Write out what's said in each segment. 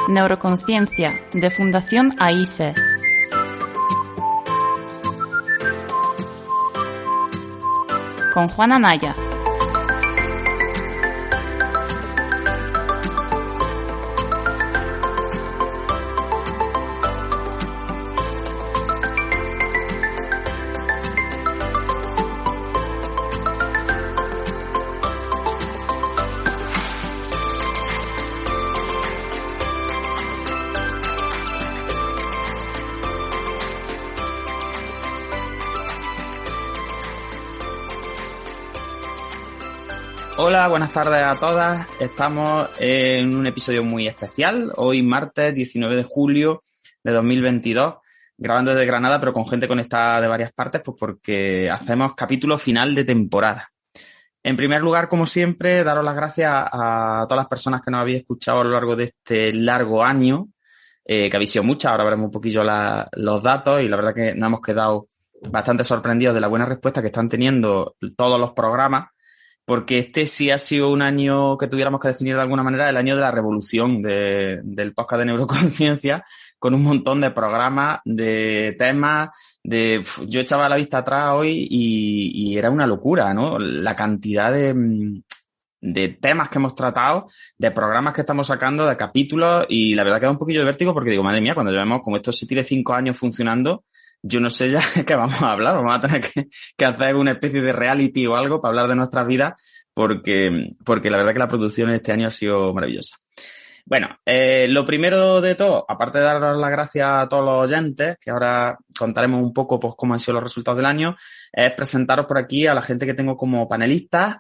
Neuroconciencia, de Fundación AISE. Con Juana Naya. Hola, buenas tardes a todas. Estamos en un episodio muy especial. Hoy martes 19 de julio de 2022, grabando desde Granada, pero con gente conectada de varias partes, pues porque hacemos capítulo final de temporada. En primer lugar, como siempre, daros las gracias a todas las personas que nos habéis escuchado a lo largo de este largo año, que habéis sido muchas. Ahora veremos un poquillo los datos y la verdad que nos hemos quedado bastante sorprendidos de la buena respuesta que están teniendo todos los programas. Porque este sí ha sido un año que tuviéramos que definir de alguna manera el año de la revolución del podcast de Neuroconciencia, con un montón de programas, de temas, yo echaba la vista atrás hoy y era una locura, ¿no? La cantidad de temas que hemos tratado, de programas que estamos sacando, de capítulos, y la verdad que da un poquillo de vértigo porque digo, madre mía, cuando llevemos, como esto se tire 5 años funcionando, yo no sé ya qué vamos a hablar, vamos a tener que hacer una especie de reality o algo para hablar de nuestras vidas, porque la verdad que la producción este año ha sido maravillosa. Bueno, lo primero de todo, aparte de daros las gracias a todos los oyentes, que ahora contaremos un poco pues cómo han sido los resultados del año, es presentaros por aquí a la gente que tengo como panelistas,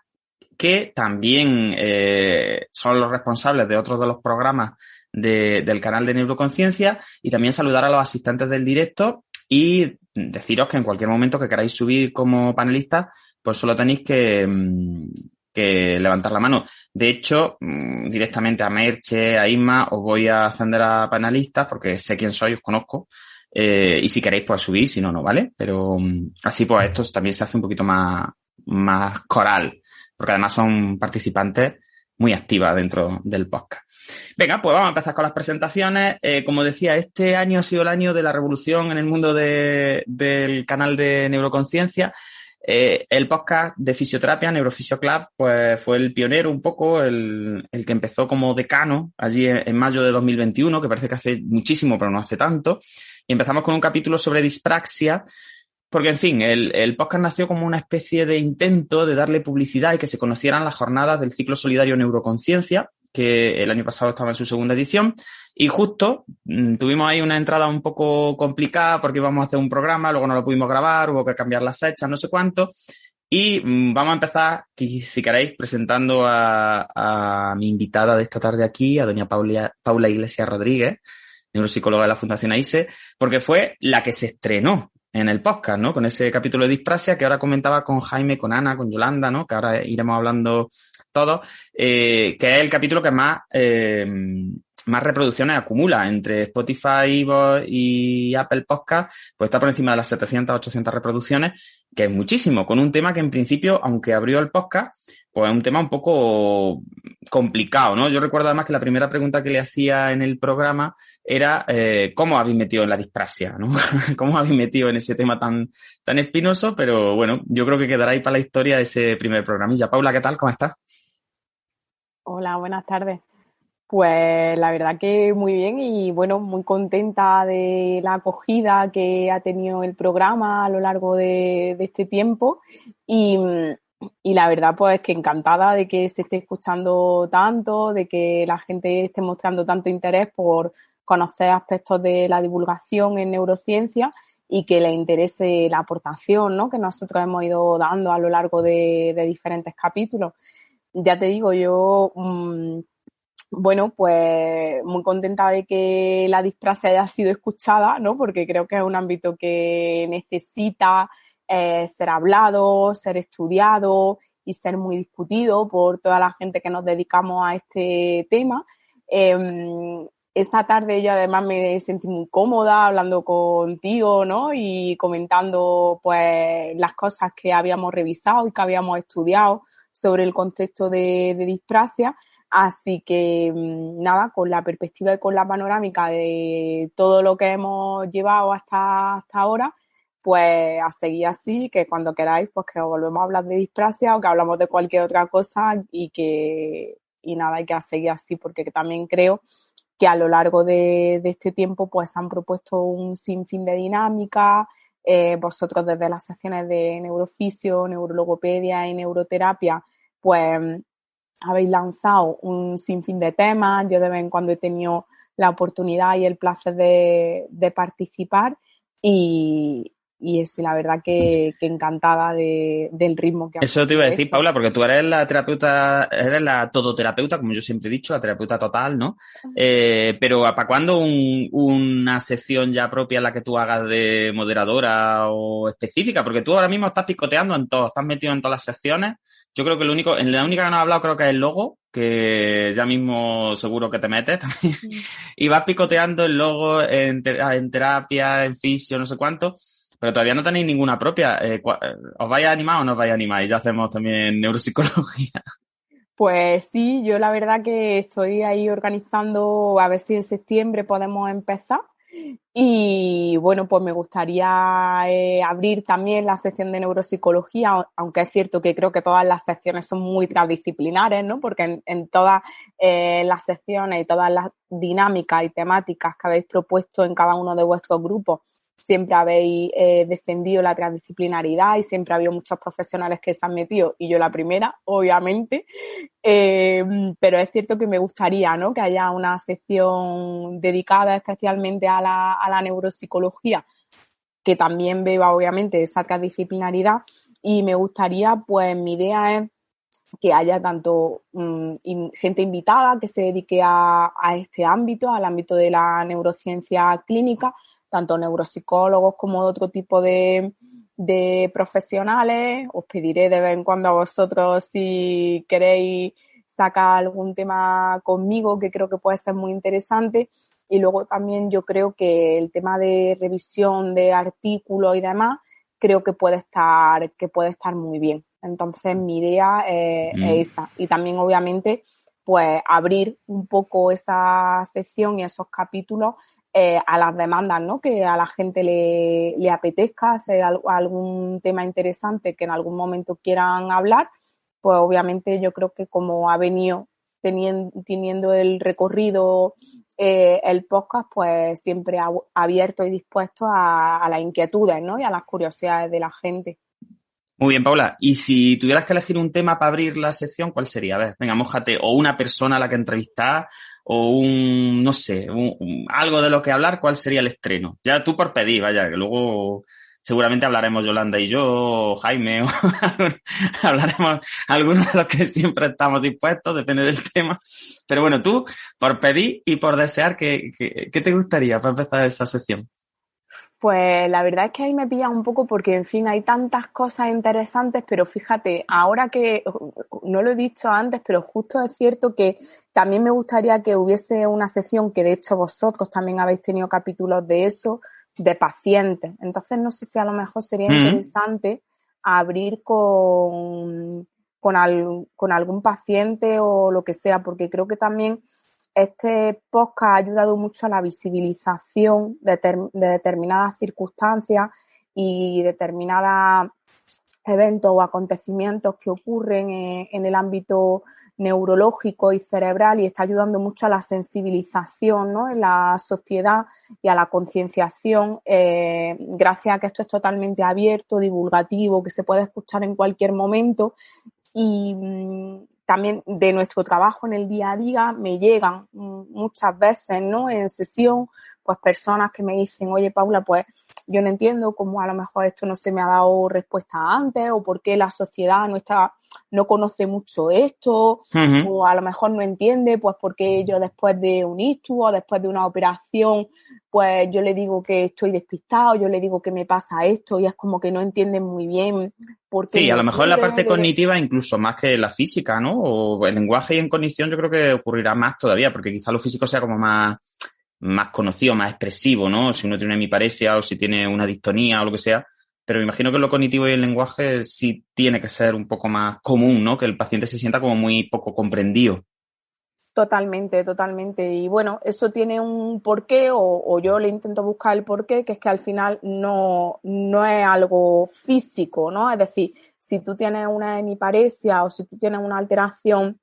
que también son los responsables de otros de los programas del canal de Neuroconciencia, y también saludar a los asistentes del directo y deciros que en cualquier momento que queráis subir como panelistas, pues solo tenéis que levantar la mano. De hecho, directamente a Merche, a Isma, os voy a ascender a panelistas porque sé quién sois, os conozco. Y si queréis, pues subir, si no, no, ¿vale? Pero así pues esto también se hace un poquito más coral, porque además son participantes muy activas dentro del podcast. Venga, pues vamos a empezar con las presentaciones. Como decía, este año ha sido el año de la revolución en el mundo del canal de Neuroconciencia. El podcast de fisioterapia, Neurofisio Club, pues fue el pionero un poco, el que empezó como decano allí en mayo de 2021, que parece que hace muchísimo, pero no hace tanto. Y empezamos con un capítulo sobre dispraxia, porque, en fin, el podcast nació como una especie de intento de darle publicidad y que se conocieran las jornadas del ciclo solidario Neuroconciencia, que el año pasado estaba en su segunda edición, y justo tuvimos ahí una entrada un poco complicada porque íbamos a hacer un programa, luego no lo pudimos grabar, hubo que cambiar las fechas, no sé cuánto, y vamos a empezar, si queréis, presentando a mi invitada de esta tarde aquí, a doña Paula Iglesias Rodríguez, neuropsicóloga de la Fundación AISE, porque fue la que se estrenó en el podcast, ¿no? Con ese capítulo de dispraxia que ahora comentaba con Jaime, con Ana, con Yolanda, ¿no? Que ahora iremos hablando todos, que es el capítulo que más reproducciones acumula entre Spotify, iVoox y Apple Podcast, pues está por encima de las 700, 800 reproducciones, que es muchísimo, con un tema que en principio, aunque abrió el podcast, pues es un tema un poco complicado, ¿no? Yo recuerdo además que la primera pregunta que le hacía en el programa era ¿cómo habéis metido en la dispraxia, ¿no? ¿Cómo habéis metido en ese tema tan espinoso? Pero bueno, yo creo que quedará ahí para la historia ese primer programilla. Paula, ¿qué tal? ¿Cómo estás? Hola, buenas tardes. Pues la verdad que muy bien y bueno, muy contenta de la acogida que ha tenido el programa a lo largo de este tiempo y la verdad pues que encantada de que se esté escuchando tanto, de que la gente esté mostrando tanto interés por conocer aspectos de la divulgación en neurociencia y que le interese la aportación, ¿no?, que nosotros hemos ido dando a lo largo de diferentes capítulos. Ya te digo, yo bueno, pues muy contenta de que la dispraxia haya sido escuchada, ¿no? Porque creo que es un ámbito que necesita ser hablado, ser estudiado y ser muy discutido por toda la gente que nos dedicamos a este tema. Esta tarde yo además me sentí muy cómoda hablando contigo, ¿no? Y comentando pues las cosas que habíamos revisado y que habíamos estudiado sobre el concepto de dispraxia. Así que nada, con la perspectiva y con la panorámica de todo lo que hemos llevado hasta ahora, pues a seguir así, que cuando queráis, pues que os volvemos a hablar de disprasia o que hablamos de cualquier otra cosa y nada, hay que seguir así, porque también creo que a lo largo de este tiempo pues han propuesto un sinfín de dinámicas, vosotros desde las secciones de neurofisio, neurologopedia y neuroterapia, pues habéis lanzado un sinfín de temas. Yo de vez en cuando he tenido la oportunidad y el placer de participar y eso, la verdad que encantada del ritmo que ha Eso te iba a decir, esto. Paula, porque tú eres la terapeuta, eres la todoterapeuta, como yo siempre he dicho, la terapeuta total, ¿no? Pero ¿para cuándo una sección ya propia en la que tú hagas de moderadora o específica? Porque tú ahora mismo estás picoteando en todo, estás metido en todas las secciones. Yo creo que en la única que no has hablado creo que es el logo, que ya mismo seguro que te metes también. Y vas picoteando el logo en terapia, en fisio, no sé cuánto. Pero todavía no tenéis ninguna propia. ¿Os vais a animar o no os vais a animar? Y ya hacemos también neuropsicología. Pues sí, yo la verdad que estoy ahí organizando a ver si en septiembre podemos empezar. Y bueno, pues me gustaría abrir también la sección de neuropsicología, aunque es cierto que creo que todas las secciones son muy transdisciplinares, ¿no? Porque en todas las secciones y todas las dinámicas y temáticas que habéis propuesto en cada uno de vuestros grupos, siempre habéis defendido la transdisciplinaridad y siempre ha habido muchos profesionales que se han metido, y yo la primera, obviamente. Pero es cierto que me gustaría, ¿no?, que haya una sección dedicada especialmente a la neuropsicología, que también beba obviamente esa transdisciplinaridad, y me gustaría, pues mi idea es que haya tanto gente invitada que se dedique a este ámbito, al ámbito de la neurociencia clínica, tanto neuropsicólogos como otro tipo de profesionales. Os pediré de vez en cuando a vosotros si queréis sacar algún tema conmigo, que creo que puede ser muy interesante. Y luego también yo creo que el tema de revisión de artículos y demás, creo que puede estar muy bien. Entonces mi idea es esa. Y también obviamente pues abrir un poco esa sección y esos capítulos a las demandas, ¿no?, que a la gente le apetezca, si hay algún tema interesante que en algún momento quieran hablar, pues obviamente yo creo que como ha venido teniendo el recorrido el podcast, pues siempre abierto y dispuesto a las inquietudes, ¿no?, y a las curiosidades de la gente. Muy bien, Paula. Y si tuvieras que elegir un tema para abrir la sección, ¿cuál sería? A ver, venga, mójate. O una persona a la que entrevistar, o no sé, algo de lo que hablar, ¿cuál sería el estreno? Ya tú por pedir, vaya, que luego seguramente hablaremos Yolanda y yo, o Jaime, o hablaremos algunos de los que siempre estamos dispuestos, depende del tema. Pero bueno, tú, por pedir y por desear, ¿qué te gustaría para empezar esa sección? Pues la verdad es que ahí me pilla un poco porque, en fin, hay tantas cosas interesantes, pero fíjate, ahora que no lo he dicho antes, pero justo es cierto que también me gustaría que hubiese una sección, que de hecho vosotros también habéis tenido capítulos de eso, de pacientes. Entonces no sé si a lo mejor sería interesante abrir con algún paciente o lo que sea, porque creo que también este podcast ha ayudado mucho a la visibilización de determinadas circunstancias y determinados eventos o acontecimientos que ocurren en el ámbito neurológico y cerebral, y está ayudando mucho a la sensibilización, ¿no?, en la sociedad y a la concienciación, gracias a que esto es totalmente abierto, divulgativo, que se puede escuchar en cualquier momento. Y también de nuestro trabajo en el día a día me llegan muchas veces, ¿no?, en sesión, pues personas que me dicen: oye, Paula, pues yo no entiendo cómo a lo mejor esto no se me ha dado respuesta antes, o por qué la sociedad no conoce mucho esto, o a lo mejor no entiende pues por qué yo después de un ictus o después de una operación, pues yo le digo que estoy despistado, yo le digo que me pasa esto, y es como que no entienden muy bien por qué. Sí, a lo mejor la parte cognitiva incluso más que la física, ¿no? O el lenguaje y en cognición yo creo que ocurrirá más todavía, porque quizá lo físico sea como más conocido, más expresivo, ¿no? Si uno tiene una hemiparesia o si tiene una distonía o lo que sea. Pero me imagino que lo cognitivo y el lenguaje sí tiene que ser un poco más común, ¿no? Que el paciente se sienta como muy poco comprendido. Totalmente, totalmente. Y bueno, eso tiene un porqué o yo le intento buscar el porqué, que es que al final no es algo físico, ¿no? Es decir, si tú tienes una hemiparesia o si tú tienes una alteración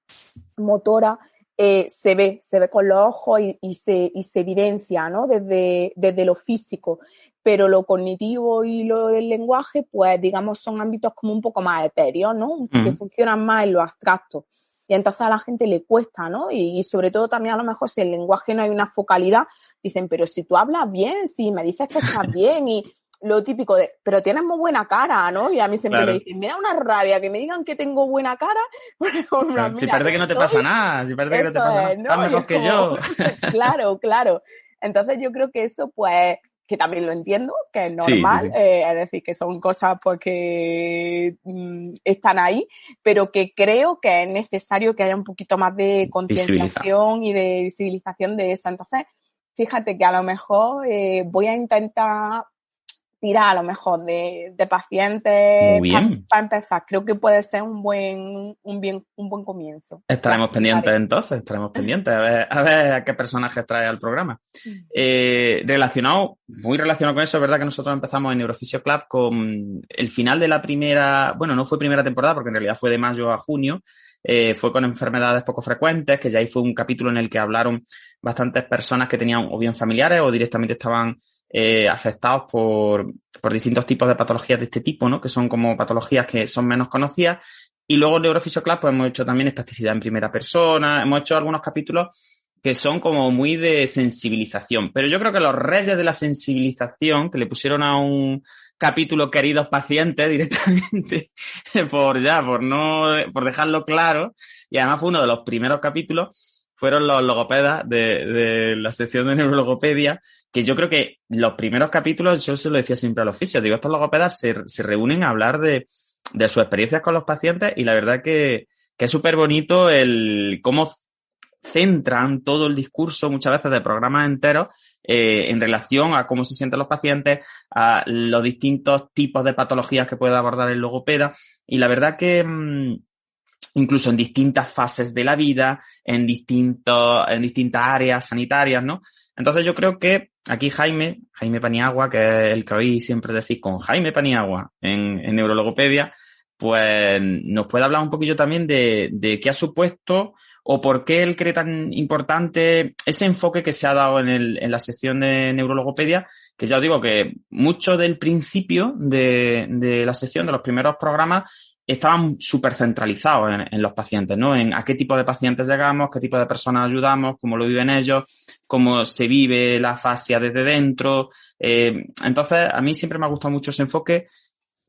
motora, se ve con los ojos y se evidencia, ¿no? Desde lo físico. Pero lo cognitivo y el lenguaje, pues digamos, son ámbitos como un poco más etéreos, ¿no? Que funcionan más en lo abstracto. Y entonces a la gente le cuesta, ¿no? Y sobre todo también a lo mejor si el lenguaje no hay una focalidad, dicen, pero si tú hablas bien, si me dices que estás bien y lo típico de, pero tienes muy buena cara, ¿no? Y a mí siempre me dicen, me da una rabia que me digan que tengo buena cara. Claro, si parece que no te pasa nada, si parece que no te pasa nada, estás mejor que yo. Claro. Entonces yo creo que eso, pues, que también lo entiendo, que es normal, sí. Es decir, que son cosas pues que están ahí, pero que creo que es necesario que haya un poquito más de concienciación y de visibilización de eso. Entonces, fíjate que a lo mejor voy a intentar tirar a lo mejor de pacientes para empezar. Creo que puede ser un buen comienzo. Estaremos pendientes entonces, a ver a qué personajes trae al programa. Muy relacionado con eso, es verdad que nosotros empezamos en Neurofisio Club con el final de la primera, bueno, no fue primera temporada porque en realidad fue de mayo a junio, fue con enfermedades poco frecuentes, que ya ahí fue un capítulo en el que hablaron bastantes personas que tenían o bien familiares o directamente estaban afectados por distintos tipos de patologías de este tipo, ¿no? Que son como patologías que son menos conocidas. Y luego en Neurofisio Club pues hemos hecho también espasticidad en primera persona, hemos hecho algunos capítulos que son como muy de sensibilización. Pero yo creo que los reyes de la sensibilización, que le pusieron a un capítulo queridos pacientes directamente, por dejarlo claro, y además fue uno de los primeros capítulos, fueron los logopedas de la sección de neurologopedia, que yo creo que los primeros capítulos, yo se lo decía siempre a los fisios, digo, estos logopedas se reúnen a hablar de sus experiencias con los pacientes y la verdad que es súper bonito el cómo centran todo el discurso muchas veces de programas enteros en relación a cómo se sienten los pacientes, a los distintos tipos de patologías que puede abordar el logopeda y la verdad que incluso en distintas fases de la vida, en distintas áreas sanitarias, ¿no? Entonces yo creo que aquí Jaime Paniagua, que es el que oí siempre decir con Jaime Paniagua en Neurologopedia, pues nos puede hablar un poquillo también de qué ha supuesto o por qué él cree tan importante ese enfoque que se ha dado en la sección de Neurologopedia, que ya os digo que mucho del principio de la sección, de los primeros programas, estaban súper centralizados en los pacientes, ¿no? En a qué tipo de pacientes llegamos, qué tipo de personas ayudamos, cómo lo viven ellos, cómo se vive la fascia desde dentro. Entonces, a mí siempre me ha gustado mucho ese enfoque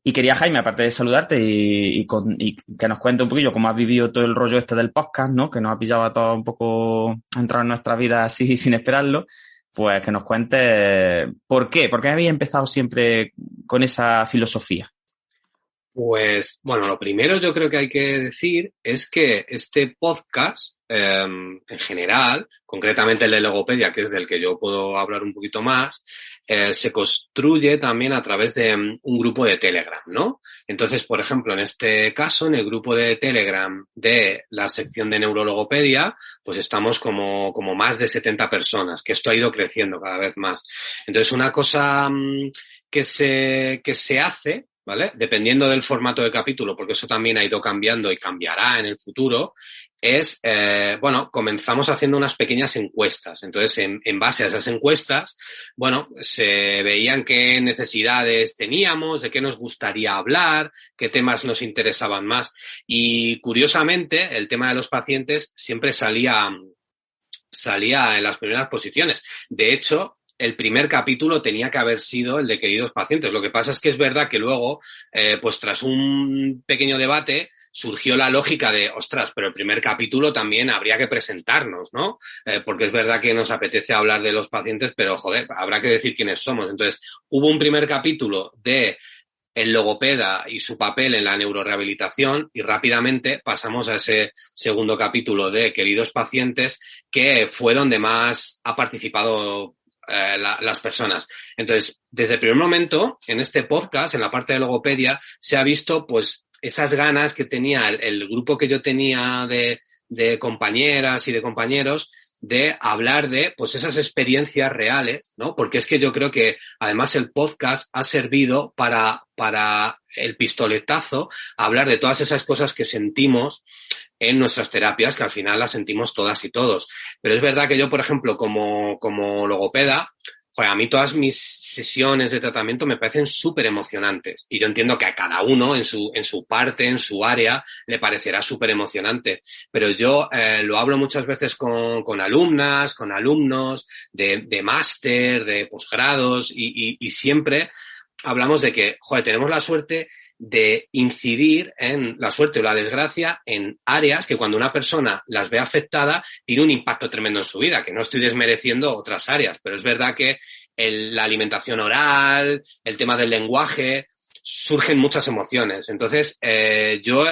y quería, Jaime, aparte de saludarte y que nos cuente un poquillo cómo has vivido todo el rollo este del podcast, ¿no? Que nos ha pillado a todos un poco a entrar en nuestra vida así sin esperarlo, pues que nos cuente por qué habéis empezado siempre con esa filosofía. Pues, bueno, lo primero yo creo que hay que decir es que este podcast, en general, concretamente el de logopedia, que es del que yo puedo hablar un poquito más, se construye también a través de un grupo de Telegram, ¿no? Entonces, por ejemplo, en este caso, en el grupo de Telegram de la sección de neurologopedia, pues estamos como más de 70 personas, que esto ha ido creciendo cada vez más. Entonces, una cosa que se hace, ¿vale? Dependiendo del formato de capítulo, porque eso también ha ido cambiando y cambiará en el futuro, es, comenzamos haciendo unas pequeñas encuestas. Entonces, en base a esas encuestas, bueno, se veían qué necesidades teníamos, de qué nos gustaría hablar, qué temas nos interesaban más. Y, curiosamente, el tema de los pacientes siempre salía en las primeras posiciones. De hecho, el primer capítulo tenía que haber sido el de queridos pacientes. Lo que pasa es que es verdad que luego, pues tras un pequeño debate, surgió la lógica de, ostras, pero el primer capítulo también habría que presentarnos, ¿no? Porque es verdad que nos apetece hablar de los pacientes, pero, joder, habrá que decir quiénes somos. Entonces, hubo un primer capítulo de el logopeda y su papel en la neurorehabilitación y rápidamente pasamos a ese segundo capítulo de queridos pacientes, que fue donde más ha participado las personas. Entonces, desde el primer momento, en este podcast, en la parte de logopedia, se ha visto, pues, esas ganas que tenía el grupo que yo tenía de de compañeras y de compañeros de hablar de pues esas experiencias reales, ¿no? Porque es que yo creo que además el podcast ha servido para el pistoletazo, hablar de todas esas cosas que sentimos en nuestras terapias, que al final las sentimos todas y todos. Pero es verdad que yo, por ejemplo, como logopeda, a mí todas mis sesiones de tratamiento me parecen súper emocionantes. Y yo entiendo que a cada uno en su parte, en su área, le parecerá súper emocionante. Pero yo lo hablo muchas veces con alumnas, con alumnos de máster, de posgrados, y siempre hablamos de que, tenemos la suerte de incidir en la suerte o la desgracia en áreas que cuando una persona las ve afectada tiene un impacto tremendo en su vida, que no estoy desmereciendo otras áreas, pero es verdad que la alimentación oral, el tema del lenguaje, surgen muchas emociones. Entonces, yo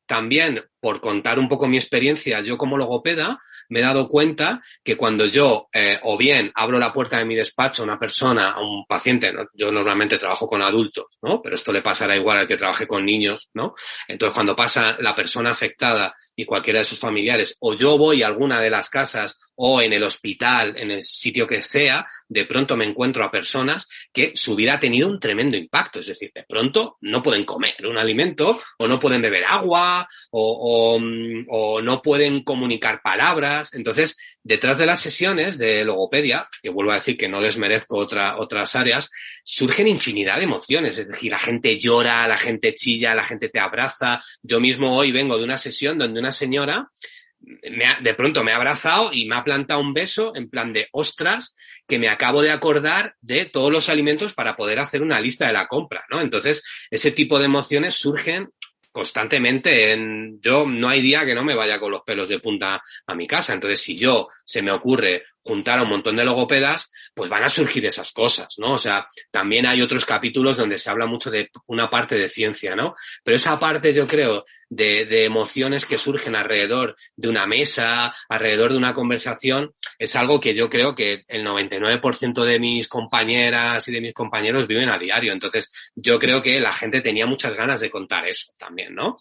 también, por contar un poco mi experiencia, yo como logopeda, me he dado cuenta que cuando yo o bien abro la puerta de mi despacho a una persona, a un paciente, ¿no? Yo normalmente trabajo con adultos, ¿no? Pero esto le pasará igual al que trabaje con niños, ¿no? Entonces, cuando pasa la persona afectada y cualquiera de sus familiares, o yo voy a alguna de las casas o en el hospital, en el sitio que sea, de pronto me encuentro a personas que su vida ha tenido un tremendo impacto. Es decir, de pronto no pueden comer un alimento, o no pueden beber agua, o no pueden comunicar palabras. Entonces, detrás de las sesiones de logopedia, que vuelvo a decir que no desmerezco otras áreas, surgen infinidad de emociones. Es decir, la gente llora, la gente chilla, la gente te abraza. Yo mismo hoy vengo de una sesión donde una señora de pronto me ha abrazado y me ha plantado un beso en plan de ostras, que me acabo de acordar de todos los alimentos para poder hacer una lista de la compra, ¿no? Entonces, ese tipo de emociones surgen constantemente. Yo no hay día que no me vaya con los pelos de punta a mi casa. Entonces, si se me ocurre juntar a un montón de logopedas, pues van a surgir esas cosas, ¿no? O sea, también hay otros capítulos donde se habla mucho de una parte de ciencia, ¿no? Pero esa parte, yo creo, de emociones que surgen alrededor de una mesa, alrededor de una conversación, es algo que yo creo que el 99% de mis compañeras y de mis compañeros viven a diario. Entonces, yo creo que la gente tenía muchas ganas de contar eso también, ¿no?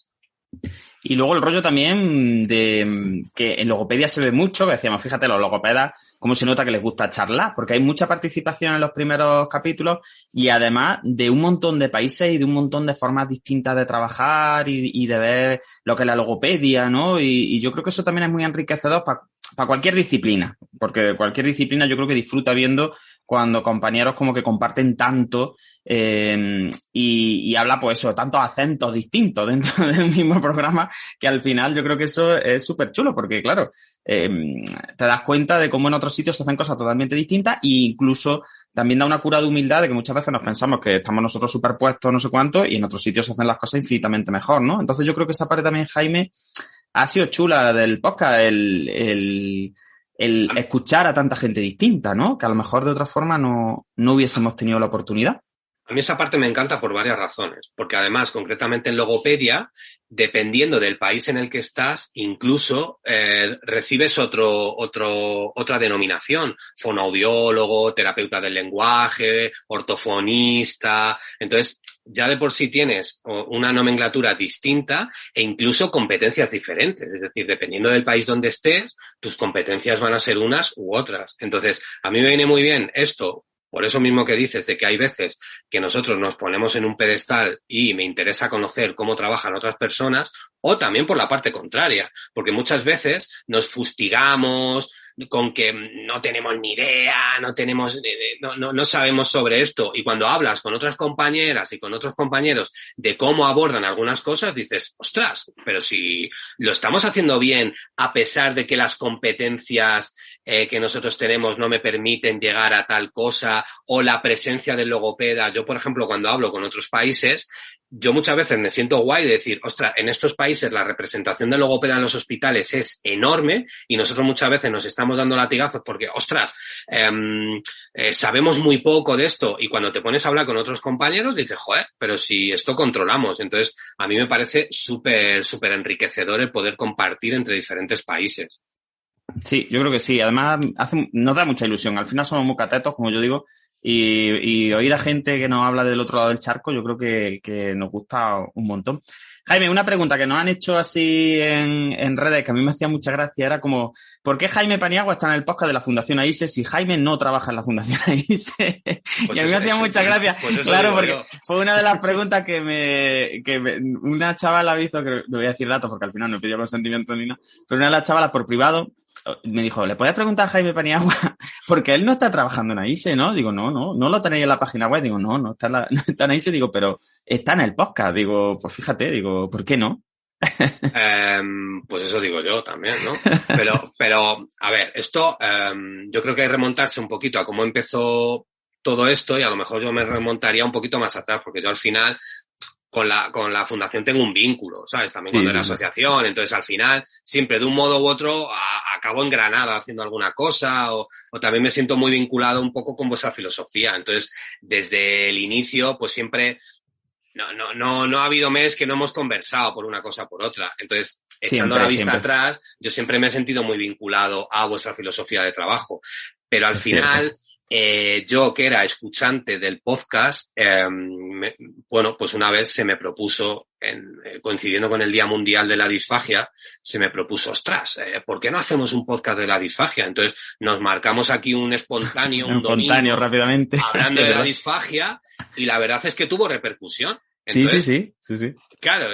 Y luego el rollo también de que en logopedia se ve mucho, que decíamos, fíjate, los logopedas, cómo se nota que les gusta charlar, porque hay mucha participación en los primeros capítulos y además de un montón de países y de un montón de formas distintas de trabajar y de ver lo que es la logopedia, ¿no? Y yo creo que eso también es muy enriquecedor para cualquier disciplina, porque cualquier disciplina yo creo que disfruta viendo cuando compañeros como que comparten tanto y habla pues eso, tantos acentos distintos dentro del mismo programa, que al final yo creo que eso es súper chulo, porque claro, te das cuenta de cómo en otros sitios se hacen cosas totalmente distintas e incluso también da una cura de humildad de que muchas veces nos pensamos que estamos nosotros superpuestos no sé cuánto y en otros sitios se hacen las cosas infinitamente mejor, ¿no? Entonces yo creo que esa parte también, Jaime, ha sido chula del podcast, el escuchar a tanta gente distinta, ¿no? Que a lo mejor de otra forma no hubiésemos tenido la oportunidad. A mí esa parte me encanta por varias razones, porque además, concretamente en logopedia, dependiendo del país en el que estás, incluso recibes otra denominación, fonoaudiólogo, terapeuta del lenguaje, ortofonista. Entonces, ya de por sí tienes una nomenclatura distinta e incluso competencias diferentes. Es decir, dependiendo del país donde estés, tus competencias van a ser unas u otras. Entonces, a mí me viene muy bien esto. Por eso mismo que dices de que hay veces que nosotros nos ponemos en un pedestal y me interesa conocer cómo trabajan otras personas, o también por la parte contraria, porque muchas veces nos fustigamos con que no tenemos ni idea, no sabemos sobre esto, y cuando hablas con otras compañeras y con otros compañeros de cómo abordan algunas cosas, dices, ostras, pero si lo estamos haciendo bien a pesar de que las competencias que nosotros tenemos no me permiten llegar a tal cosa, o la presencia del logopeda. Yo, por ejemplo, cuando hablo con otros países, yo muchas veces me siento guay de decir, ostras, en estos países la representación del logopeda en los hospitales es enorme y nosotros muchas veces nos estamos dando latigazos porque, ostras, sabemos muy poco de esto, y cuando te pones a hablar con otros compañeros dices, joder, pero si esto controlamos. Entonces, a mí me parece súper enriquecedor el poder compartir entre diferentes países. Sí, yo creo que sí. Además, nos da mucha ilusión. Al final somos muy catetos, como yo digo, y oír a gente que nos habla del otro lado del charco, yo creo que nos gusta un montón. Jaime, una pregunta que nos han hecho así en redes, que a mí me hacía mucha gracia, era como, ¿por qué Jaime Paniagua está en el podcast de la Fundación AISE si Jaime no trabaja en la Fundación AISE? Pues y a mí me hacía mucha gracia. Pues claro, porque fue una de las preguntas que una chavala hizo, que no voy a decir datos porque al final no pidió consentimiento ni nada, pero una de las chavalas por privado me dijo, ¿le puedes preguntar a Jaime Paniagua? Porque él no está trabajando en AISE, ¿no? Digo, no lo tenéis en la página web. Digo, no está en AISE. Digo, pero está en el podcast. Digo, pues fíjate, digo, ¿por qué no? Pues eso digo yo también, ¿no? Pero a ver, esto yo creo que hay que remontarse un poquito a cómo empezó todo esto y a lo mejor yo me remontaría un poquito más atrás porque yo al final con la fundación tengo un vínculo, ¿sabes? También cuando era asociación, entonces al final siempre de un modo u otro acabo en Granada haciendo alguna cosa o también me siento muy vinculado un poco con vuestra filosofía. Entonces, desde el inicio, pues siempre no ha habido mes que no hemos conversado por una cosa o por otra. Entonces, echando la vista atrás, yo siempre me he sentido muy vinculado a vuestra filosofía de trabajo. Pero al final, yo que era escuchante del podcast, pues una vez se me propuso, coincidiendo con el Día Mundial de la Disfagia, se me propuso, ostras, ¿por qué no hacemos un podcast de la disfagia? Entonces nos marcamos aquí un espontáneo, un domingo, rápidamente, hablando de la disfagia, y la verdad es que tuvo repercusión. Entonces, sí. Claro,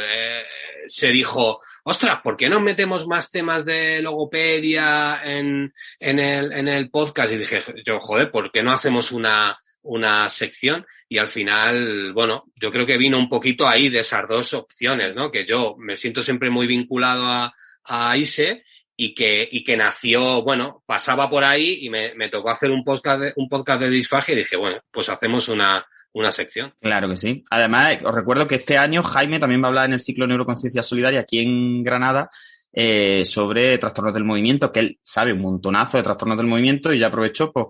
se dijo, ostras, ¿por qué no metemos más temas de logopedia en el podcast? Y dije yo, joder, ¿por qué no hacemos una sección? Y al final, bueno, yo creo que vino un poquito ahí de esas dos opciones, ¿no? Que yo me siento siempre muy vinculado a AISE y que nació, bueno, pasaba por ahí y me tocó hacer un podcast de disfagia y dije, bueno, pues hacemos una sección. Claro que sí. Además, os recuerdo que este año Jaime también va a hablar en el ciclo Neuroconciencia Solidaria aquí en Granada sobre trastornos del movimiento, que él sabe un montonazo de trastornos del movimiento y ya aprovecho pues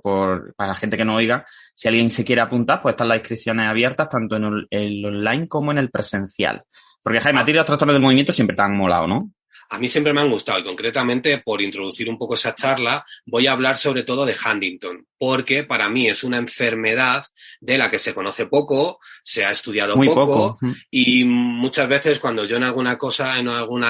para la gente que no oiga, si alguien se quiere apuntar, pues están las inscripciones abiertas tanto en el online como en el presencial. Porque Jaime, a ti los trastornos del movimiento siempre te han molado, ¿no? A mí siempre me han gustado y concretamente, por introducir un poco esa charla, voy a hablar sobre todo de Huntington, porque para mí es una enfermedad de la que se conoce poco, se ha estudiado muy poco y muchas veces cuando yo en alguna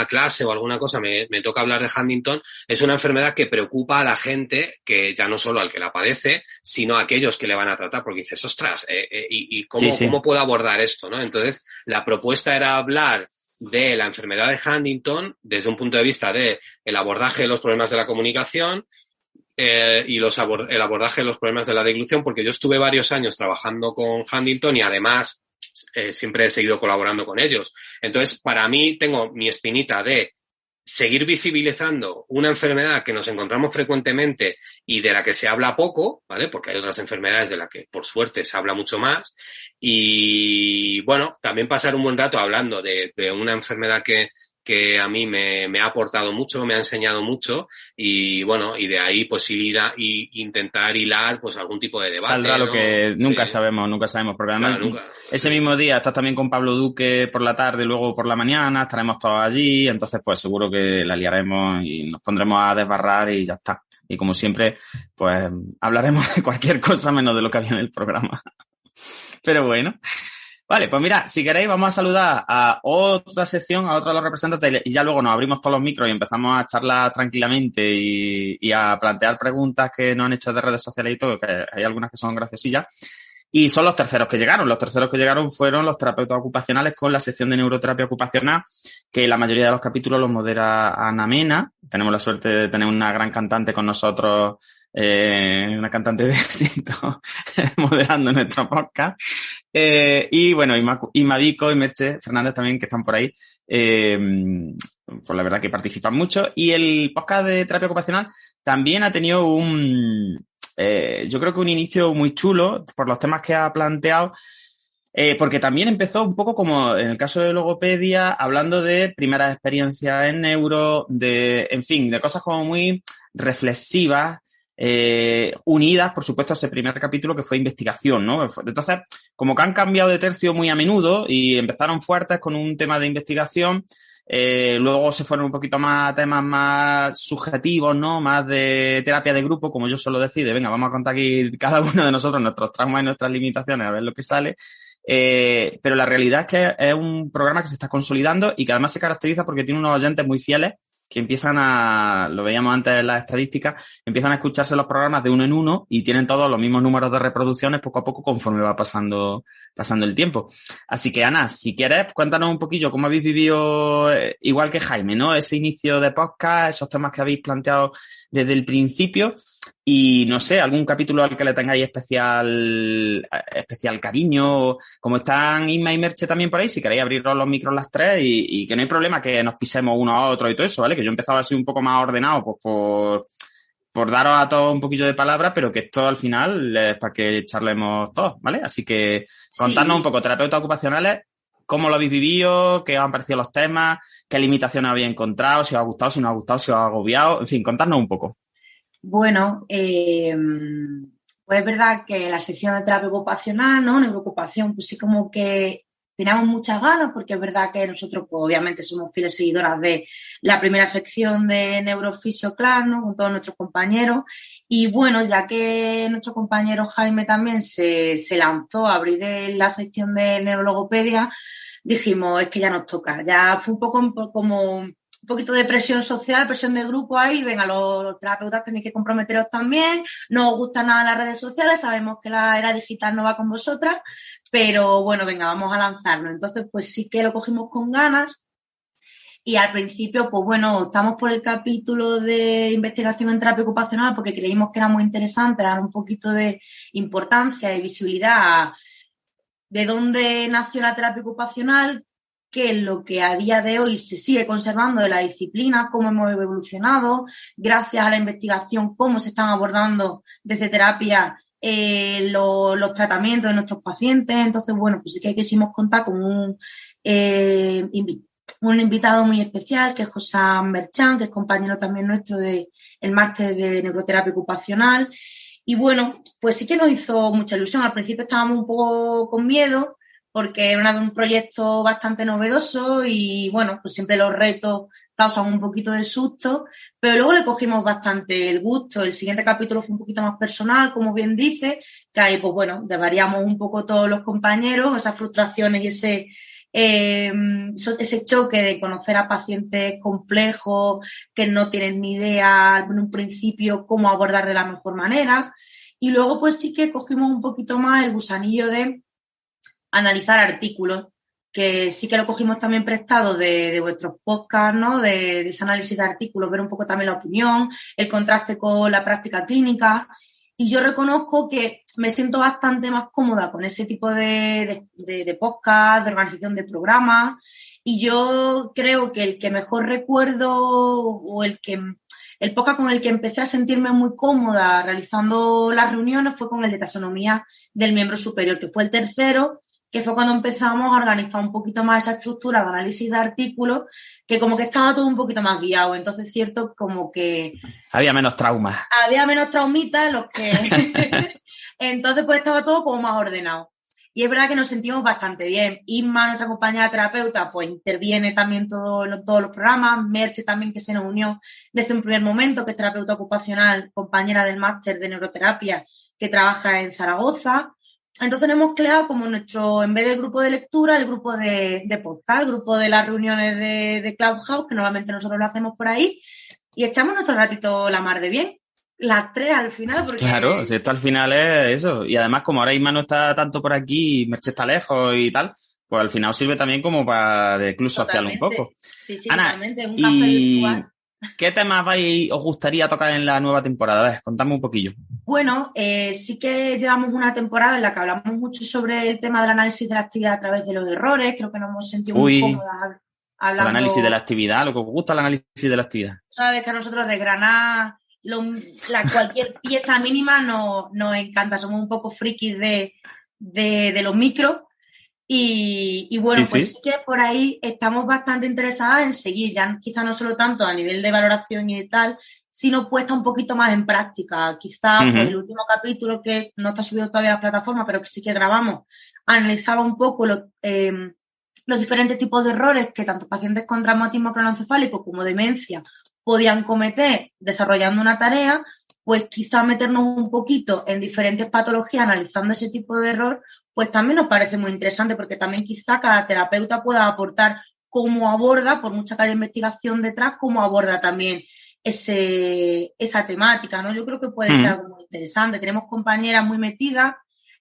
clase o alguna cosa me toca hablar de Huntington, es una enfermedad que preocupa a la gente, que ya no solo al que la padece, sino a aquellos que le van a tratar, porque dices, ostras, ¿y cómo puedo abordar esto, ¿no? Entonces, la propuesta era hablar de la enfermedad de Huntington desde un punto de vista de el abordaje de los problemas de la comunicación y el abordaje de los problemas de la deglución, porque yo estuve varios años trabajando con Huntington y además siempre he seguido colaborando con ellos. Entonces, para mí tengo mi espinita de seguir visibilizando una enfermedad que nos encontramos frecuentemente y de la que se habla poco, ¿vale? Porque hay otras enfermedades de las que, por suerte, se habla mucho más. Y, bueno, también pasar un buen rato hablando de una enfermedad que a mí me ha aportado mucho, me ha enseñado mucho y, bueno, y de ahí pues intentar hilar pues algún tipo de debate. Saldrá, ¿no? Lo que nunca Sí. sabemos, porque además ese mismo día estás también con Pablo Duque por la tarde, luego por la mañana, estaremos todos allí, entonces pues seguro que la liaremos y nos pondremos a desbarrar y ya está. Y como siempre, pues hablaremos de cualquier cosa menos de lo que había en el programa. Pero bueno. Vale, pues mira, si queréis vamos a saludar a otra sección, a otro de los representantes y ya luego nos abrimos todos los micros y empezamos a charlar tranquilamente y a plantear preguntas que nos han hecho de redes sociales y todo, que hay algunas que son graciosillas. Y son los terceros que llegaron. Los terceros que llegaron fueron los terapeutas ocupacionales con la sección de neuroterapia ocupacional, que la mayoría de los capítulos los modera Ana Mena. Tenemos la suerte de tener una gran cantante con nosotros, una cantante de éxito moderando nuestro podcast. Y bueno, Ima Vico y Merche Fernández también, que están por ahí. Pues la verdad que participan mucho. Y el podcast de terapia ocupacional también ha tenido yo creo que un inicio muy chulo por los temas que ha planteado, porque también empezó un poco como en el caso de logopedia, hablando de primeras experiencias en neuro, en fin, de cosas como muy reflexivas, unidas, por supuesto, a ese primer capítulo que fue investigación, ¿no? Entonces, como que han cambiado de tercio muy a menudo y empezaron fuertes con un tema de investigación Luego se fueron un poquito más a temas más subjetivos, ¿no? Más de terapia de grupo, como yo suelo decir, venga, vamos a contar aquí cada uno de nosotros nuestros traumas y nuestras limitaciones, a ver lo que sale. Pero la realidad es que es un programa que se está consolidando y que además se caracteriza porque tiene unos oyentes muy fieles que empiezan lo veíamos antes en las estadísticas, empiezan a escucharse los programas de uno en uno y tienen todos los mismos números de reproducciones poco a poco conforme va pasando el tiempo. Así que, Ana, si quieres, cuéntanos un poquillo cómo habéis vivido, igual que Jaime, ¿no? Ese inicio de podcast, esos temas que habéis planteado desde el principio y, no sé, algún capítulo al que le tengáis especial cariño. Como están Inma y Merche también por ahí, si queréis abriros los micros las tres y que no hay problema que nos pisemos uno a otro y todo eso, ¿vale? Que yo he empezado a ser un poco más ordenado, pues por daros a todos un poquillo de palabra, pero que esto al final es para que charlemos todos, ¿vale? Así que contadnos un poco, terapeutas ocupacionales, cómo lo habéis vivido, qué os han parecido los temas, qué limitaciones habéis encontrado, si os ha gustado, si no os ha gustado, si os ha agobiado, en fin, contadnos un poco. Bueno, pues es verdad que la sección de terapia ocupacional, ¿no? Neuroocupación, pues sí como que teníamos muchas ganas, porque es verdad que nosotros, pues, obviamente, somos fieles seguidoras de la primera sección de Neurofisio Class, ¿no? Con todos nuestros compañeros. Y bueno, ya que nuestro compañero Jaime también se lanzó a abrir la sección de neurologopedia, dijimos, es que ya nos toca. Ya fue un poco como un poquito de presión social, presión de grupo ahí, venga, los terapeutas tenéis que comprometeros también, no os gusta nada las redes sociales, sabemos que la era digital no va con vosotras, pero bueno, venga, vamos a lanzarnos. Entonces, pues sí que lo cogimos con ganas y al principio, pues bueno, optamos por el capítulo de investigación en terapia ocupacional porque creímos que era muy interesante dar un poquito de importancia y visibilidad a de dónde nació la terapia ocupacional, qué es lo que a día de hoy se sigue conservando de la disciplina, cómo hemos evolucionado, gracias a la investigación, cómo se están abordando desde terapia los tratamientos de nuestros pacientes. Entonces, bueno, pues sí que quisimos contar con un invitado muy especial, que es José Merchán, que es compañero también nuestro del máster de neuroterapia ocupacional. Y bueno, pues sí que nos hizo mucha ilusión. Al principio estábamos un poco con miedo, porque era un proyecto bastante novedoso y, bueno, pues siempre los retos causan un poquito de susto, pero luego le cogimos bastante el gusto. El siguiente capítulo fue un poquito más personal, como bien dice, que ahí, pues bueno, desvariamos un poco todos los compañeros, esas frustraciones y ese choque de conocer a pacientes complejos que no tienen ni idea en un principio cómo abordar de la mejor manera. Y luego, pues sí que cogimos un poquito más el gusanillo de analizar artículos, que sí que lo cogimos también prestado de vuestros podcasts, ¿no? De ese análisis de artículos, ver un poco también la opinión, el contraste con la práctica clínica. Y yo reconozco que me siento bastante más cómoda con ese tipo de podcast, de organización de programas. Y yo creo que el que mejor recuerdo o el podcast con el que empecé a sentirme muy cómoda realizando las reuniones fue con el de taxonomía del miembro superior, que fue el tercero, que fue cuando empezamos a organizar un poquito más esa estructura de análisis de artículos, que como que estaba todo un poquito más guiado. Entonces, cierto, como que había menos traumas. Había menos traumitas, los que... Entonces, pues estaba todo como más ordenado. Y es verdad que nos sentimos bastante bien. Inma, nuestra compañera terapeuta, pues interviene también todos los programas. Merche también, que se nos unió desde un primer momento, que es terapeuta ocupacional, compañera del máster de neuroterapia, que trabaja en Zaragoza. Entonces hemos creado como nuestro, en vez del grupo de lectura, el grupo de podcast, el grupo de las reuniones de Clubhouse, que normalmente nosotros lo hacemos por ahí, y echamos nuestro ratito la mar de bien. Las tres al final, porque... Claro, si esto al final es eso. Y además, como ahora Isma no está tanto por aquí y Merche está lejos y tal, pues al final sirve también como para de club social un poco. Sí, Ana, totalmente, un café virtual. ¿Qué temas os gustaría tocar en la nueva temporada? A ver, contadme un poquillo. Bueno, sí que llevamos una temporada en la que hablamos mucho sobre el tema del análisis de la actividad a través de los errores. Creo que nos hemos sentido muy cómodas hablando... El análisis de la actividad, lo que os gusta el análisis de la actividad. Sabes que a nosotros desgranar cualquier pieza mínima nos encanta. Somos un poco frikis de los micros. Y bueno, sí, pues sí que por ahí estamos bastante interesadas en seguir, ya quizá no solo tanto a nivel de valoración y de tal, sino puesta un poquito más en práctica. Quizá pues, el último capítulo, que no está subido todavía a la plataforma, pero que sí que grabamos, analizaba un poco los los diferentes tipos de errores que tanto pacientes con traumatismo craneoencefálico como demencia podían cometer desarrollando una tarea, pues quizá meternos un poquito en diferentes patologías analizando ese tipo de error, pues también nos parece muy interesante, porque también quizá cada terapeuta pueda aportar cómo aborda, por mucha que haya investigación detrás, cómo aborda también esa temática, ¿no? Yo creo que puede ser algo muy interesante. Tenemos compañeras muy metidas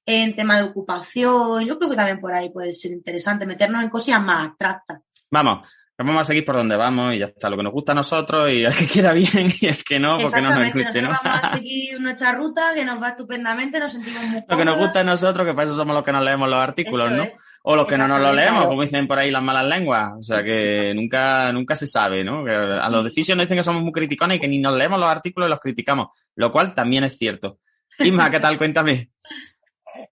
en tema de ocupación. Yo creo que también por ahí puede ser interesante meternos en cosas más abstractas. Vamos a seguir por donde vamos y ya está. Lo que nos gusta a nosotros y el que quiera bien y el que no, porque no nos escuche, ¿no? Vamos a seguir nuestra ruta, que nos va estupendamente, nos sentimos muy cómodos. Lo que nos gusta a nosotros, que para eso somos los que nos leemos los artículos, ¿no? O los que no nos los leemos, como dicen por ahí las malas lenguas. O sea que nunca se sabe, ¿no? Que a los de fisio nos dicen que somos muy criticones y que ni nos leemos los artículos y los criticamos, lo cual también es cierto. Isma, ¿qué tal? Cuéntame.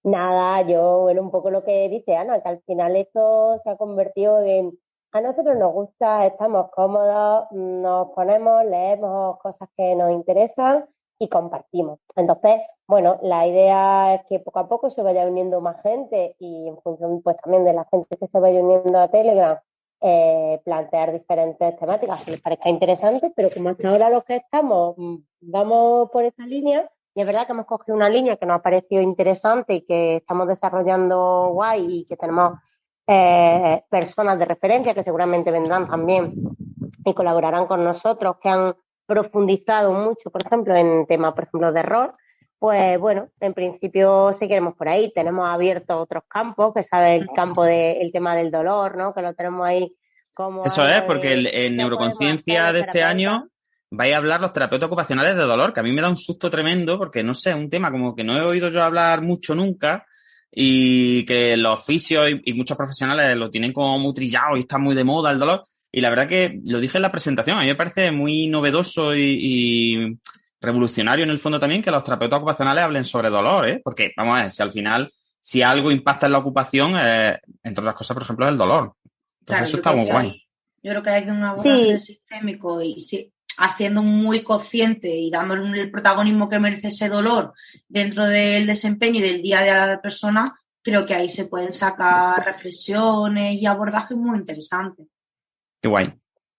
Nada, un poco lo que dice Ana, que al final esto se ha convertido en... A nosotros nos gusta, estamos cómodos, nos ponemos, leemos cosas que nos interesan y compartimos. Entonces, la idea es que poco a poco se vaya uniendo más gente y en función pues también de la gente que se vaya uniendo a Telegram, plantear diferentes temáticas que les parezca interesantes, pero como hasta ahora los que estamos vamos por esa línea, y es verdad que hemos cogido una línea que nos ha parecido interesante y que estamos desarrollando guay y que tenemos personas de referencia que seguramente vendrán también y colaborarán con nosotros, que han profundizado mucho, por ejemplo, en temas, por ejemplo, de error. Pues en principio seguiremos por ahí. Tenemos abiertos otros campos, que sabe el campo del tema del dolor, ¿no? Que lo tenemos ahí como... Eso es, porque en Neuroconciencia de este año vais a hablar los terapeutas ocupacionales de dolor, que a mí me da un susto tremendo, porque no sé, es un tema como que no he oído yo hablar mucho nunca, y que los fisios y muchos profesionales lo tienen como muy trillado y está muy de moda el dolor. Y la verdad que lo dije en la presentación, a mí me parece muy novedoso y revolucionario en el fondo también que los terapeutas ocupacionales hablen sobre dolor, ¿eh? Porque, vamos a ver, si al final, si algo impacta en la ocupación, entre otras cosas, por ejemplo, es el dolor. Entonces claro, eso está muy guay. Yo creo que hay un abordaje sistémico y haciendo muy consciente y dándole el protagonismo que merece ese dolor dentro del desempeño y del día a día de la persona, creo que ahí se pueden sacar reflexiones y abordajes muy interesantes. Qué guay,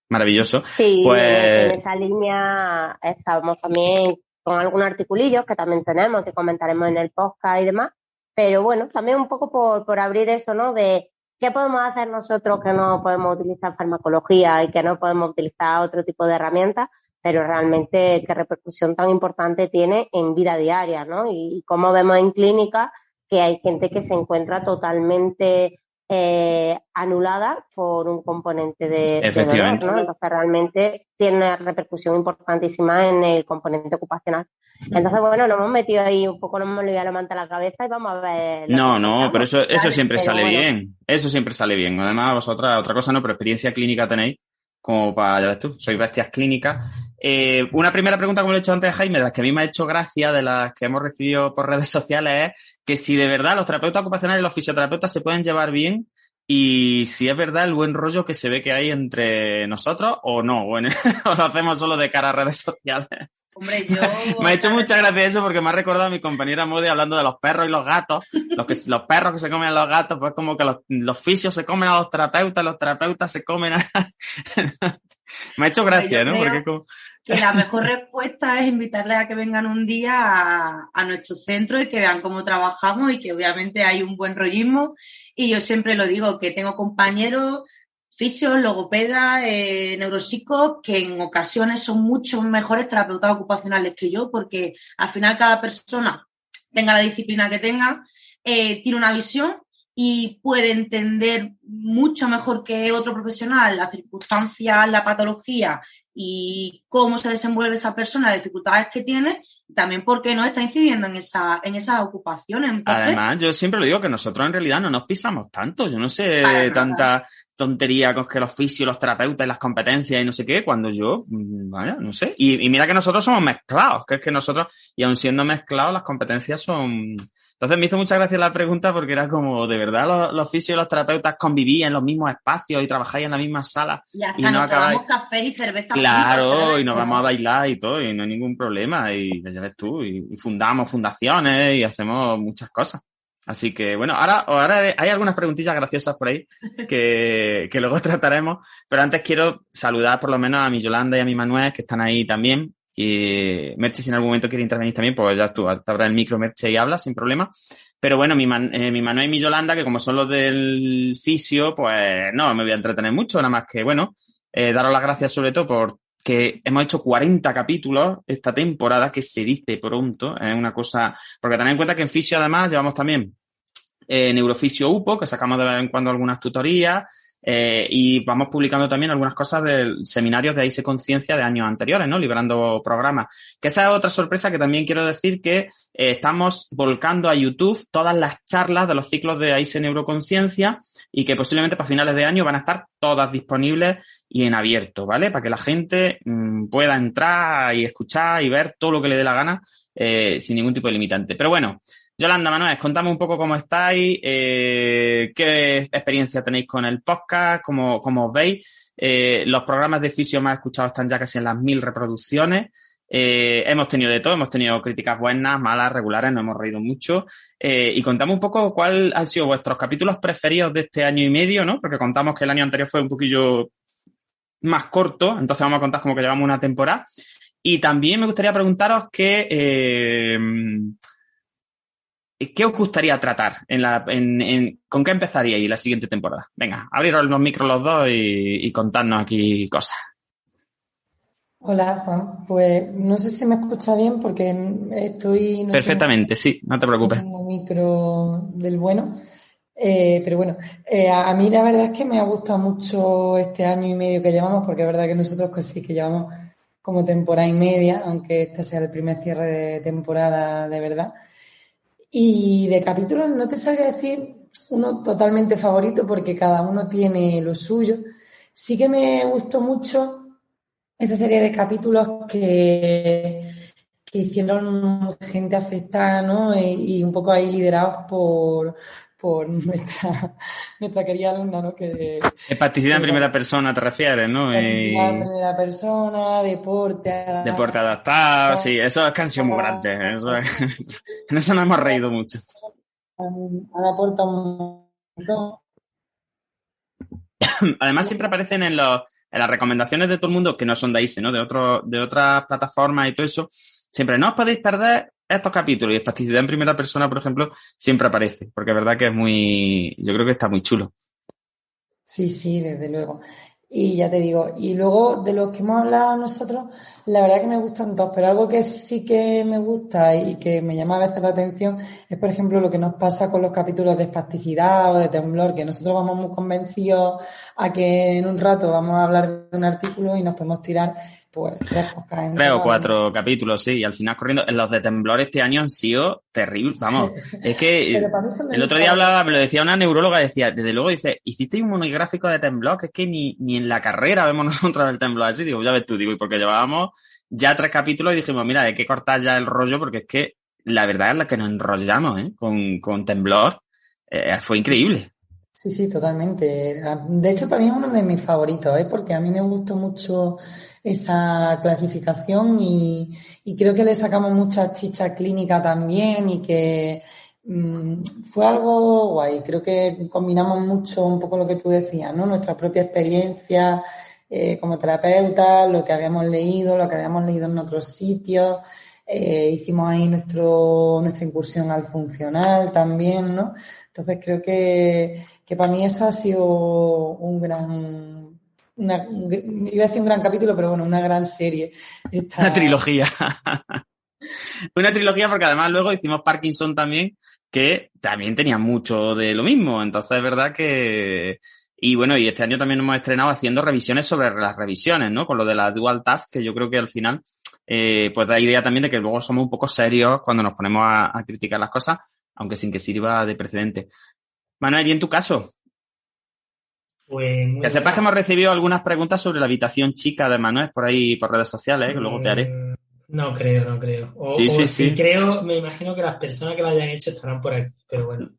maravilloso. Sí, pues en esa línea estamos también con algunos articulillos que también tenemos, que comentaremos en el podcast y demás, pero también un poco por abrir eso, ¿no? De ¿qué podemos hacer nosotros que no podemos utilizar farmacología y que no podemos utilizar otro tipo de herramientas, pero realmente qué repercusión tan importante tiene en vida diaria, ¿no? Y cómo vemos en clínica que hay gente que se encuentra totalmente anulada por un componente de dolor, ¿no? Entonces realmente tiene una repercusión importantísima en el componente ocupacional. Entonces, nos hemos metido ahí un poco, nos hemos liado la manta a la cabeza y vamos a ver... No, pero eso siempre sale bien. Eso siempre sale bien. Además, vosotras, otra cosa no, pero experiencia clínica tenéis como para, ya ves tú, sois bestias clínicas. Una primera pregunta, como le he hecho antes a Jaime, de las que a mí me ha hecho gracia, de las que hemos recibido por redes sociales, es que si de verdad los terapeutas ocupacionales y los fisioterapeutas se pueden llevar bien y si es verdad el buen rollo que se ve que hay entre nosotros o no, o lo hacemos solo de cara a redes sociales. Hombre, yo... Me ha hecho mucha gracia eso porque me ha recordado a mi compañera Modi hablando de los perros y los gatos. Los perros que se comen a los gatos, pues como que los fisios se comen a los terapeutas se comen a... Me ha hecho gracia, ¿no? Porque como... que la mejor respuesta es invitarles a que vengan un día a nuestro centro y que vean cómo trabajamos y que obviamente hay un buen rollismo. Y yo siempre lo digo, que tengo compañeros fisios, logopedas, neuropsicos, que en ocasiones son mucho mejores terapeutas ocupacionales que yo, porque al final cada persona, tenga la disciplina que tenga, tiene una visión y puede entender mucho mejor que otro profesional las circunstancias, la patología y cómo se desenvuelve esa persona, las dificultades que tiene, también porque no está incidiendo en esas ocupaciones. Entonces, además, yo siempre lo digo que nosotros en realidad no nos pisamos tanto. Yo no sé tanta tontería con que los fisios, los terapeutas y las competencias y no sé qué, cuando yo, vaya, no sé. Y mira que nosotros somos mezclados, que es que nosotros, y aun siendo mezclados, las competencias son... Entonces me hizo mucha gracia la pregunta porque era como, ¿de verdad los fisios y los terapeutas convivían en los mismos espacios y trabajáis en la misma sala? Y hasta nos tomamos café y cerveza. Claro, y nos vamos a bailar y todo, y no hay ningún problema. Y ya ves tú, y fundamos fundaciones y hacemos muchas cosas. Así que, bueno, ahora hay algunas preguntillas graciosas por ahí que luego trataremos, pero antes quiero saludar por lo menos a mi Yolanda y a mi Manuel, que están ahí también. Y Merche, si en algún momento quiere intervenir también, pues ya tú, te abras el micro, Merche, y habla sin problema. Pero bueno, mi Manuel y mi Yolanda, que como son los del fisio, pues no me voy a entretener mucho, nada más que, bueno, daros las gracias sobre todo porque hemos hecho 40 capítulos esta temporada, que se dice pronto, es una cosa, porque tened en cuenta que en fisio además llevamos también Neurofisio UPO, que sacamos de vez en cuando algunas tutorías, y vamos publicando también algunas cosas de seminarios de AISE Conciencia de años anteriores, ¿no? Liberando programas. Que esa es otra sorpresa que también quiero decir, que estamos volcando a YouTube todas las charlas de los ciclos de AISE Neuroconciencia, y que posiblemente para finales de año van a estar todas disponibles y en abierto, ¿vale? Para que la gente pueda entrar y escuchar y ver todo lo que le dé la gana sin ningún tipo de limitante. Pero bueno, Yolanda, Manuel, contame un poco cómo estáis, qué experiencia tenéis con el podcast, cómo os veis. Los programas de fisio más escuchados están ya casi en las 1000 reproducciones. Hemos tenido de todo, hemos tenido críticas buenas, malas, regulares, nos hemos reído mucho. Y contame un poco cuál han sido vuestros capítulos preferidos de este año y medio, ¿no? Porque contamos que el año anterior fue un poquillo más corto, entonces vamos a contar como que llevamos una temporada. Y también me gustaría preguntaros ¿qué os gustaría tratar? ¿Con qué empezaríais la siguiente temporada? Venga, abriros los micros los dos y contadnos aquí cosas. Hola, Juan. Pues no sé si me escucha bien porque estoy... No perfectamente, sí, no te preocupes. Tengo un micro del bueno. Pero bueno, a mí la verdad es que me ha gustado mucho este año y medio que llevamos, porque es verdad que nosotros pues sí que llevamos como temporada y media, aunque este sea el primer cierre de temporada de verdad. Y de capítulos no te sabría decir uno totalmente favorito porque cada uno tiene lo suyo. Sí que me gustó mucho esa serie de capítulos que hicieron gente afectada, ¿no? Y un poco ahí liderados por nuestra querida alumna, ¿no? Hepaticidad en primera persona te refieres, ¿no? Hepaticidad en primera persona, deporte adaptado, sí, eso es canción muy grande, en eso nos hemos reído mucho. Han aportado un montón. Además siempre aparecen en las recomendaciones de todo el mundo, que no son de AISE, ¿no? De otras plataformas y todo eso, siempre no os podéis perder estos capítulos, y Hepaticidad en primera persona, por ejemplo, siempre aparece, porque es verdad que yo creo que está muy chulo. Sí, desde luego. Y ya te digo, y luego de los que hemos hablado nosotros, la verdad que me gustan todos, pero algo que sí que me gusta y que me llama a veces la atención es, por ejemplo, lo que nos pasa con los capítulos de espasticidad o de temblor, que nosotros vamos muy convencidos a que en un rato vamos a hablar de un artículo y nos podemos tirar pues 3 o 4 capítulos, sí, y al final corriendo. Los de temblor este año han sido terribles, vamos, es que el otro día me lo decía una neuróloga, decía, desde luego, dice, hicisteis un monográfico de temblor, que es que ni en la carrera vemos nosotros el temblor así, digo, ya ves tú, digo, y porque llevábamos ya 3 capítulos y dijimos, mira, hay que cortar ya el rollo, porque es que la verdad es la que nos enrollamos, con temblor, fue increíble. Sí, totalmente. De hecho, para mí es uno de mis favoritos, porque a mí me gustó mucho esa clasificación y creo que le sacamos mucha chicha clínica también y que fue algo guay. Creo que combinamos mucho un poco lo que tú decías, ¿no? Nuestra propia experiencia como terapeuta, lo que habíamos leído en otros sitios. Hicimos ahí nuestra incursión al funcional también, ¿no? Entonces creo que para mí eso ha sido iba a decir un gran capítulo, pero bueno, una gran serie. Una trilogía. Una trilogía porque además luego hicimos Parkinson también, que también tenía mucho de lo mismo. Entonces es verdad que... Y bueno, y este año también hemos estrenado haciendo revisiones sobre las revisiones, ¿no? Con lo de la dual task, que yo creo que al final pues da idea también de que luego somos un poco serios cuando nos ponemos a criticar las cosas, aunque sin que sirva de precedente. Manuel, ¿y en tu caso? Pues que sepas que hemos recibido algunas preguntas sobre la habitación chica de Manuel por ahí, por redes sociales, que luego te haré. No creo. Sí. Creo, me imagino que las personas que lo hayan hecho estarán por aquí, pero bueno.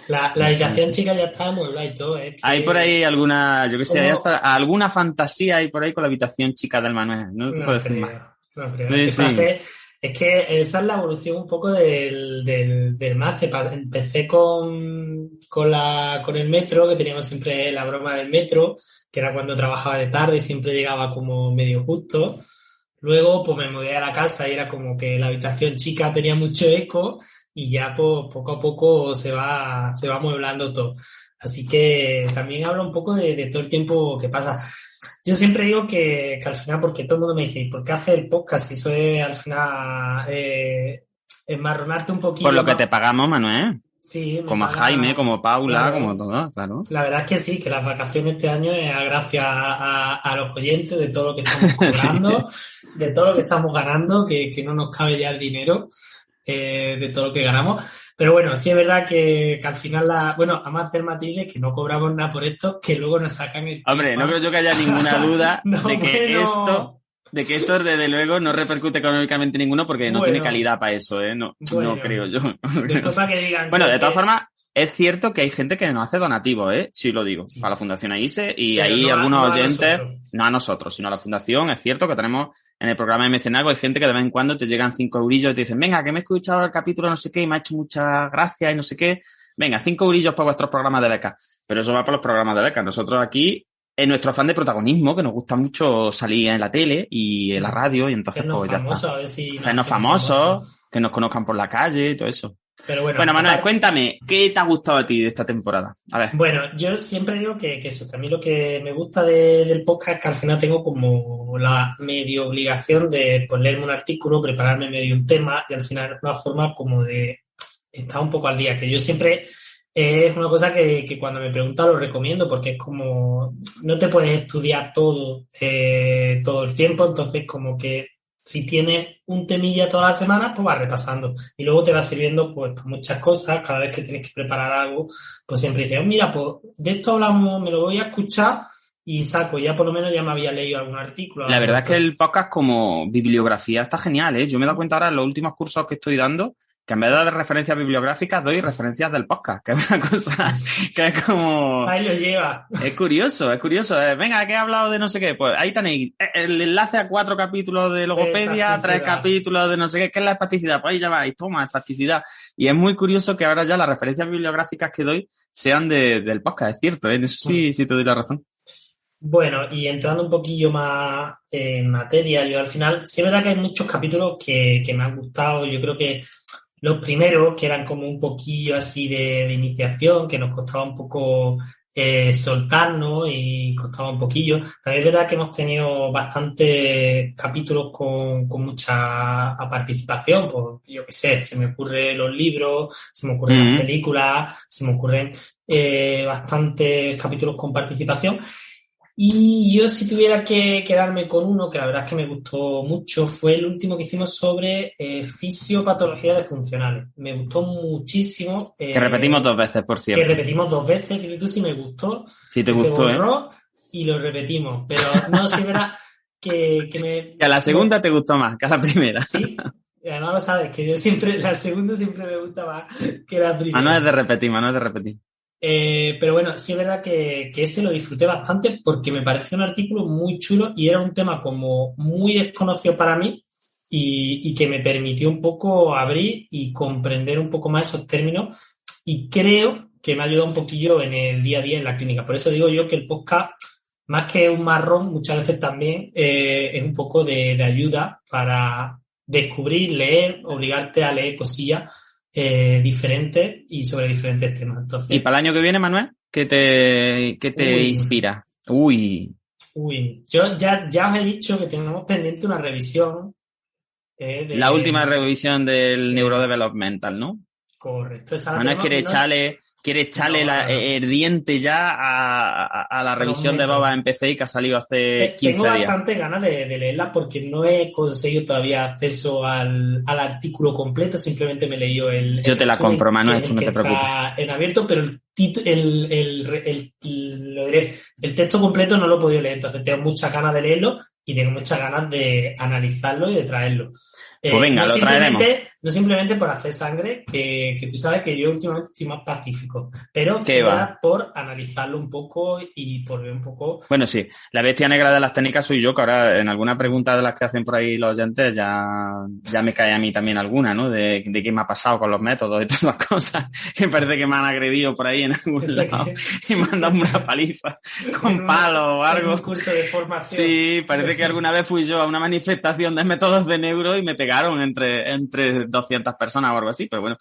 La habitación chica ya está amueblada y todo. Hay por ahí alguna, yo qué sé, hay hasta alguna fantasía ahí por ahí con la habitación chica del Manuel. No te puedo decir más. No creo. Sí. Es que esa es la evolución un poco del máster. Empecé con el metro, que teníamos siempre la broma del metro, que era cuando trabajaba de tarde y siempre llegaba como medio justo. Luego pues me mudé a la casa y era como que la habitación chica tenía mucho eco y ya pues, poco a poco se va amueblando todo. Así que también habla un poco de todo el tiempo que pasa. Yo siempre digo que al final, porque todo el mundo me dice, ¿y por qué hacer el podcast? Y eso es al final enmarronarte un poquito. Por lo que te pagamos, Manuel. Sí, como a Jaime, como Paula, claro, como todo, claro. La verdad es que sí, que las vacaciones este año es gracias a los oyentes de todo lo que estamos cobrando, sí, de todo lo que estamos ganando, que no nos cabe ya el dinero de todo lo que ganamos. Pero bueno, sí es verdad que al final, vamos a hacer matices que no cobramos nada por esto, que luego nos sacan el... Hombre, no creo yo que haya ninguna duda de que esto desde luego no repercute económicamente ninguno porque no tiene calidad para eso, ¿eh? No creo yo. Para que digan de todas formas, es cierto que hay gente que nos hace donativos, ¿eh? Sí lo digo, sí, para la Fundación AISE y pero hay algunos oyentes, no a nosotros, sino a la Fundación. Es cierto que tenemos en el programa de mecenazgo, hay gente que de vez en cuando te llegan 5 eurillos y te dicen, venga, que me he escuchado el capítulo no sé qué y me ha hecho mucha gracia y no sé qué. Venga, 5 eurillos para vuestros programas de beca. Pero eso va para los programas de beca. Nosotros aquí, en nuestro afán de protagonismo, que nos gusta mucho salir en la tele y en la radio, y entonces pues ya está. A ver si hacernos famosos, que nos conozcan por la calle y todo eso. Pero bueno, Manuel, cuéntame, ¿qué te ha gustado a ti de esta temporada? A ver. Bueno, yo siempre digo que eso, que a mí lo que me gusta del podcast es que al final tengo como la medio obligación de leerme un artículo, prepararme medio un tema y al final es una forma como de estar un poco al día, que yo siempre es una cosa que cuando me preguntan lo recomiendo porque es como, no te puedes estudiar todo el tiempo, entonces como que si tienes un temilla toda la semana, pues vas repasando. Y luego te va sirviendo pues para muchas cosas. Cada vez que tienes que preparar algo, pues siempre dices, mira, pues de esto hablamos, me lo voy a escuchar y saco. Ya por lo menos ya me había leído algún artículo. La verdad es que el podcast como bibliografía está genial, ¿eh? Yo me he dado cuenta ahora en los últimos cursos que estoy dando que en vez de dar referencias bibliográficas doy referencias del podcast, que es una cosa que es como... Ahí lo lleva. Es curioso. Venga, que he hablado de no sé qué. Pues ahí tenéis el enlace a 4 capítulos de logopedia, 3 capítulos de no sé qué es la espasticidad. Pues ahí ya vais, toma, espasticidad. Y es muy curioso que ahora ya las referencias bibliográficas que doy sean del podcast, es cierto, ¿eh? En eso sí te doy la razón. Bueno, y entrando un poquillo más en materia, yo al final, sí es verdad que hay muchos capítulos que me han gustado. Yo creo que los primeros, que eran como un poquillo así de iniciación, que nos costaba un poco soltarnos y costaba un poquillo. También es verdad que hemos tenido bastantes capítulos con mucha participación, pues yo qué sé, se me ocurren los libros, se me ocurren las películas, se me ocurren bastantes capítulos con participación. Y yo si tuviera que quedarme con uno, que la verdad es que me gustó mucho, fue el último que hicimos sobre fisiopatología de funcionales. Me gustó muchísimo. Que repetimos 2 veces, por cierto. Que repetimos 2 veces, fíjate tú si me gustó. Sí te gustó, se borró, y lo repetimos. Pero no, si era que me... Que a la segunda te gustó más que a la primera. Sí, además lo sabes, que yo siempre, la segunda siempre me gusta más que la primera. No es de repetir. Pero bueno, sí es verdad que ese lo disfruté bastante porque me pareció un artículo muy chulo y era un tema como muy desconocido para mí y que me permitió un poco abrir y comprender un poco más esos términos y creo que me ha ayudado un poquillo en el día a día en la clínica. Por eso digo yo que el podcast, más que un marrón, muchas veces también es un poco de ayuda para descubrir, leer, obligarte a leer cosillas diferentes y sobre diferentes temas. Entonces, ¿y para el año que viene, Manuel? ¿Qué te inspira? Uy, yo ya os he dicho que tenemos pendiente una revisión. La última revisión del Neurodevelopmental, ¿no? Correcto. Manuel quiere echarle el diente ya a la revisión de Boba en PC y que ha salido hace 15 días. Tengo bastante ganas de leerla porque no he conseguido todavía acceso al artículo completo, simplemente me he leído el... Yo te la compro, Manuel, tú no te preocupes. Está en abierto, pero el texto completo no lo he podido leer, entonces tengo muchas ganas de leerlo y tengo muchas ganas de analizarlo y de traerlo. Pues venga, lo traeremos. No simplemente por hacer sangre, que tú sabes que yo últimamente estoy más pacífico, pero sí por analizarlo un poco y por ver un poco... Bueno, sí, la bestia negra de las técnicas soy yo, que ahora en alguna pregunta de las que hacen por ahí los oyentes ya me cae a mí también alguna, ¿no? De qué me ha pasado con los métodos y todas las cosas, que parece que me han agredido por ahí en algún lado y me han dado una paliza con palo o algo. Un curso de formación. Sí, parece que alguna vez fui yo a una manifestación de métodos de neuro y me pegaron entre 200 personas o algo así, pero bueno,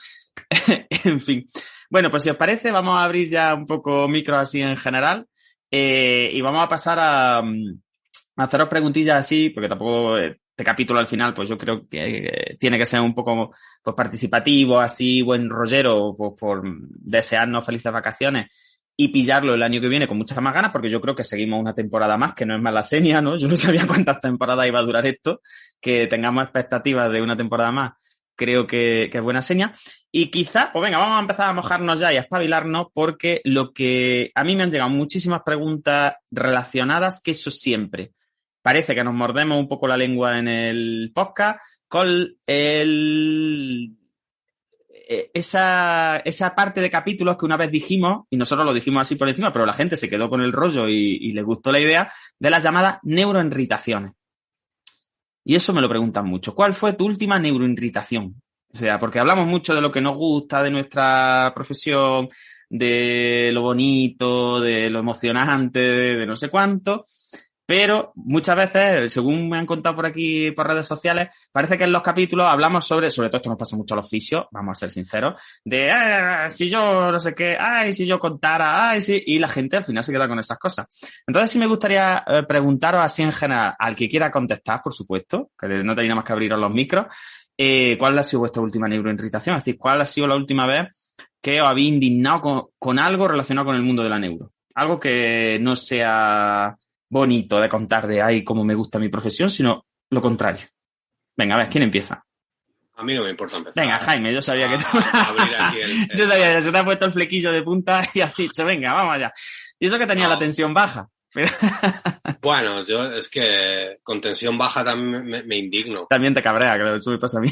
en fin. Bueno, pues si os parece, vamos a abrir ya un poco micro así en general y vamos a pasar a haceros preguntillas así, porque tampoco este capítulo al final, pues yo creo que tiene que ser un poco pues participativo, así, buen rollero, pues por desearnos felices vacaciones y pillarlo el año que viene con muchas más ganas, porque yo creo que seguimos una temporada más, que no es mala seña, ¿no? Yo no sabía cuántas temporadas iba a durar esto, que tengamos expectativas de una temporada más, creo que es buena seña. Y quizá, pues venga, vamos a empezar a mojarnos ya y a espabilarnos, porque lo que a mí me han llegado muchísimas preguntas relacionadas, que eso siempre parece que nos mordemos un poco la lengua en el podcast, con esa parte de capítulos que una vez dijimos, y nosotros lo dijimos así por encima, pero la gente se quedó con el rollo y le gustó la idea, de las llamadas neuroirritaciones. Y eso me lo preguntan mucho. ¿Cuál fue tu última neuroirritación? O sea, porque hablamos mucho de lo que nos gusta de nuestra profesión, de lo bonito, de lo emocionante, de no sé cuánto. Pero muchas veces, según me han contado por aquí por redes sociales, parece que en los capítulos hablamos sobre todo esto nos pasa mucho a los fisios, vamos a ser sinceros, de si yo no sé qué, si yo contara, sí, y la gente al final se queda con esas cosas. Entonces sí me gustaría preguntaros así en general, al que quiera contestar, por supuesto, que no tenéis nada más que abriros los micros, ¿cuál ha sido vuestra última neuroirritación? Es decir, ¿cuál ha sido la última vez que os habéis indignado con algo relacionado con el mundo de la neuro? Algo que no sea bonito de contar de cómo me gusta mi profesión, sino lo contrario. Venga, a ver, ¿quién empieza? A mí no me importa empezar. Venga, Jaime, yo sabía que tú... Yo sabía que se te ha puesto el flequillo de punta y has dicho, venga, vamos allá. Y eso que tenía la tensión baja. Pero... Bueno, yo es que con tensión baja también me indigno. También te cabrea, creo, eso me pasa a mí.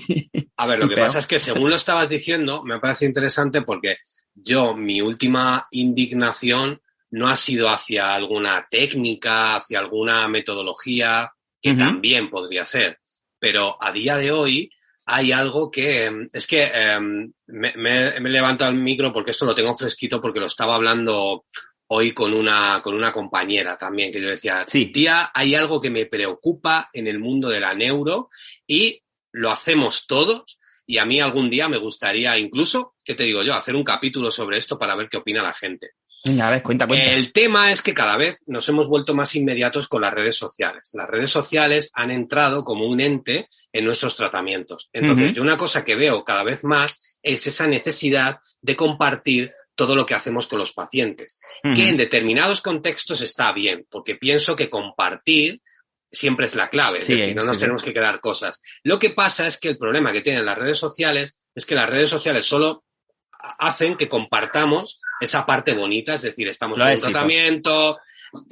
A ver, lo que pasa es que según lo estabas diciendo, me parece interesante porque mi última indignación no ha sido hacia alguna técnica, hacia alguna metodología, que también podría ser. Pero a día de hoy hay algo que... Es que me he levantado el micro porque esto lo tengo fresquito porque lo estaba hablando hoy con una compañera también, que yo decía, sí, tía, hay algo que me preocupa en el mundo de la neuro y lo hacemos todos. Y a mí algún día me gustaría incluso, ¿qué te digo yo?, hacer un capítulo sobre esto para ver qué opina la gente. Venga, a ver, cuenta. El tema es que cada vez nos hemos vuelto más inmediatos con las redes sociales. Las redes sociales han entrado como un ente en nuestros tratamientos. Entonces, yo una cosa que veo cada vez más es esa necesidad de compartir todo lo que hacemos con los pacientes, que en determinados contextos está bien, porque pienso que compartir siempre es la clave, es decir, no nos tenemos que quedar cosas. Lo que pasa es que el problema que tienen las redes sociales es que las redes sociales solo hacen que compartamos esa parte bonita, es decir, estamos en un tratamiento,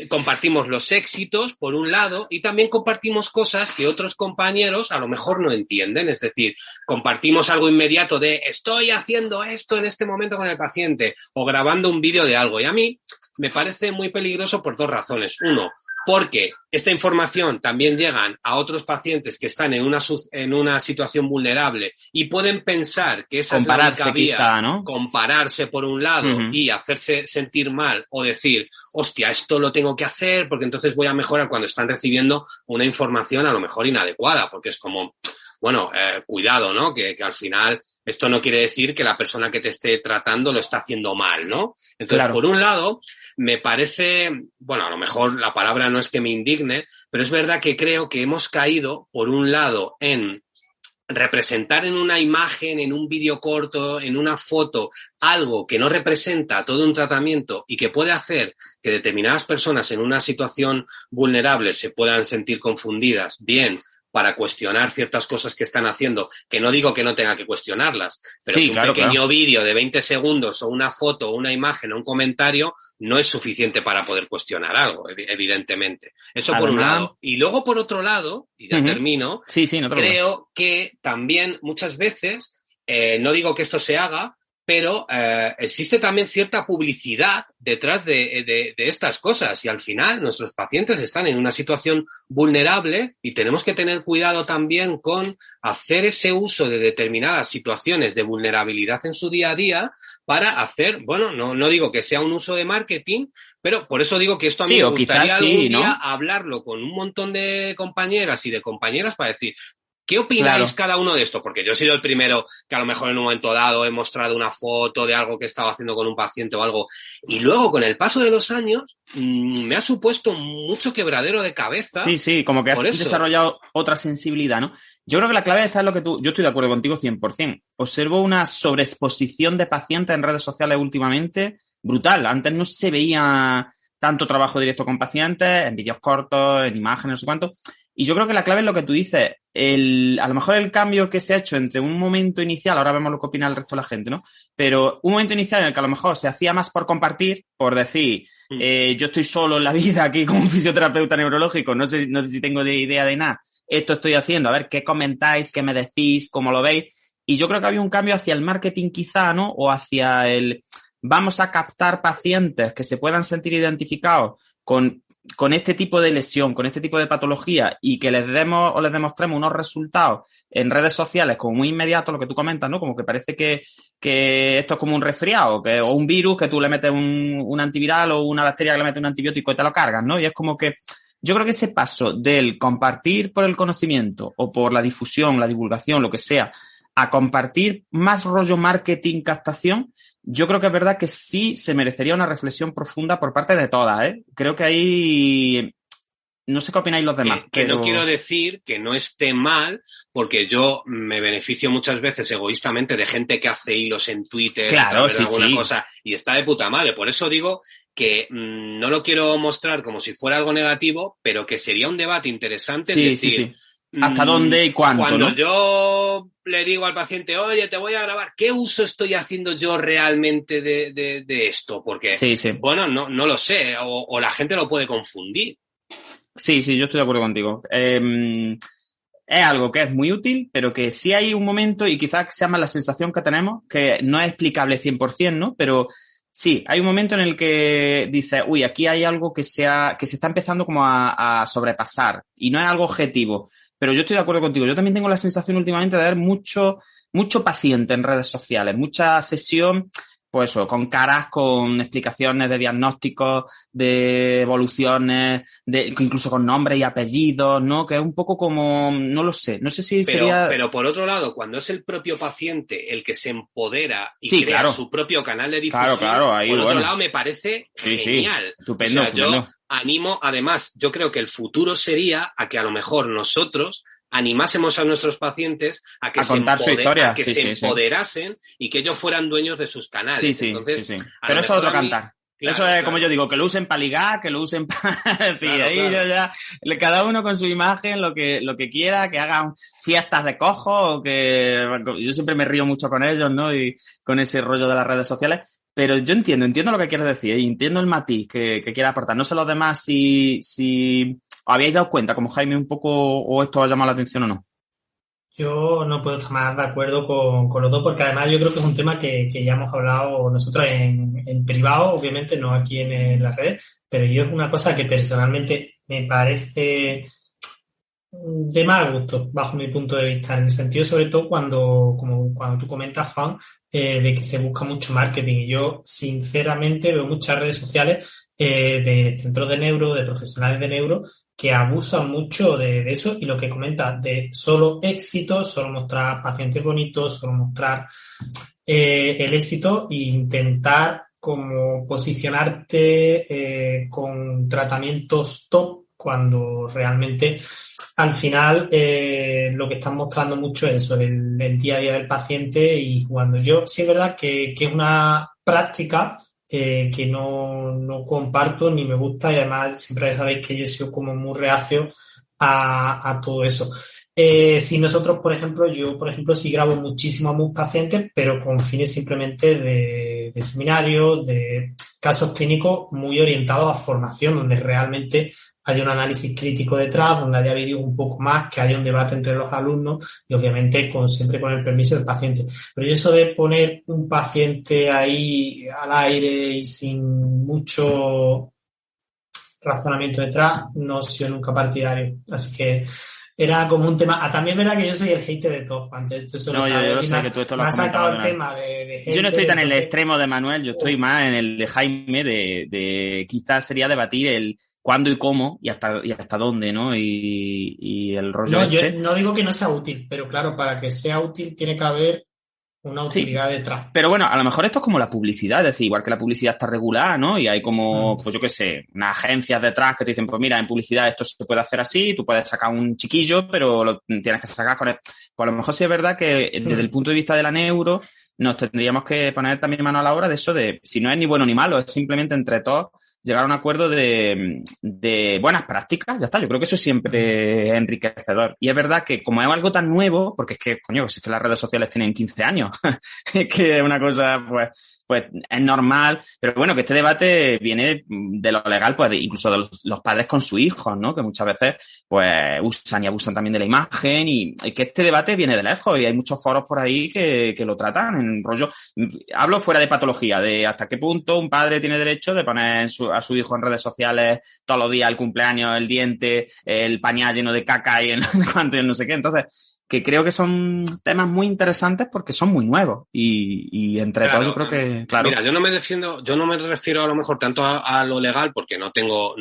compartimos los éxitos, por un lado, y también compartimos cosas que otros compañeros a lo mejor no entienden, es decir, compartimos algo inmediato de estoy haciendo esto en este momento con el paciente o grabando un vídeo de algo, y a mí me parece muy peligroso por dos razones. Uno, porque esta información también llega a otros pacientes que están en una situación vulnerable y pueden pensar que esa es la única vía, quizá, ¿no? Compararse por un lado y hacerse sentir mal o decir, hostia, esto lo tengo que hacer porque entonces voy a mejorar cuando están recibiendo una información a lo mejor inadecuada, porque es como, bueno, cuidado, ¿no? Que al final esto no quiere decir que la persona que te esté tratando lo está haciendo mal, ¿no? Entonces, por un lado, me parece, bueno, a lo mejor la palabra no es que me indigne, pero es verdad que creo que hemos caído, por un lado, en representar en una imagen, en un vídeo corto, en una foto, algo que no representa todo un tratamiento y que puede hacer que determinadas personas en una situación vulnerable se puedan sentir confundidas, bien para cuestionar ciertas cosas que están haciendo, que no digo que no tenga que cuestionarlas, pero Sí, que un claro, pequeño vídeo de 20 segundos o una foto o una imagen o un comentario no es suficiente para poder cuestionar algo, evidentemente. Eso por un Además, lado. Y luego por otro lado, y ya termino, sí, no te preocupes. creo que también muchas veces, no digo que esto se haga, pero existe también cierta publicidad detrás de estas cosas y al final nuestros pacientes están en una situación vulnerable y tenemos que tener cuidado también con hacer ese uso de determinadas situaciones de vulnerabilidad en su día a día para hacer, bueno, no digo que sea un uso de marketing, pero por eso digo que esto a mí me gustaría algún día hablarlo con un montón de compañeras y de compañeras para decir, ¿qué opináis cada uno de esto? Porque yo he sido el primero que a lo mejor en un momento dado he mostrado una foto de algo que estaba haciendo con un paciente o algo. Y luego, con el paso de los años, me ha supuesto mucho quebradero de cabeza. Sí, como que has desarrollado otra sensibilidad, ¿no? Yo creo que la clave está en lo que yo estoy de acuerdo contigo 100%. Observo una sobreexposición de pacientes en redes sociales últimamente brutal. Antes no se veía tanto trabajo directo con pacientes, en vídeos cortos, en imágenes, no sé cuánto. Y yo creo que la clave es lo que tú dices. A lo mejor el cambio que se ha hecho entre un momento inicial, ahora vemos lo que opina el resto de la gente, ¿no? Pero un momento inicial en el que a lo mejor se hacía más por compartir, por decir, yo estoy solo en la vida aquí como un fisioterapeuta neurológico, no sé si tengo idea de nada, esto estoy haciendo, a ver qué comentáis, qué me decís, cómo lo veis. Y yo creo que había un cambio hacia el marketing quizá, ¿no? O hacia vamos a captar pacientes que se puedan sentir identificados con este tipo de lesión, con este tipo de patología y que les demostremos unos resultados en redes sociales como muy inmediatos, lo que tú comentas, ¿no? Como que parece que esto es como un resfriado o un virus que tú le metes un antiviral o una bacteria que le metes un antibiótico y te lo cargas, ¿no? Y es como que yo creo que ese paso del compartir por el conocimiento o por la difusión, la divulgación, lo que sea, a compartir más rollo marketing, captación, yo creo que es verdad que sí se merecería una reflexión profunda por parte de todas, ¿eh? Creo que ahí... No sé qué opináis los demás. Que no quiero decir que no esté mal, porque yo me beneficio muchas veces egoístamente de gente que hace hilos en Twitter, claro, sí, alguna cosa, y está de puta madre. Por eso digo que no lo quiero mostrar como si fuera algo negativo, pero que sería un debate interesante. Sí, decir, sí. ¿Hasta dónde y cuándo? Cuando ¿no? yo le digo al paciente, oye, te voy a grabar, ¿qué uso estoy haciendo yo realmente de esto? Porque, bueno, no lo sé, o la gente lo puede confundir. Sí, yo estoy de acuerdo contigo. Es algo que es muy útil, pero que sí hay un momento, y quizás sea más la sensación que tenemos, que no es explicable 100%, ¿no? Pero sí, hay un momento en el que dices, uy, aquí hay algo que se está empezando como a sobrepasar, y no es algo objetivo. Pero yo estoy de acuerdo contigo. Yo también tengo la sensación últimamente de ver mucho paciente en redes sociales, mucha sesión, pues eso, con caras, con explicaciones de diagnósticos, de evoluciones, incluso con nombres y apellidos, ¿no? Que es un poco como, no lo sé, no sé si sería... Pero por otro lado, cuando es el propio paciente el que se empodera y crea su propio canal de difusión, ahí, por otro lado me parece genial. Estupendo, yo animo, además, yo creo que el futuro sería a que a lo mejor nosotros animásemos a nuestros pacientes a que contar su historia, se empoderasen y que ellos fueran dueños de sus canales. Entonces, pero eso es otro cantar. Claro, eso es como yo digo, que lo usen para ligar, que lo usen para... cada uno con su imagen, lo que quiera, que hagan fiestas de cojo, o que... Yo siempre me río mucho con ellos, ¿no? Y con ese rollo de las redes sociales. Pero yo entiendo lo que quieres decir y entiendo el matiz que quieres aportar. No sé los demás si os habíais dado cuenta, como Jaime, un poco, o esto os ha llamado la atención o no. Yo no puedo estar más de acuerdo con los dos, porque además yo creo que es un tema que ya hemos hablado nosotros en privado, obviamente, no aquí en las redes, pero yo es una cosa que personalmente me parece de mal gusto, bajo mi punto de vista, en el sentido sobre todo cuando tú comentas, Juan, de que se busca mucho marketing. Y yo, sinceramente, veo muchas redes sociales de centros de neuro, de profesionales de neuro, que abusan mucho de eso, y lo que comenta de solo éxito, solo mostrar pacientes bonitos, solo mostrar el éxito e intentar como posicionarte con tratamientos top, cuando realmente al final lo que están mostrando mucho es eso, el día a día del paciente. Y cuando yo sí es verdad que es una práctica que no comparto ni me gusta, y además siempre sabéis que yo he sido como muy reacio a todo eso. Si nosotros, por ejemplo, yo, por ejemplo, sí grabo muchísimo a mis pacientes, pero con fines simplemente de seminarios, de casos clínicos muy orientados a formación, donde realmente haya un análisis crítico detrás, donde haya vídeos un poco más, que haya un debate entre los alumnos y obviamente siempre con el permiso del paciente. Pero yo eso de poner un paciente ahí al aire y sin mucho razonamiento detrás, no he sido nunca partidario. Así que era como un tema. También es verdad que yo soy el hater de todo, Juan. Esto No, yo lo sé que tú esto lo has sacado comentado. el tema de gente. Yo no estoy tan en el extremo de Manuel, yo estoy más en el de Jaime, de quizás sería debatir el cuándo y cómo y hasta dónde, ¿no? Y el rollo No, este. yo no digo que no sea útil, pero claro, para que sea útil tiene que haber una utilidad detrás. Pero bueno, a lo mejor esto es como la publicidad, es decir, igual que la publicidad está regulada, ¿no? Y hay como, pues yo qué sé, unas agencias detrás que te dicen, pues mira, en publicidad esto se puede hacer así, tú puedes sacar un chiquillo, pero lo tienes que sacar con él. Pues a lo mejor sí es verdad que desde el punto de vista de la neuro nos tendríamos que poner también mano a la obra de eso de, si no es ni bueno ni malo, es simplemente entre todos llegar a un acuerdo de buenas prácticas, ya está. Yo creo que eso siempre es enriquecedor. Y es verdad que como es algo tan nuevo, porque es que, coño, pues es que las redes sociales tienen 15 años, es que es una cosa, pues es normal, pero bueno, que este debate viene de lo legal, pues incluso de los padres con sus hijos, ¿no? Que muchas veces, pues, usan y abusan también de la imagen y que este debate viene de lejos y hay muchos foros por ahí que lo tratan en rollo. Hablo fuera de patología, de hasta qué punto un padre tiene derecho de poner a su hijo en redes sociales todos los días, el cumpleaños, el diente, el pañal lleno de caca y el no sé cuánto y el no sé qué. Entonces, que creo que son temas muy interesantes porque son muy nuevos y entre todos yo creo que, claro. Mira, yo no me refiero a lo mejor tanto a lo legal porque no tengo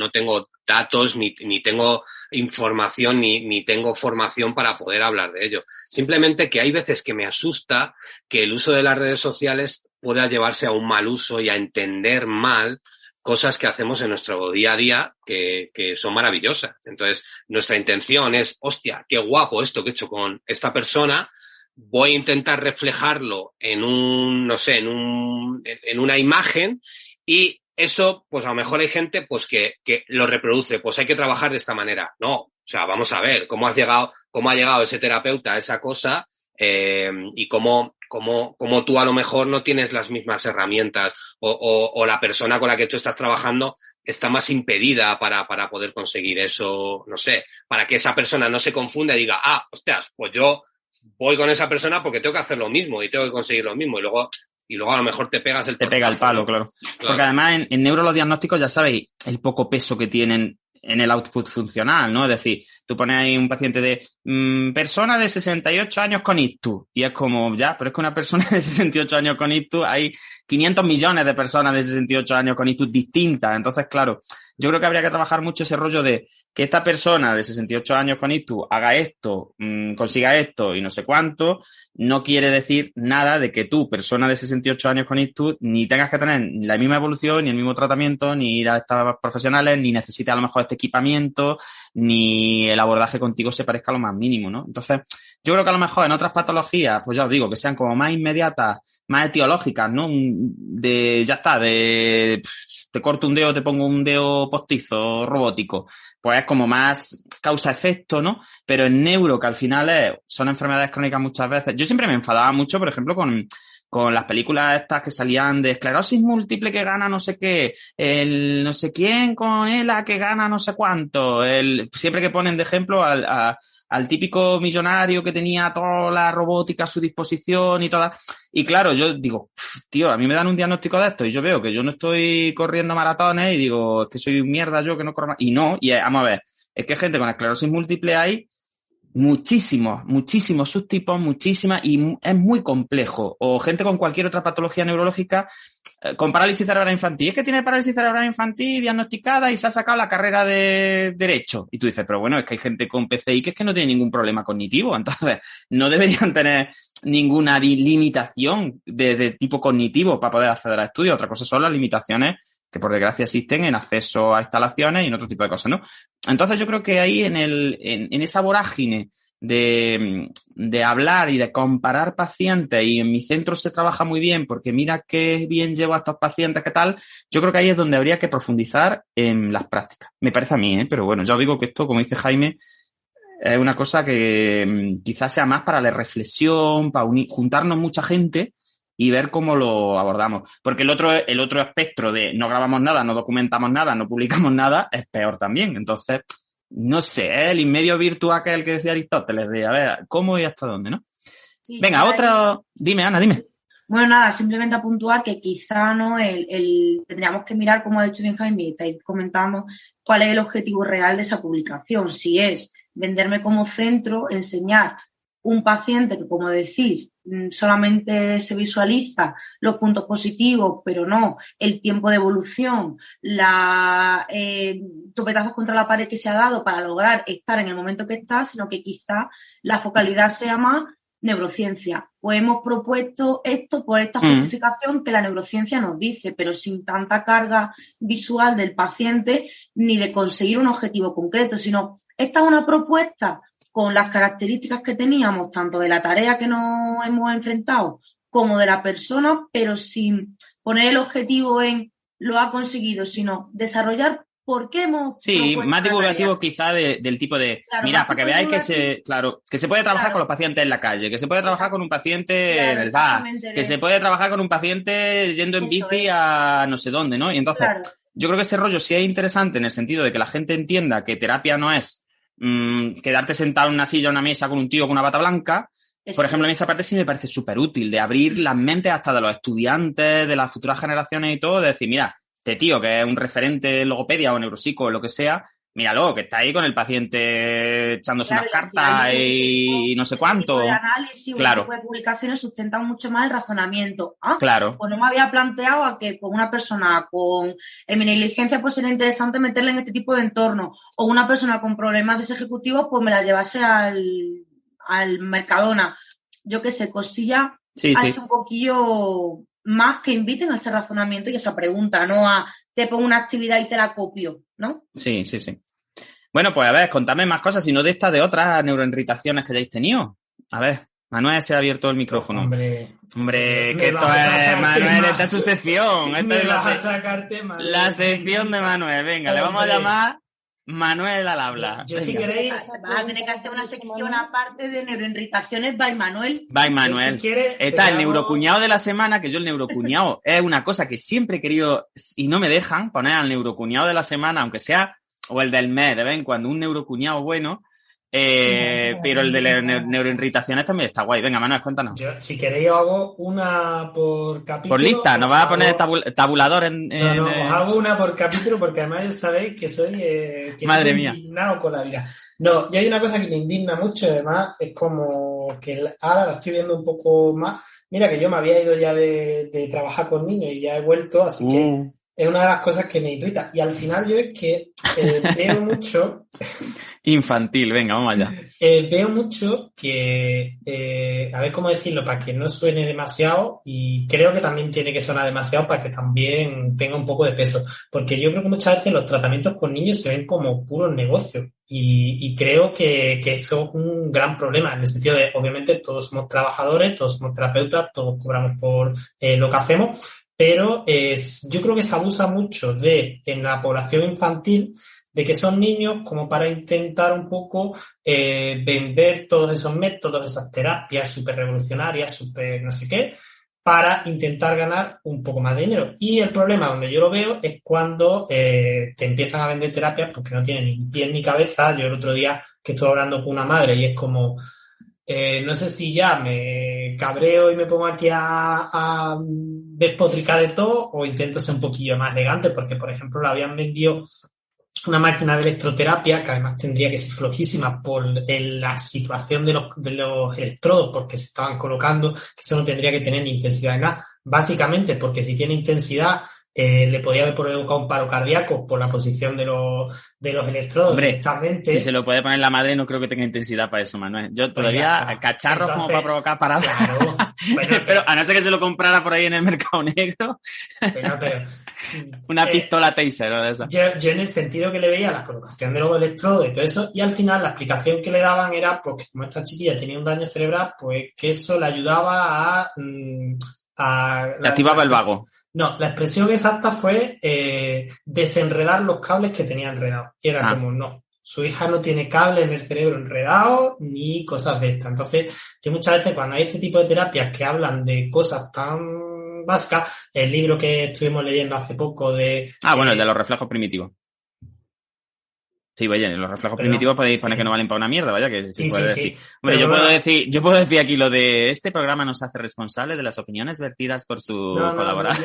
datos ni tengo información ni tengo formación para poder hablar de ello. Simplemente que hay veces que me asusta que el uso de las redes sociales pueda llevarse a un mal uso y a entender mal cosas que hacemos en nuestro día a día que son maravillosas. Entonces, nuestra intención es, hostia, qué guapo esto que he hecho con esta persona, voy a intentar reflejarlo en en una imagen y eso, pues a lo mejor hay gente pues que lo reproduce, pues hay que trabajar de esta manera. No, o sea, vamos a ver cómo ha llegado ese terapeuta a esa cosa y cómo tú a lo mejor no tienes las mismas herramientas o la persona con la que tú estás trabajando está más impedida para poder conseguir eso, no sé, para que esa persona no se confunda y diga, hostias, pues yo voy con esa persona porque tengo que hacer lo mismo y tengo que conseguir lo mismo y luego a lo mejor te pegas Te pega el palo, claro. Porque además en neuro los diagnósticos ya sabéis el poco peso que tienen en el output funcional, ¿no? Es decir, tú pones ahí un paciente de persona de 68 años con ictus y es como, ya, pero es que una persona de 68 años con ictus, hay 500 millones de personas de 68 años con ictus distintas. Entonces, claro, yo creo que habría que trabajar mucho ese rollo de que esta persona de 68 años con ictus haga esto, consiga esto y no sé cuánto, no quiere decir nada de que tú, persona de 68 años con ictus, ni tengas que tener la misma evolución, ni el mismo tratamiento, ni ir a estas profesionales, ni necesites a lo mejor este equipamiento, ni el abordaje contigo se parezca a lo más mínimo, ¿no? Entonces, yo creo que a lo mejor en otras patologías, pues ya os digo, que sean como más inmediatas, más etiológicas, ¿no? Ya está, te corto un dedo, te pongo un dedo postizo robótico, pues es como más causa-efecto, ¿no? Pero en neuro, que al final son enfermedades crónicas muchas veces. Yo siempre me enfadaba mucho, por ejemplo, con las películas estas que salían de esclerosis múltiple que gana no sé qué, el no sé quién con ELA que gana no sé cuánto, siempre que ponen de ejemplo al típico millonario que tenía toda la robótica a su disposición y toda. Y claro, yo digo, tío, a mí me dan un diagnóstico de esto y yo veo que yo no estoy corriendo maratones y digo, es que soy mierda yo que no corro. Y no, vamos a ver, es que gente con esclerosis múltiple hay muchísimos subtipos, muchísimas, y es muy complejo. O gente con cualquier otra patología neurológica, con parálisis cerebral infantil. Es que tiene parálisis cerebral infantil diagnosticada y se ha sacado la carrera de Derecho. Y tú dices, pero bueno, es que hay gente con PCI que es que no tiene ningún problema cognitivo. Entonces, no deberían tener ninguna limitación de tipo cognitivo para poder acceder a estudios. Otra cosa son las limitaciones que por desgracia existen en acceso a instalaciones y en otro tipo de cosas, ¿no? Entonces yo creo que ahí en esa vorágine de hablar y de comparar pacientes, y en mi centro se trabaja muy bien porque mira qué bien llevo a estos pacientes, qué tal, yo creo que ahí es donde habría que profundizar en las prácticas. Me parece a mí, pero bueno, ya os digo que esto, como dice Jaime, Es una cosa que quizás sea más para la reflexión, para juntarnos mucha gente y ver cómo lo abordamos. Porque el otro espectro de no grabamos nada, no documentamos nada, no publicamos nada, es peor también. Entonces, no sé, el inmedio virtual que es el que decía Aristóteles, de a ver, ¿cómo y hasta dónde, no? Sí, venga, otro... Dime, Ana, dime. Bueno, nada, simplemente a puntuar que quizá no tendríamos que mirar, como ha dicho bien Jaime, estáis comentando, cuál es el objetivo real de esa publicación. Si es venderme como centro, enseñar un paciente que, como decís, solamente se visualiza los puntos positivos, pero no el tiempo de evolución, topetazos contra la pared que se ha dado para lograr estar en el momento que está, sino que quizá la focalidad sea más neurociencia. Pues hemos propuesto esto por esta justificación que la neurociencia nos dice, pero sin tanta carga visual del paciente ni de conseguir un objetivo concreto, sino esta es una propuesta con las características que teníamos, tanto de la tarea que nos hemos enfrentado como de la persona, pero sin poner el objetivo en lo ha conseguido, sino desarrollar por qué hemos... Sí, más divulgativo quizá del tipo de... Claro, mira, para que veáis que se puede trabajar con los pacientes en la calle, que se puede trabajar con un paciente en el bar, que se puede trabajar con un paciente yendo en bici a no sé dónde, ¿no? Y entonces, yo creo que ese rollo sí es interesante en el sentido de que la gente entienda que terapia no es quedarte sentado en una silla o una mesa con un tío con una bata blanca. Por ejemplo, a mí esa parte sí me parece súper útil, de abrir las mentes hasta de los estudiantes, de las futuras generaciones y todo, de decir, mira, este tío que es un referente en logopedia o neuropsico o lo que sea, míralo, que está ahí con el paciente echándose unas cartas y no sé cuánto. Tipo de análisis, claro. Un tipo de publicaciones sustentan mucho más el razonamiento. Claro. Pues no me había planteado a que con una persona con negligencia pues sería interesante meterle en este tipo de entorno, o una persona con problemas desejecutivos pues me la llevase al Mercadona. Yo qué sé, cosilla hace un poquillo más que inviten a ese razonamiento y esa pregunta, no a te pongo una actividad y te la copio, ¿no? Sí. Bueno, pues a ver, contadme más cosas, si no de estas, de otras neuroirritaciones que hayáis tenido. A ver, Manuel se ha abierto el micrófono. Hombre, que esto es, Manuel, esta es su sección. Esta es la sección de Manuel. Venga, le vamos a llamar Manuel al habla. Yo si queréis... Vas a tener que hacer una sección aparte de neuroirritaciones by Manuel. By Manuel. Si quieres, está el neurocuñado de la semana, que yo el neurocuñado es una cosa que siempre he querido y no me dejan poner al neurocuñado de la semana, aunque sea, o el del mes, de vez en cuando, un neurocuñado bueno. Pero el de neuroirritaciones también está guay. Venga, Manuel, cuéntanos. Yo, si queréis, hago una por capítulo. Por lista, nos vas a poner tabulador en... No, os hago una por capítulo porque además ya sabéis que soy madre mía, indignado con la vida. No, y hay una cosa que me indigna mucho, además, es como que ahora la estoy viendo un poco más. Mira que yo me había ido ya de trabajar con niños y ya he vuelto, así que es una de las cosas que me irrita. Y al final yo es que veo mucho... Infantil, venga, vamos allá. Veo mucho que, a ver cómo decirlo, para que no suene demasiado, y creo que también tiene que sonar demasiado para que también tenga un poco de peso, porque yo creo que muchas veces los tratamientos con niños se ven como puros negocios, y creo que eso es un gran problema, en el sentido de, obviamente, todos somos trabajadores, todos somos terapeutas, todos cobramos por lo que hacemos, pero yo creo que se abusa mucho en la población infantil, de que son niños como para intentar un poco vender todos esos métodos, esas terapias súper revolucionarias, súper no sé qué, para intentar ganar un poco más de dinero. Y el problema donde yo lo veo es cuando te empiezan a vender terapias porque no tienen ni pie ni cabeza. Yo el otro día que estuve hablando con una madre y es como... no sé si ya me cabreo y me pongo aquí a despotricar de todo o intento ser un poquillo más elegante porque, por ejemplo, le habían vendido una máquina de electroterapia que además tendría que ser flojísima por la situación de los electrodos porque se estaban colocando, que eso no tendría que tener ni intensidad de nada. Básicamente porque si tiene intensidad le podía haber provocado un paro cardíaco por la posición de los electrodos. Hombre, directamente. Si se lo puede poner la madre, no creo que tenga intensidad para eso, Manuel. Yo todavía pues cacharros entonces, como para provocar paradas. Claro, pero a no ser que se lo comprara por ahí en el mercado negro. Pero una pistola taser o de esas. Yo en el sentido que le veía la colocación de los electrodos y todo eso, y al final la explicación que le daban era porque como esta chiquilla tenía un daño cerebral, pues que eso le ayudaba a le activaba el vago. No, la expresión exacta fue desenredar los cables que tenía enredados. Y era como, no, su hija no tiene cable en el cerebro enredado ni cosas de estas. Entonces, yo muchas veces cuando hay este tipo de terapias que hablan de cosas tan básicas, el libro que estuvimos leyendo hace poco de... bueno, el de los reflejos primitivos. Sí, vaya, los reflejos primitivos podéis poner que no valen para una mierda, vaya, que se puede decir. Hombre, yo puedo decir aquí lo de este programa no se hace responsable de las opiniones vertidas por su colaborador.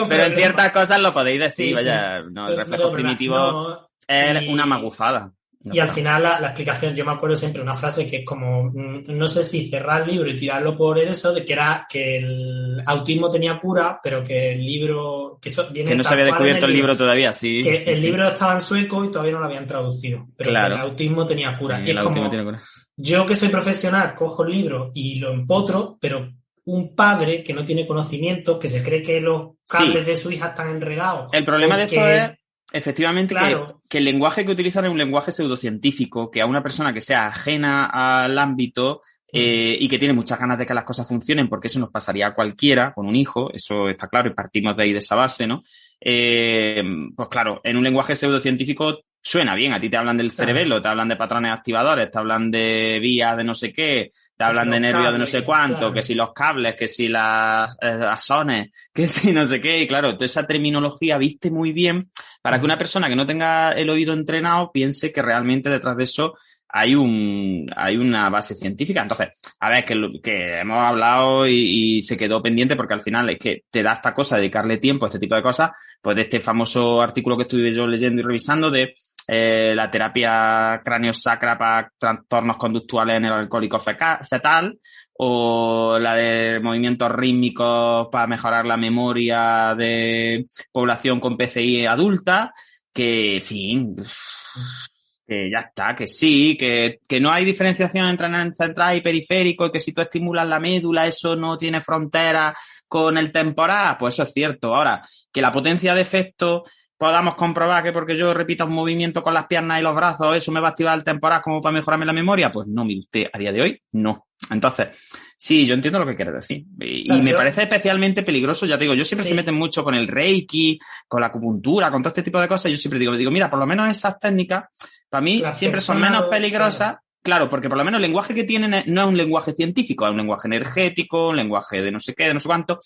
Pero en ciertas cosas lo podéis decir, vaya, el reflejo primitivo es una magufada. Y al final la explicación, yo me acuerdo siempre una frase que es como, no sé si cerrar el libro y tirarlo por eso, de que era que el autismo tenía cura, pero que el libro... Que no se había descubierto el libro todavía, sí. Que el libro estaba en sueco y todavía no lo habían traducido, pero claro, que el autismo tenía cura. Sí, y es como, yo que soy profesional, cojo el libro y lo empotro, pero un padre que no tiene conocimiento, que se cree que los cables de su hija están enredados... El problema de esto es... Efectivamente, claro, que el lenguaje que utilizan es un lenguaje pseudocientífico, que a una persona que sea ajena al ámbito y que tiene muchas ganas de que las cosas funcionen, porque eso nos pasaría a cualquiera con un hijo, eso está claro, y partimos de ahí de esa base, ¿no? Pues claro, en un lenguaje pseudocientífico suena bien, a ti te hablan del cerebelo, te hablan de patrones activadores, te hablan de vías de no sé qué, te hablan de nervios de no sé cuánto, que si los cables, que si las axones, que si no sé qué, y claro, toda esa terminología viste muy bien para que una persona que no tenga el oído entrenado piense que realmente detrás de eso hay una base científica. Entonces, a ver, que hemos hablado y se quedó pendiente porque al final es que te da esta cosa, dedicarle tiempo a este tipo de cosas, pues de este famoso artículo que estuve yo leyendo y revisando de la terapia cráneo-sacra para trastornos conductuales en el alcohólico fetal, o la de movimientos rítmicos para mejorar la memoria de población con PCI adulta, que, en fin, que ya está, que sí, que no hay diferenciación entre central y periférico, y que si tú estimulas la médula eso no tiene frontera con el temporal, pues eso es cierto. Ahora, que la potencia de efecto podamos comprobar que porque yo repita un movimiento con las piernas y los brazos, eso me va a activar el temporal como para mejorarme la memoria, pues no, mire usted, a día de hoy, no. Entonces, sí, yo entiendo lo que quieres decir. Y me parece especialmente peligroso, ya te digo, yo siempre se meten mucho con el reiki, con la acupuntura, con todo este tipo de cosas, yo siempre digo, mira, por lo menos esas técnicas, para mí, siempre son menos peligrosas. Claro, porque por lo menos el lenguaje que tienen no es un lenguaje científico, es un lenguaje energético, un lenguaje de no sé qué, de no sé cuánto.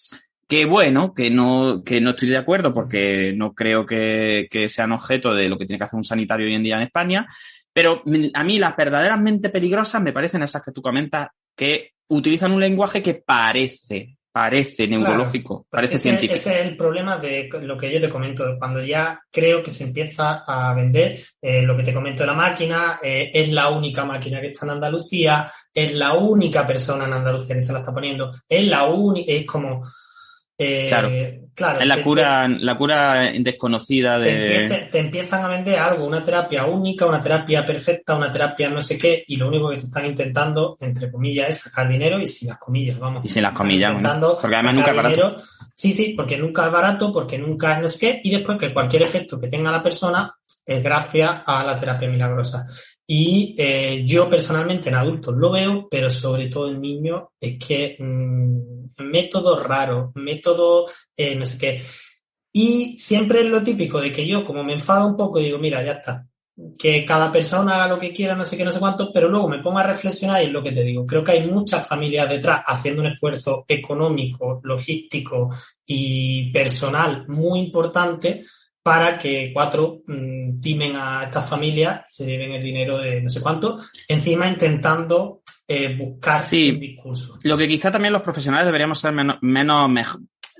Que bueno, que no estoy de acuerdo porque no creo que sean objeto de lo que tiene que hacer un sanitario hoy en día en España, pero a mí las verdaderamente peligrosas me parecen esas que tú comentas, que utilizan un lenguaje que parece neurológico, parece científico. Ese es el problema de lo que yo te comento, cuando ya creo que se empieza a vender lo que te comento de la máquina, es la única máquina que está en Andalucía, es la única persona en Andalucía que se la está poniendo, es como... claro, es la cura desconocida de... Te empiezan a vender algo, una terapia única, una terapia perfecta, una terapia no sé qué, y lo único que te están intentando, entre comillas, es sacar dinero, y sin las comillas, vamos. Y sin las comillas, porque además nunca es barato. Sí, porque nunca es barato, porque nunca es no sé qué, y después que cualquier efecto que tenga la persona es gracias a la terapia milagrosa. Y yo personalmente en adultos lo veo, pero sobre todo en niños es que método raro, método no sé qué. Y siempre es lo típico de que yo, como me enfado un poco, digo, mira, ya está. Que cada persona haga lo que quiera, no sé qué, no sé cuánto, pero luego me pongo a reflexionar y es lo que te digo. Creo que hay muchas familias detrás haciendo un esfuerzo económico, logístico y personal muy importante para que 4 timen a estas familias y se lleven el dinero de no sé cuánto, encima intentando buscar un discurso. Lo que quizá también los profesionales deberíamos ser menos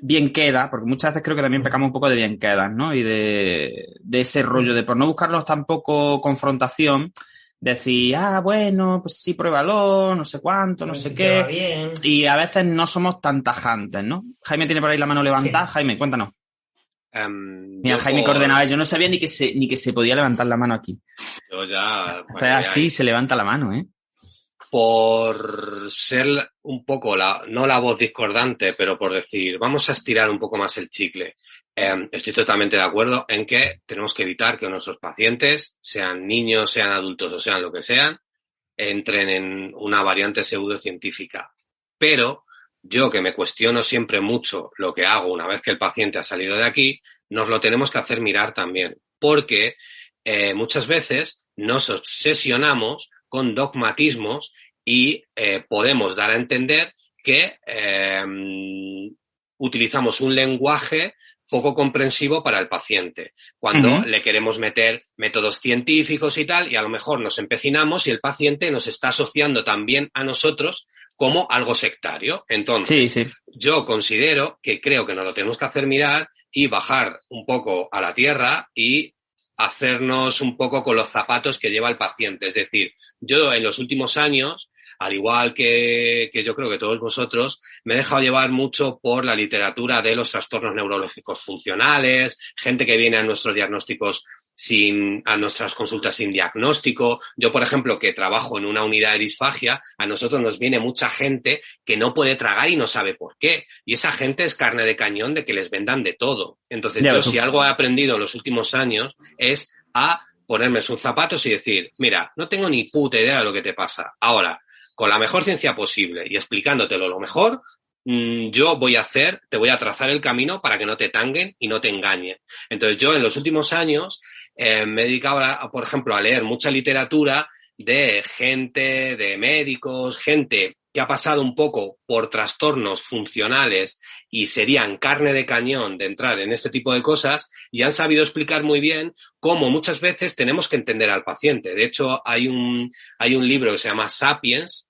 bien queda, porque muchas veces creo que también pecamos un poco de bien quedas, ¿no? Y de ese rollo de por no buscarnos tampoco confrontación, decir, bueno, pues sí, pruébalo, no sé cuánto, no sé qué. Y a veces no somos tan tajantes, ¿no? Jaime tiene por ahí la mano levantada. Sí. Jaime, cuéntanos. Mira, Jaime coordenaba, yo no sabía ni que se podía levantar la mano aquí. Yo ya... O sea, así se levanta la mano, ¿eh? Por ser un poco, no la voz discordante, pero por decir, vamos a estirar un poco más el chicle. Estoy totalmente de acuerdo en que tenemos que evitar que nuestros pacientes, sean niños, sean adultos o sean lo que sean, entren en una variante pseudocientífica. Pero yo, que me cuestiono siempre mucho lo que hago una vez que el paciente ha salido de aquí, nos lo tenemos que hacer mirar también. Porque muchas veces nos obsesionamos con dogmatismos y podemos dar a entender que utilizamos un lenguaje poco comprensivo para el paciente, cuando le queremos meter métodos científicos y tal, y a lo mejor nos empecinamos y el paciente nos está asociando también a nosotros como algo sectario. Entonces, yo considero que creo que nos lo tenemos que hacer mirar y bajar un poco a la tierra y hacernos un poco con los zapatos que lleva el paciente. Es decir, yo en los últimos años, al igual que yo creo que todos vosotros, me he dejado llevar mucho por la literatura de los trastornos neurológicos funcionales, gente que viene a nuestros diagnósticos a nuestras consultas sin diagnóstico. Yo, por ejemplo, que trabajo en una unidad de disfagia, a nosotros nos viene mucha gente que no puede tragar y no sabe por qué. Y esa gente es carne de cañón de que les vendan de todo. Entonces, si algo he aprendido en los últimos años es a ponerme sus zapatos y decir, mira, no tengo ni puta idea de lo que te pasa. Ahora, con la mejor ciencia posible y explicándotelo lo mejor, yo te voy a trazar el camino para que no te tanguen y no te engañen. Entonces, yo en los últimos años me he dedicado, por ejemplo, a leer mucha literatura de gente, de médicos, gente que ha pasado un poco por trastornos funcionales y serían carne de cañón de entrar en este tipo de cosas, y han sabido explicar muy bien cómo muchas veces tenemos que entender al paciente. De hecho, hay un libro que se llama Sapiens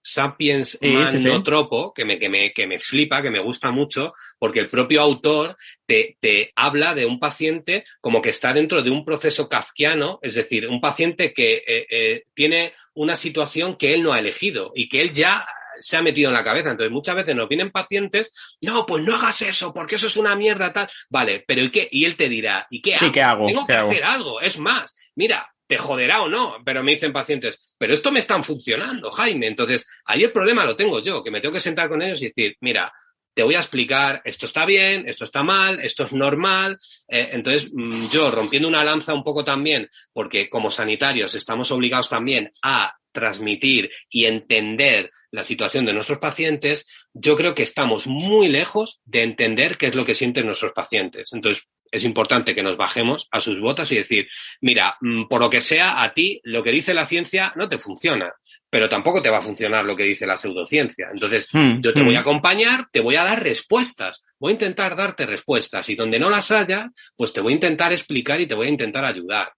Man No Tropo, que me flipa, que me gusta mucho, porque el propio autor te habla de un paciente como que está dentro de un proceso kafkiano, es decir, un paciente que tiene una situación que él no ha elegido y que él ya se ha metido en la cabeza. Entonces, muchas veces nos vienen pacientes, no, pues no hagas eso, porque eso es una mierda, tal. Vale, pero ¿y qué? Y él te dirá, ¿y qué hago? Sí, ¿qué hago? Tengo que hacer algo. Es más, mira, te joderá o no, pero me dicen pacientes, pero esto me están funcionando, Jaime. Entonces, ahí el problema lo tengo yo, que me tengo que sentar con ellos y decir, mira, te voy a explicar, esto está bien, esto está mal, esto es normal. Entonces, yo rompiendo una lanza un poco también, porque como sanitarios estamos obligados también a transmitir y entender la situación de nuestros pacientes, yo creo que estamos muy lejos de entender qué es lo que sienten nuestros pacientes. Entonces, es importante que nos bajemos a sus botas y decir, mira, por lo que sea, a ti lo que dice la ciencia no te funciona, pero tampoco te va a funcionar lo que dice la pseudociencia. Entonces, yo te voy a acompañar, te voy a dar respuestas, voy a intentar darte respuestas, y donde no las haya, pues te voy a intentar explicar y te voy a intentar ayudar.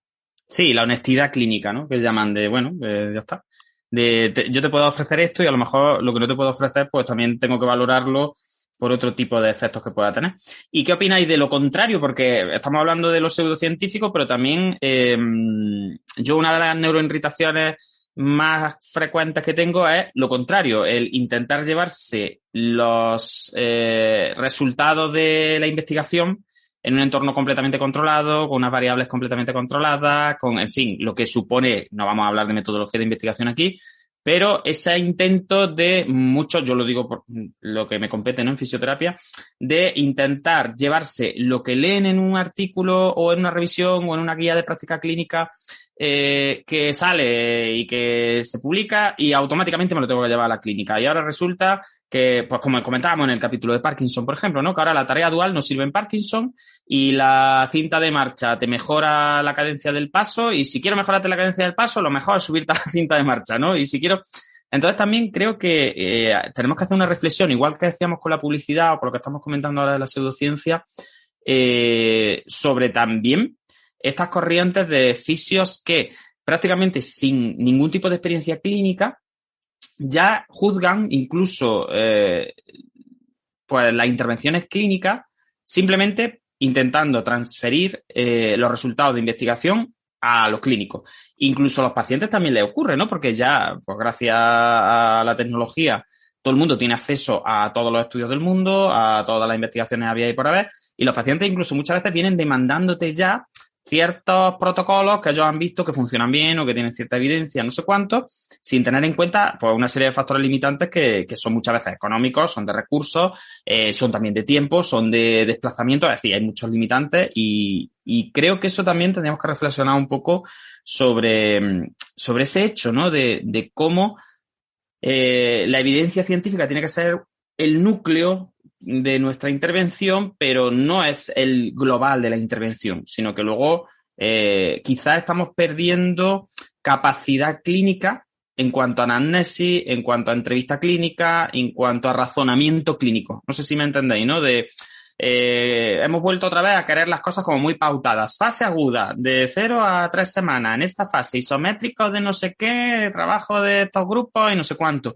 Sí, la honestidad clínica, ¿no? Que llaman de, bueno, ya está. Yo te puedo ofrecer esto y a lo mejor lo que no te puedo ofrecer, pues también tengo que valorarlo por otro tipo de efectos que pueda tener. ¿Y qué opináis de lo contrario? Porque estamos hablando de lo pseudocientífico, pero también yo una de las neuroirritaciones más frecuentes que tengo es lo contrario, el intentar llevarse los resultados de la investigación en un entorno completamente controlado, con unas variables completamente controladas, en fin, lo que supone, no vamos a hablar de metodología de investigación aquí, pero ese intento de muchos, yo lo digo por lo que me compete, ¿no?, en fisioterapia, de intentar llevarse lo que leen en un artículo o en una revisión o en una guía de práctica clínica que sale y que se publica y automáticamente me lo tengo que llevar a la clínica. Y ahora resulta que, pues como comentábamos en el capítulo de Parkinson, por ejemplo, ¿no?, que ahora la tarea dual nos sirve en Parkinson y la cinta de marcha te mejora la cadencia del paso, y si quiero mejorarte la cadencia del paso, lo mejor es subirte a la cinta de marcha, ¿no? Y si quiero... Entonces también creo que tenemos que hacer una reflexión, igual que decíamos con la publicidad o con lo que estamos comentando ahora de la pseudociencia, sobre también estas corrientes de fisios que prácticamente sin ningún tipo de experiencia clínica ya juzgan incluso pues las intervenciones clínicas simplemente intentando transferir los resultados de investigación a los clínicos. Incluso a los pacientes también les ocurre, ¿no? Porque ya, pues gracias a la tecnología, todo el mundo tiene acceso a todos los estudios del mundo, a todas las investigaciones habidas y por haber, y los pacientes incluso muchas veces vienen demandándote ya ciertos protocolos que ellos han visto que funcionan bien o que tienen cierta evidencia, no sé cuánto, sin tener en cuenta pues una serie de factores limitantes que son muchas veces económicos, son de recursos, son también de tiempo, son de desplazamiento, es decir, hay muchos limitantes y creo que eso también tendríamos que reflexionar un poco sobre ese hecho, ¿no? De cómo la evidencia científica tiene que ser el núcleo de nuestra intervención, pero no es el global de la intervención, sino que luego quizás estamos perdiendo capacidad clínica en cuanto a anamnesis, en cuanto a entrevista clínica, en cuanto a razonamiento clínico. No sé si me entendéis, ¿no? Hemos vuelto otra vez a querer las cosas como muy pautadas. Fase aguda, de 0 a 3 semanas. En esta fase, isométricos de no sé qué, trabajo de estos grupos y no sé cuánto.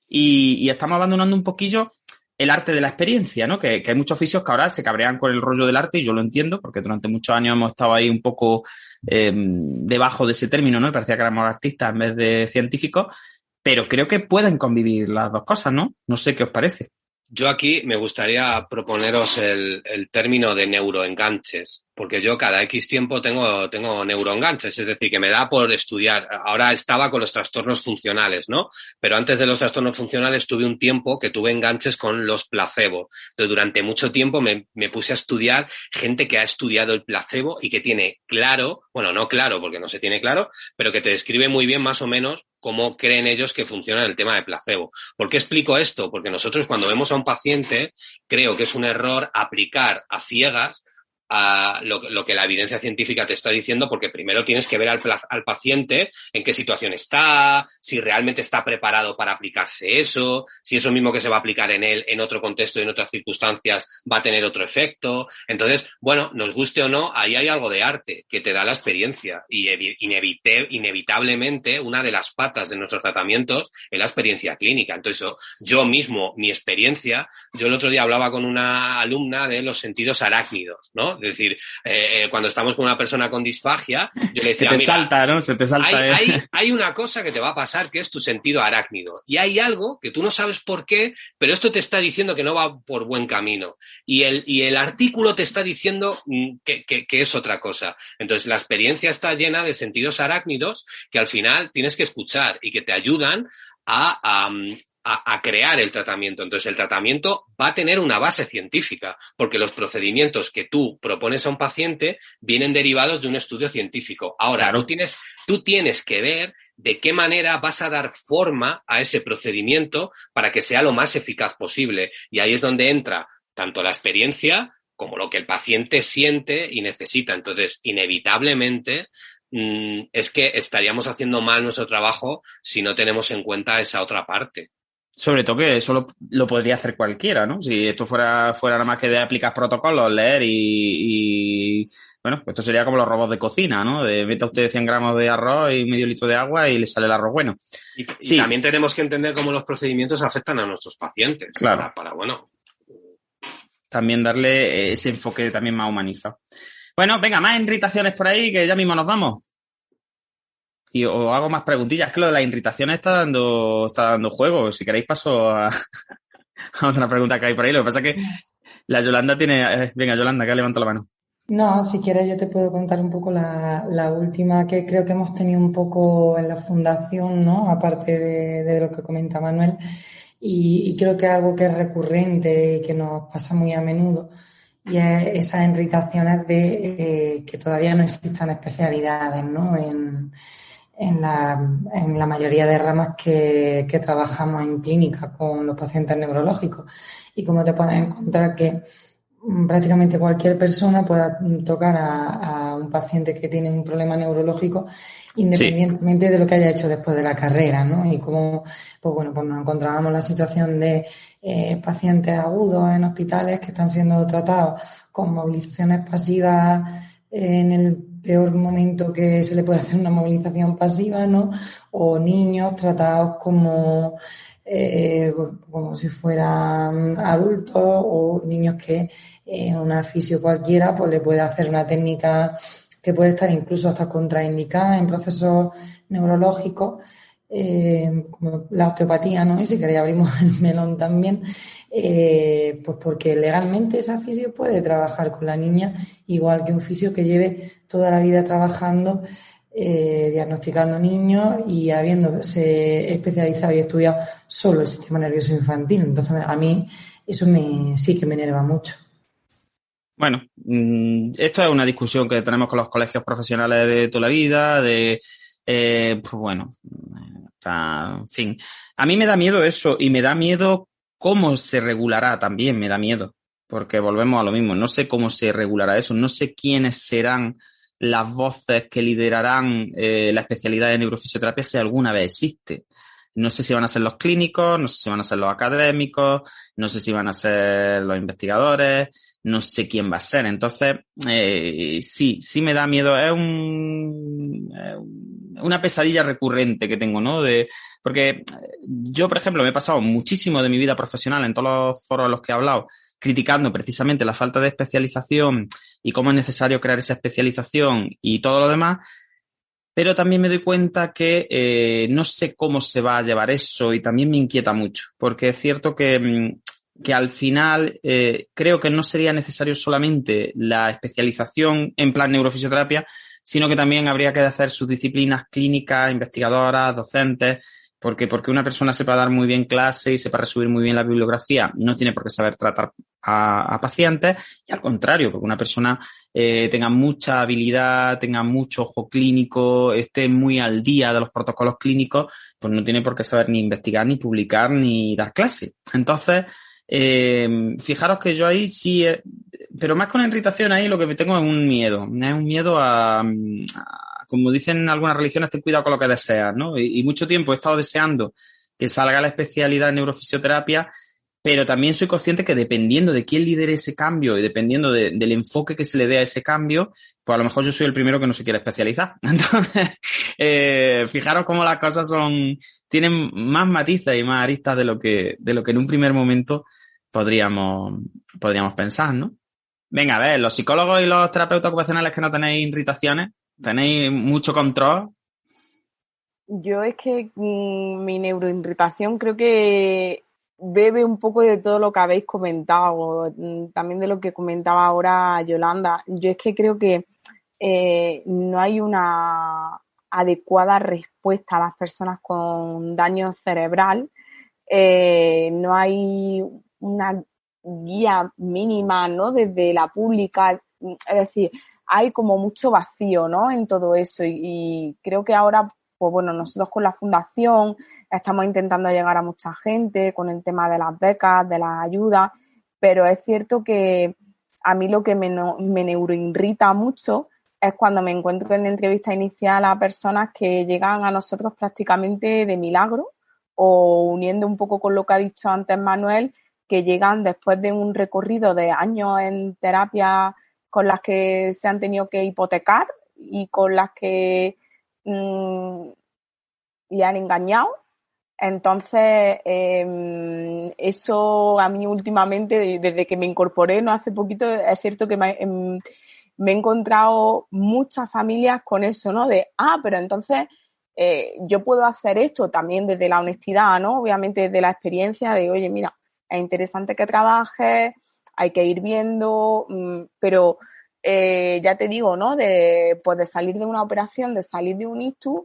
Y estamos abandonando un poquillo el arte de la experiencia, ¿no? Que hay muchos fisios que ahora se cabrean con el rollo del arte y yo lo entiendo porque durante muchos años hemos estado ahí un poco debajo de ese término, ¿no? Y parecía que éramos artistas en vez de científicos, pero creo que pueden convivir las dos cosas, ¿no? No sé qué os parece. Yo aquí me gustaría proponeros el término de neuroenganches, porque yo cada X tiempo tengo neuroenganches, es decir, que me da por estudiar. Ahora estaba con los trastornos funcionales, ¿no? Pero antes de los trastornos funcionales tuve un tiempo que tuve enganches con los placebo. Entonces, durante mucho tiempo me puse a estudiar gente que ha estudiado el placebo y que tiene claro, bueno, no claro porque no se tiene claro, pero que te describe muy bien más o menos cómo creen ellos que funciona el tema de placebo. ¿Por qué explico esto? Porque nosotros cuando vemos a un paciente, creo que es un error aplicar a ciegas a lo que la evidencia científica te está diciendo, porque primero tienes que ver al paciente en qué situación está, si realmente está preparado para aplicarse eso, si eso mismo que se va a aplicar en él, en otro contexto y en otras circunstancias, va a tener otro efecto. Entonces, bueno, nos guste o no, ahí hay algo de arte que te da la experiencia y inevitablemente una de las patas de nuestros tratamientos es la experiencia clínica. Entonces, yo mismo, mi experiencia, yo el otro día hablaba con una alumna de los sentidos arácnidos, ¿no? Es decir, cuando estamos con una persona con disfagia, yo le decía, se te salta, ¿no? Se te salta. Hay una cosa que te va a pasar que es tu sentido arácnido. Y hay algo que tú no sabes por qué, pero esto te está diciendo que no va por buen camino. Y el artículo te está diciendo que es otra cosa. Entonces, la experiencia está llena de sentidos arácnidos que al final tienes que escuchar y que te ayudan a crear el tratamiento. Entonces, el tratamiento va a tener una base científica, porque los procedimientos que tú propones a un paciente vienen derivados de un estudio científico. Ahora, claro, tú tienes que ver de qué manera vas a dar forma a ese procedimiento para que sea lo más eficaz posible. Y ahí es donde entra tanto la experiencia como lo que el paciente siente y necesita. Entonces, inevitablemente, es que estaríamos haciendo mal nuestro trabajo si no tenemos en cuenta esa otra parte. Sobre todo que eso lo podría hacer cualquiera, ¿no? Si esto fuera nada más que de aplicar protocolos, leer y bueno, pues esto sería como los robots de cocina, ¿no? De meta usted 100 gramos de arroz y medio litro de agua y le sale el arroz bueno. Y también tenemos que entender cómo los procedimientos afectan a nuestros pacientes. Claro. Para bueno. También darle ese enfoque también más humanizado. Bueno, venga, más irritaciones por ahí que ya mismo nos vamos. Y os hago más preguntillas. Es que lo de las irritaciones está dando juego. Si queréis paso a otra pregunta que hay por ahí. Lo que pasa es que la Yolanda tiene... venga, Yolanda, que levanta la mano. No, si quieres yo te puedo contar un poco la última que creo que hemos tenido un poco en la fundación, ¿no? Aparte de lo que comenta Manuel. Y creo que es algo que es recurrente y que nos pasa muy a menudo. Y es esas irritaciones de que todavía no existan especialidades, ¿no? En la mayoría de ramas que trabajamos en clínica con los pacientes neurológicos. Y como te puedes encontrar que prácticamente cualquier persona pueda tocar a un paciente que tiene un problema neurológico independientemente de lo que haya hecho después de la carrera, ¿no? Y como, pues bueno, pues nos encontrábamos la situación de pacientes agudos en hospitales que están siendo tratados con movilizaciones pasivas en el peor momento que se le puede hacer una movilización pasiva, ¿no? O niños tratados como si fueran adultos o niños que en una fisio cualquiera pues le puede hacer una técnica que puede estar incluso hasta contraindicada en procesos neurológicos, como la osteopatía, ¿no? Y si queréis abrimos el melón también, pues porque legalmente esa fisio puede trabajar con la niña igual que un fisio que lleve toda la vida trabajando, diagnosticando niños y habiéndose especializado y estudiado solo el sistema nervioso infantil. Entonces, a mí eso sí que me enerva mucho. Bueno, esto es una discusión que tenemos con los colegios profesionales de toda la vida, pues bueno, en fin. A mí me da miedo eso y me da miedo cómo se regulará también, me da miedo, porque volvemos a lo mismo. No sé cómo se regulará eso, no sé quiénes serán las voces que liderarán la especialidad de neurofisioterapia si alguna vez existe. No sé si van a ser los clínicos, no sé si van a ser los académicos, no sé si van a ser los investigadores, no sé quién va a ser. Entonces, sí me da miedo. Es una pesadilla recurrente que tengo, ¿no? Porque yo, por ejemplo, me he pasado muchísimo de mi vida profesional en todos los foros en los que he hablado criticando precisamente la falta de especialización y cómo es necesario crear esa especialización y todo lo demás. Pero también me doy cuenta que no sé cómo se va a llevar eso y también me inquieta mucho, porque es cierto que al final creo que no sería necesario solamente la especialización en plan neurofisioterapia, sino que también habría que hacer sus disciplinas clínicas, investigadoras, docentes, porque una persona sepa dar muy bien clase y sepa resumir muy bien la bibliografía, no tiene por qué saber tratar a pacientes, y al contrario, porque una persona tenga mucha habilidad, tenga mucho ojo clínico, esté muy al día de los protocolos clínicos, pues no tiene por qué saber ni investigar, ni publicar, ni dar clase. Entonces, fijaros que yo ahí sí, pero más con la irritación ahí lo que me tengo es un miedo a como dicen algunas religiones, ten cuidado con lo que deseas, ¿no? Y mucho tiempo he estado deseando que salga la especialidad en neurofisioterapia, pero también soy consciente que dependiendo de quién lidere ese cambio y dependiendo del enfoque que se le dé a ese cambio, pues a lo mejor yo soy el primero que no se quiere especializar. Entonces, fijaros cómo las cosas tienen más matices y más aristas de lo que en un primer momento podríamos pensar, ¿no? Venga, a ver, los psicólogos y los terapeutas ocupacionales que no tenéis irritaciones, tenéis mucho control. Yo es que mi neuroirritación creo que bebe un poco de todo lo que habéis comentado, también de lo que comentaba ahora Yolanda. Yo es que creo que no hay una adecuada respuesta a las personas con daño cerebral. No hay una guía mínima, ¿no? Desde la pública, es decir, hay como mucho vacío, ¿no? En todo eso y creo que ahora, pues bueno, nosotros con la fundación estamos intentando llegar a mucha gente con el tema de las becas, de las ayudas, pero es cierto que a mí lo que me neuroirrita mucho es cuando me encuentro en entrevista inicial a personas que llegan a nosotros prácticamente de milagro, o uniendo un poco con lo que ha dicho antes Manuel, que llegan después de un recorrido de años en terapia con las que se han tenido que hipotecar y con las que le han engañado. Entonces, eso a mí últimamente, desde que me incorporé, no hace poquito, es cierto que me he encontrado muchas familias con eso, ¿no? Pero entonces yo puedo hacer esto también desde la honestidad, ¿no? Obviamente desde la experiencia de, oye, mira, es interesante que trabajes, hay que ir viendo, pero ya te digo, ¿no? De salir de una operación, de salir de un ictus,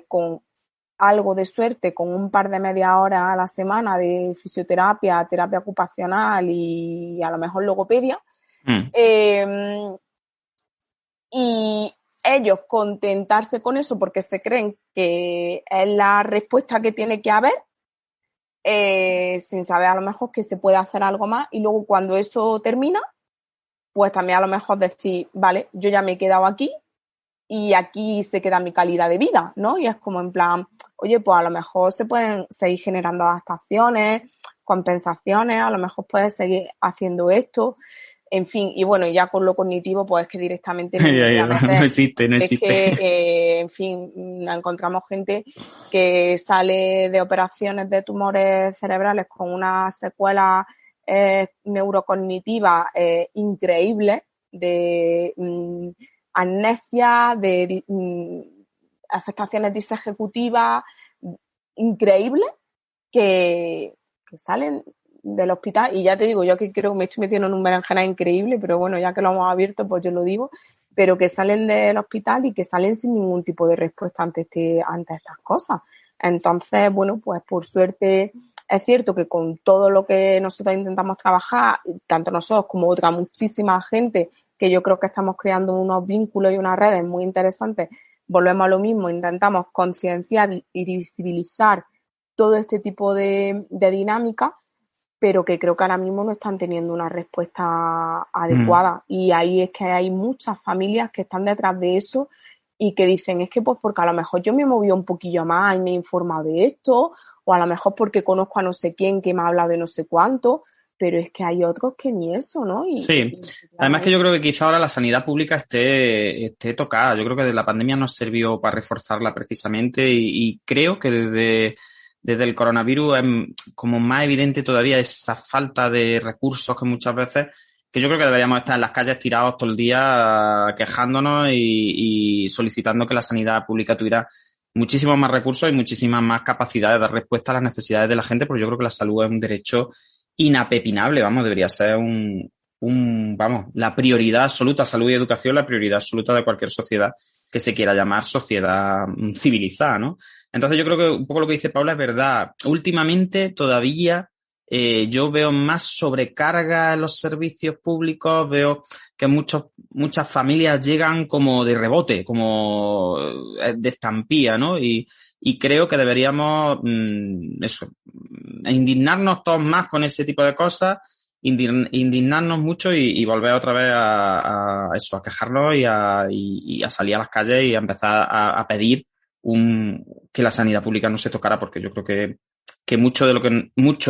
con algo de suerte, con un par de media hora a la semana de fisioterapia, terapia ocupacional y a lo mejor logopedia. Y ellos contentarse con eso porque se creen que es la respuesta que tiene que haber, sin saber a lo mejor que se puede hacer algo más, y luego cuando eso termina, pues también a lo mejor decir, vale, yo ya me he quedado aquí y aquí se queda mi calidad de vida, ¿no? Y es como en plan, oye, pues a lo mejor se pueden seguir generando adaptaciones, compensaciones, a lo mejor puedes seguir haciendo esto, en fin, y bueno, ya con lo cognitivo, pues es que directamente no existe. Es que, en fin, encontramos gente que sale de operaciones de tumores cerebrales con una secuela neurocognitiva increíble, de amnesia, de afectaciones disejecutivas increíbles que salen del hospital, y ya te digo, yo que creo que me estoy metiendo en un berenjena increíble, pero bueno, ya que lo hemos abierto, pues yo lo digo, pero que salen del hospital y que salen sin ningún tipo de respuesta ante estas cosas. Entonces, bueno, pues por suerte es cierto que con todo lo que nosotros intentamos trabajar, tanto nosotros como otra muchísima gente, que yo creo que estamos creando unos vínculos y unas redes muy interesantes, volvemos a lo mismo, intentamos concienciar y visibilizar todo este tipo de dinámica, pero que creo que ahora mismo no están teniendo una respuesta adecuada. Y ahí es que hay muchas familias que están detrás de eso y que dicen, es que pues porque a lo mejor yo me he movido un poquillo más y me he informado de esto, o a lo mejor porque conozco a no sé quién que me ha hablado de no sé cuánto, pero es que hay otros que ni eso, ¿no? Sí, además que yo creo que quizá ahora la sanidad pública esté tocada. Yo creo que la pandemia nos sirvió para reforzarla precisamente y creo que desde el coronavirus es como más evidente todavía esa falta de recursos que muchas veces, que yo creo que deberíamos estar en las calles tirados todo el día quejándonos y solicitando que la sanidad pública tuviera muchísimos más recursos y muchísimas más capacidad de dar respuesta a las necesidades de la gente, porque yo creo que la salud es un derecho inapepinable, debería ser la prioridad absoluta, salud y educación, la prioridad absoluta de cualquier sociedad que se quiera llamar sociedad civilizada, ¿no? Entonces yo creo que un poco lo que dice Paula es verdad. Últimamente todavía yo veo más sobrecarga en los servicios públicos, veo que muchas familias llegan como de rebote, como de estampía, ¿no? Y creo que deberíamos indignarnos todos más con ese tipo de cosas, indignarnos mucho y volver otra vez a quejarnos y a salir a las calles y a empezar a pedir que la sanidad pública no se tocara, porque yo creo que mucho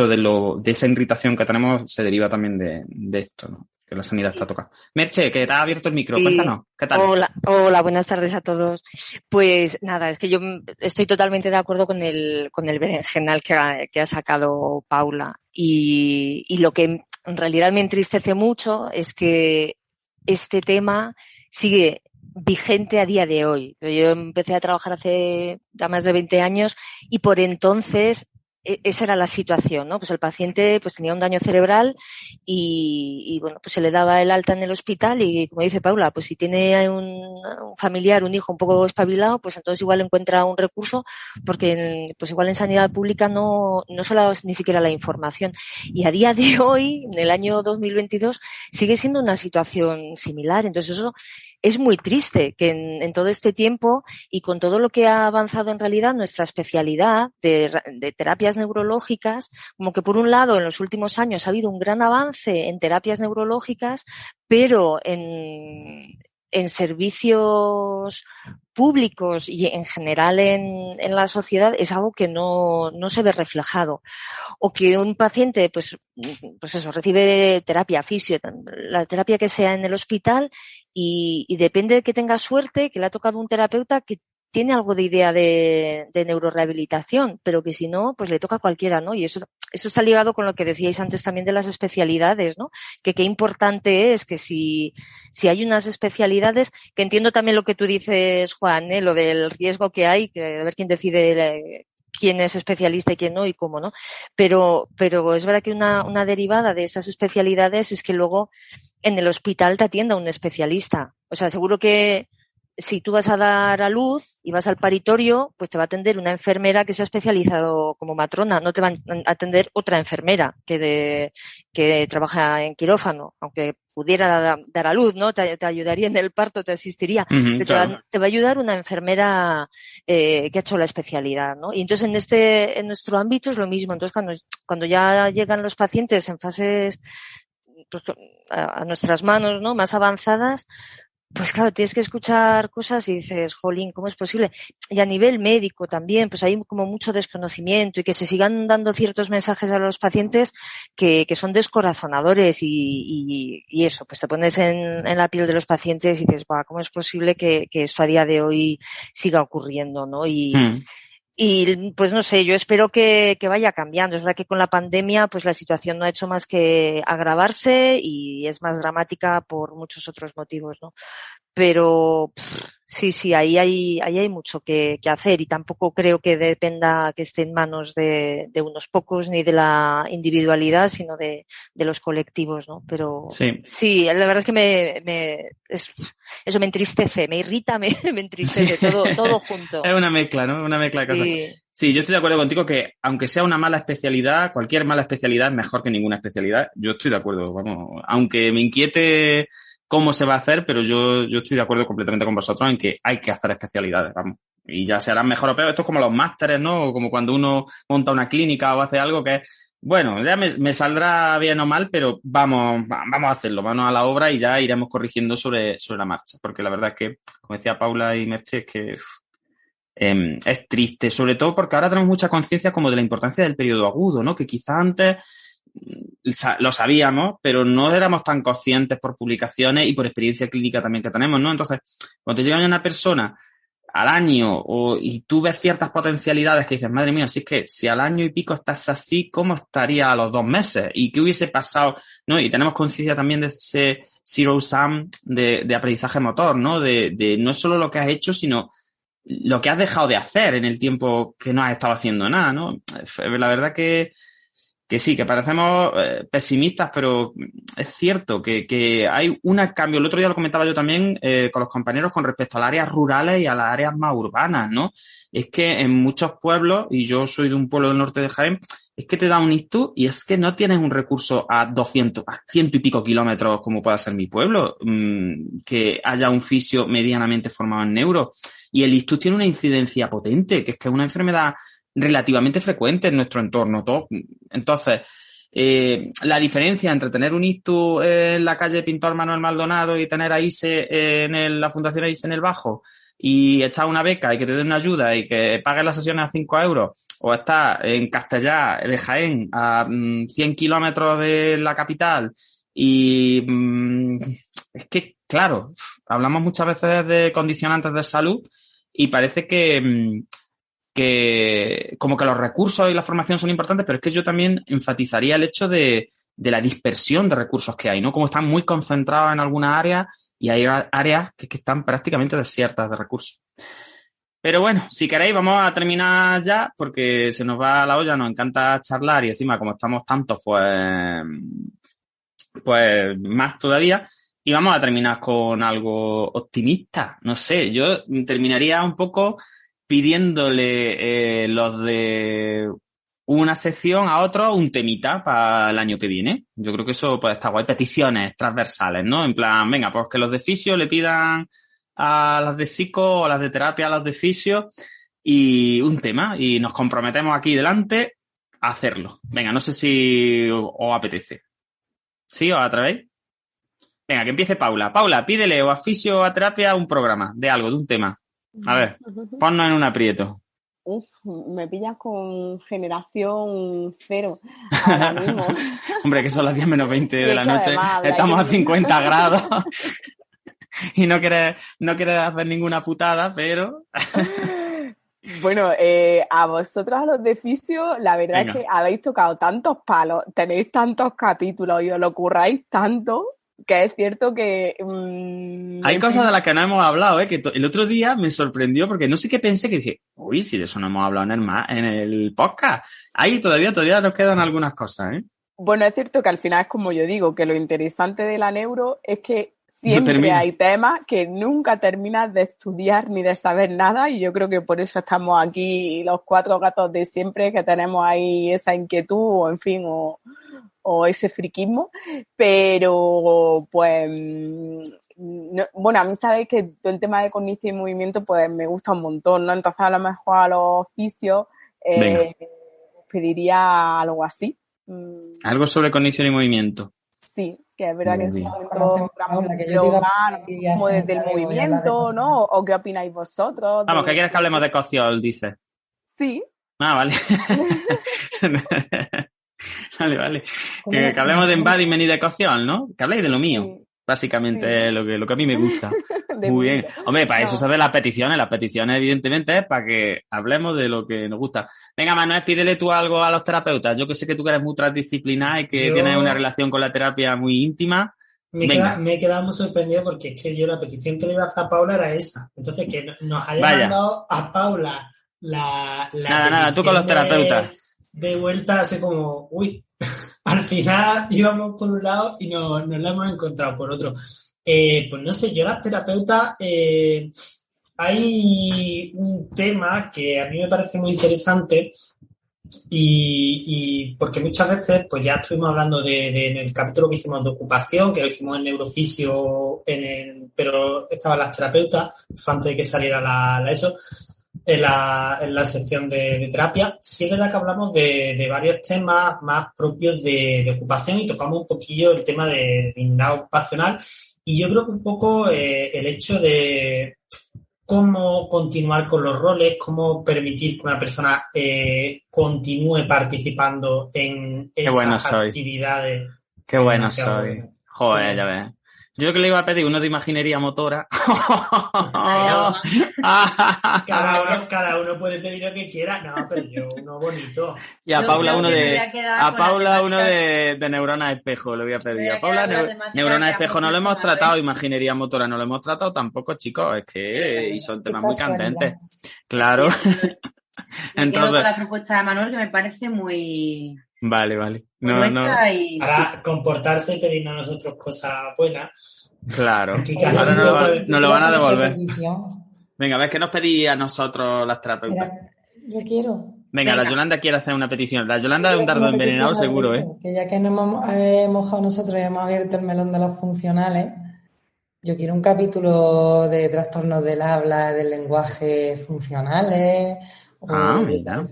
de esa irritación que tenemos se deriva también de esto, ¿no? Que la sanidad está tocada. Merche, que te ha abierto el micro, cuéntanos, ¿qué tal? Hola, buenas tardes a todos. Pues nada, es que yo estoy totalmente de acuerdo con el berenjenal que ha sacado Paula. Y lo que en realidad me entristece mucho es que este tema sigue vigente a día de hoy. Yo empecé a trabajar hace ya más de 20 años y por entonces esa era la situación, ¿no? Pues el paciente pues tenía un daño cerebral y bueno, pues se le daba el alta en el hospital y como dice Paula, pues si tiene un familiar, un hijo un poco espabilado, pues entonces igual encuentra un recurso porque pues igual en sanidad pública no se le da ni siquiera la información. Y a día de hoy, en el año 2022, sigue siendo una situación similar. Entonces eso es muy triste que en todo este tiempo y con todo lo que ha avanzado en realidad nuestra especialidad de terapias neurológicas, como que por un lado en los últimos años ha habido un gran avance en terapias neurológicas, pero en servicios públicos y en general en la sociedad es algo que no se ve reflejado. O que un paciente, pues eso, recibe terapia, fisio, la terapia que sea en el hospital y depende de que tenga suerte, que le ha tocado un terapeuta que tiene algo de idea de neurorehabilitación, pero que si no, pues le toca a cualquiera, ¿no? Y eso está ligado con lo que decíais antes también de las especialidades, ¿no? Que qué importante es que si hay unas especialidades, que entiendo también lo que tú dices, Juan, lo del riesgo que hay, que a ver quién decide quién es especialista y quién no y cómo, ¿no? Pero es verdad que una derivada de esas especialidades es que luego en el hospital te atienda un especialista. O sea, seguro que si tú vas a dar a luz y vas al paritorio, pues te va a atender una enfermera que se ha especializado como matrona, no te va a atender otra enfermera que trabaja en quirófano, aunque pudiera dar a luz, ¿no? Te ayudaría en el parto, te asistiría. Pero claro. Te va a ayudar una enfermera que ha hecho la especialidad, ¿no? Y entonces en nuestro ámbito es lo mismo. Entonces cuando ya llegan los pacientes en fases pues, a nuestras manos, ¿no? Más avanzadas, pues claro, tienes que escuchar cosas y dices, jolín, ¿cómo es posible? Y a nivel médico también, pues hay como mucho desconocimiento y que se sigan dando ciertos mensajes a los pacientes que son descorazonadores y eso, pues te pones en la piel de los pacientes y dices, guau, ¿cómo es posible que esto a día de hoy siga ocurriendo, ¿no? Y pues no sé, yo espero que vaya cambiando. Es verdad que con la pandemia pues la situación no ha hecho más que agravarse y es más dramática por muchos otros motivos, ¿no? Pero sí, ahí hay mucho que hacer y tampoco creo que dependa que esté en manos de unos pocos ni de la individualidad, sino de los colectivos, ¿no? Pero sí, la verdad es que eso me entristece, me irrita, me entristece, todo junto. Es una mezcla, ¿no? Una mezcla de cosas. Sí, yo estoy de acuerdo contigo que aunque sea una mala especialidad, cualquier mala especialidad es mejor que ninguna especialidad. Yo estoy de acuerdo, vamos, aunque me inquiete cómo se va a hacer, pero yo estoy de acuerdo completamente con vosotros en que hay que hacer especialidades, vamos. Y ya se harán mejor o peor. Esto es como los másteres, ¿no? O como cuando uno monta una clínica o hace algo que Bueno, ya me saldrá bien o mal, pero vamos a hacerlo, vamos a la obra y ya iremos corrigiendo sobre la marcha, porque la verdad es que, como decía Paula y Merche, es que es triste, sobre todo porque ahora tenemos mucha conciencia como de la importancia del periodo agudo, ¿no? Que quizás antes lo sabíamos, pero no éramos tan conscientes por publicaciones y por experiencia clínica también que tenemos, ¿no? Entonces, cuando te llega una persona al año y tú ves ciertas potencialidades que dices, madre mía, si es que si al año y pico estás así, ¿cómo estaría a los 2 meses? ¿Y qué hubiese pasado? ¿No? Y tenemos conciencia también de ese zero sum de aprendizaje motor, ¿no? De no solo lo que has hecho, sino lo que has dejado de hacer en el tiempo que no has estado haciendo nada, ¿no? La verdad que sí, que parecemos pesimistas, pero es cierto que hay un cambio. El otro día lo comentaba yo también con los compañeros con respecto a las áreas rurales y a las áreas más urbanas, ¿no? Es que en muchos pueblos, y yo soy de un pueblo del norte de Jaén, es que te da un ictus y es que no tienes un recurso a 100 y pico kilómetros como pueda ser mi pueblo, que haya un fisio medianamente formado en neuro. Y el ictus tiene una incidencia potente, que es una enfermedad relativamente frecuente en nuestro entorno. Entonces, la diferencia entre tener un ictus en la calle Pintor Manuel Maldonado y tener a ISE la Fundación ISE en el Bajo y echar una beca y que te den una ayuda y que pagues las sesiones a 5 euros, o estar en Castellá de Jaén a 100 kilómetros de la capital y es que, claro, hablamos muchas veces de condicionantes de salud y parece que como que los recursos y la formación son importantes, pero es que yo también enfatizaría el hecho de la dispersión de recursos que hay, ¿no? Como están muy concentrados en algunas áreas y hay áreas que están prácticamente desiertas de recursos. Pero bueno, si queréis vamos a terminar ya porque se nos va la olla, nos encanta charlar y encima como estamos tantos, pues más todavía. Y vamos a terminar con algo optimista. No sé, yo terminaría un poco pidiéndole los de una sección a otro un temita para el año que viene. Yo creo que eso puede estar guay. Peticiones transversales, ¿no? En plan, venga, pues que los de fisio le pidan a las de psico o a las de terapia a los de fisio y un tema. Y nos comprometemos aquí delante a hacerlo. Venga, no sé si os apetece. ¿Sí? ¿Os atrevéis? Venga, que empiece Paula. Paula, pídele o a fisio o a terapia un programa de algo, de un tema. A ver, ponnos en un aprieto. Me pillas con generación cero ahora mismo. Hombre, que son las 10 menos 20 de la noche. Estamos a 50 grados. Y no quieres hacer ninguna putada, pero... Bueno, a vosotros, a los de fisio, la verdad es que habéis tocado tantos palos, tenéis tantos capítulos y os lo curráis tanto... que es cierto que... hay cosas de las que no hemos hablado, que el otro día me sorprendió porque no sé qué pensé, que dije, uy, si de eso no hemos hablado en el podcast. Ahí todavía nos quedan algunas cosas, ¿eh? Bueno, es cierto que al final es como yo digo, que lo interesante de la neuro es que siempre hay temas que nunca terminas de estudiar ni de saber nada y yo creo que por eso estamos aquí los 4 gatos de siempre, que tenemos ahí esa inquietud o en fin, o ese friquismo, pero pues no, bueno, a mí sabéis que todo el tema de cognición y movimiento pues me gusta un montón, ¿no? Entonces a lo mejor a los fisios pediría algo así. Algo sobre cognición y movimiento. Sí, que es verdad que en su momento como desde el movimiento, ¿no? ¿O qué opináis vosotros? Vamos, ¿qué quieres que hablemos de Cociol, dices? Sí. Ah, vale. Vale. Que hablemos de embodiment y de Cociol, ¿no? Que habléis de lo mío. Sí. Básicamente sí. Lo que a mí me gusta. Muy bien. Hombre, para eso se hacen las peticiones. Las peticiones, evidentemente, es para que hablemos de lo que nos gusta. Venga, Manuel, pídele tú algo a los terapeutas. Yo que sé que tú eres muy transdisciplinar y que tienes una relación con la terapia muy íntima. Me he quedado muy sorprendido porque es que yo la petición que le iba a hacer a Paula era esa. Entonces, que nos haya mandado a Paula la Nada, tú con los terapeutas. De vuelta hace como, uy, al final íbamos por un lado y nos la hemos encontrado por otro. Pues no sé, yo las terapeutas, hay un tema que a mí me parece muy interesante y porque muchas veces, pues ya estuvimos hablando en el capítulo que hicimos de ocupación, que lo hicimos en neurofisio, pero estaban las terapeutas, fue antes de que saliera la ESO. en la sección de terapia, sí es verdad que hablamos de varios temas más propios de ocupación y tocamos un poquillo el tema de dignidad ocupacional. Y yo creo que un poco el hecho de cómo continuar con los roles, cómo permitir que una persona continúe participando en esas actividades. Qué bueno soy. Joder, sí. Ya ves. Yo que le iba a pedir uno de imaginería motora. cada uno puede pedir lo que quiera. No, pero yo uno bonito. Y a Paula uno de neuronas espejo le voy a pedir. A Paula neuronas espejo no lo hemos tratado, imaginería motora no lo hemos tratado tampoco, chicos. Es que y son temas muy candentes. Claro. Entonces con la propuesta de Manuel que me parece muy... Vale. No. Para comportarse y pedirnos a nosotros cosas buenas. Claro. Ahora nos lo van a devolver. Venga, a ver, ¿qué nos pedí a nosotros las terapeutas? Mira, yo quiero. Venga, la Yolanda quiere hacer una petición. La Yolanda de un dardo envenenado seguro, ¿eh? Que ya que nos hemos mojado nosotros y hemos abierto el melón de los funcionales, yo quiero un capítulo de trastornos del habla, del lenguaje funcionales. Mira.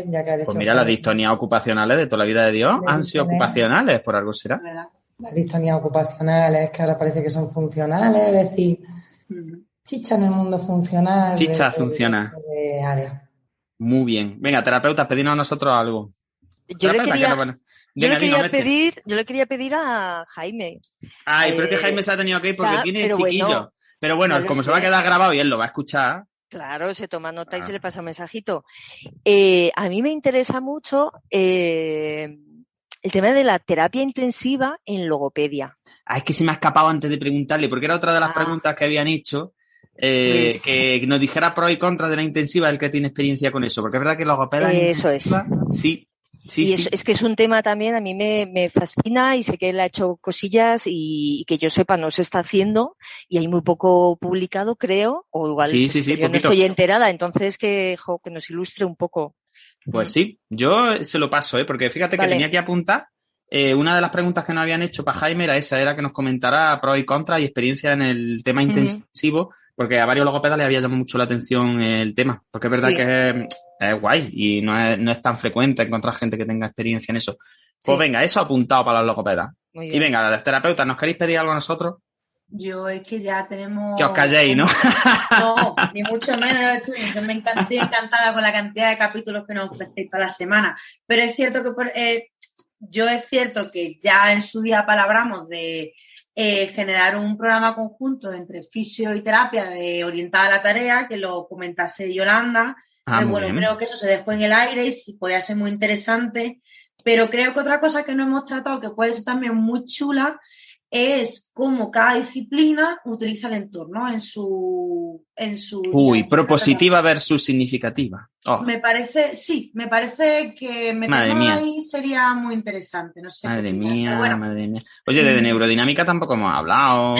Ya que pues mira, las distonías ocupacionales de toda la vida de Dios han sido ocupacionales, por algo será. Las distonías ocupacionales, que ahora parece que son funcionales, es decir, chicha en el mundo funcional. Chicha funciona. De área. Muy bien. Venga, terapeutas, pedidnos a nosotros algo. Yo le quería pedir a Jaime. Ay, pero es que Jaime se ha tenido que ir porque tiene chiquillo. Bueno, pero bueno, claro, como se va a quedar grabado y él lo va a escuchar. Claro, se toma nota y se le pasa un mensajito. A mí me interesa mucho el tema de la terapia intensiva en logopedia. Es que se me ha escapado antes de preguntarle, porque era otra de las preguntas que habían hecho, que nos dijera pros y contras de la intensiva, el que tiene experiencia con eso, porque es verdad que logopeda intensiva, sí. Es que es un tema también, a mí me fascina y sé que él ha hecho cosillas y que yo sepa no se está haciendo y hay muy poco publicado, creo, o igual yo no estoy enterada, entonces que nos ilustre un poco. Pues sí, yo se lo paso, porque fíjate que tenía que apuntar, una de las preguntas que nos habían hecho para Jaime era que nos comentara pros y contras y experiencia en el tema intensivo, porque a varios logopedas les había llamado mucho la atención el tema, porque es verdad que es guay y no es tan frecuente encontrar gente que tenga experiencia en eso. Pues venga, eso apuntado para las logopedas. Y venga, las terapeutas, ¿nos queréis pedir algo a nosotros? Yo es que ya tenemos... Que os calléis, ¿no? No, ni mucho menos. Yo estoy encantada con la cantidad de capítulos que nos ofrecéis para la semana. Pero es cierto que ya en su día palabramos de generar un programa conjunto entre fisio y terapia orientada a la tarea, que lo comentase Yolanda. Creo que eso se dejó en el aire y sí podía ser muy interesante. Pero creo que otra cosa que no hemos tratado, que puede ser también muy chula, es cómo cada disciplina utiliza el entorno en su propositiva versus significativa. Me parece que meternos ahí sería muy interesante. No sé. Madre mía. Oye, de neurodinámica tampoco hemos hablado,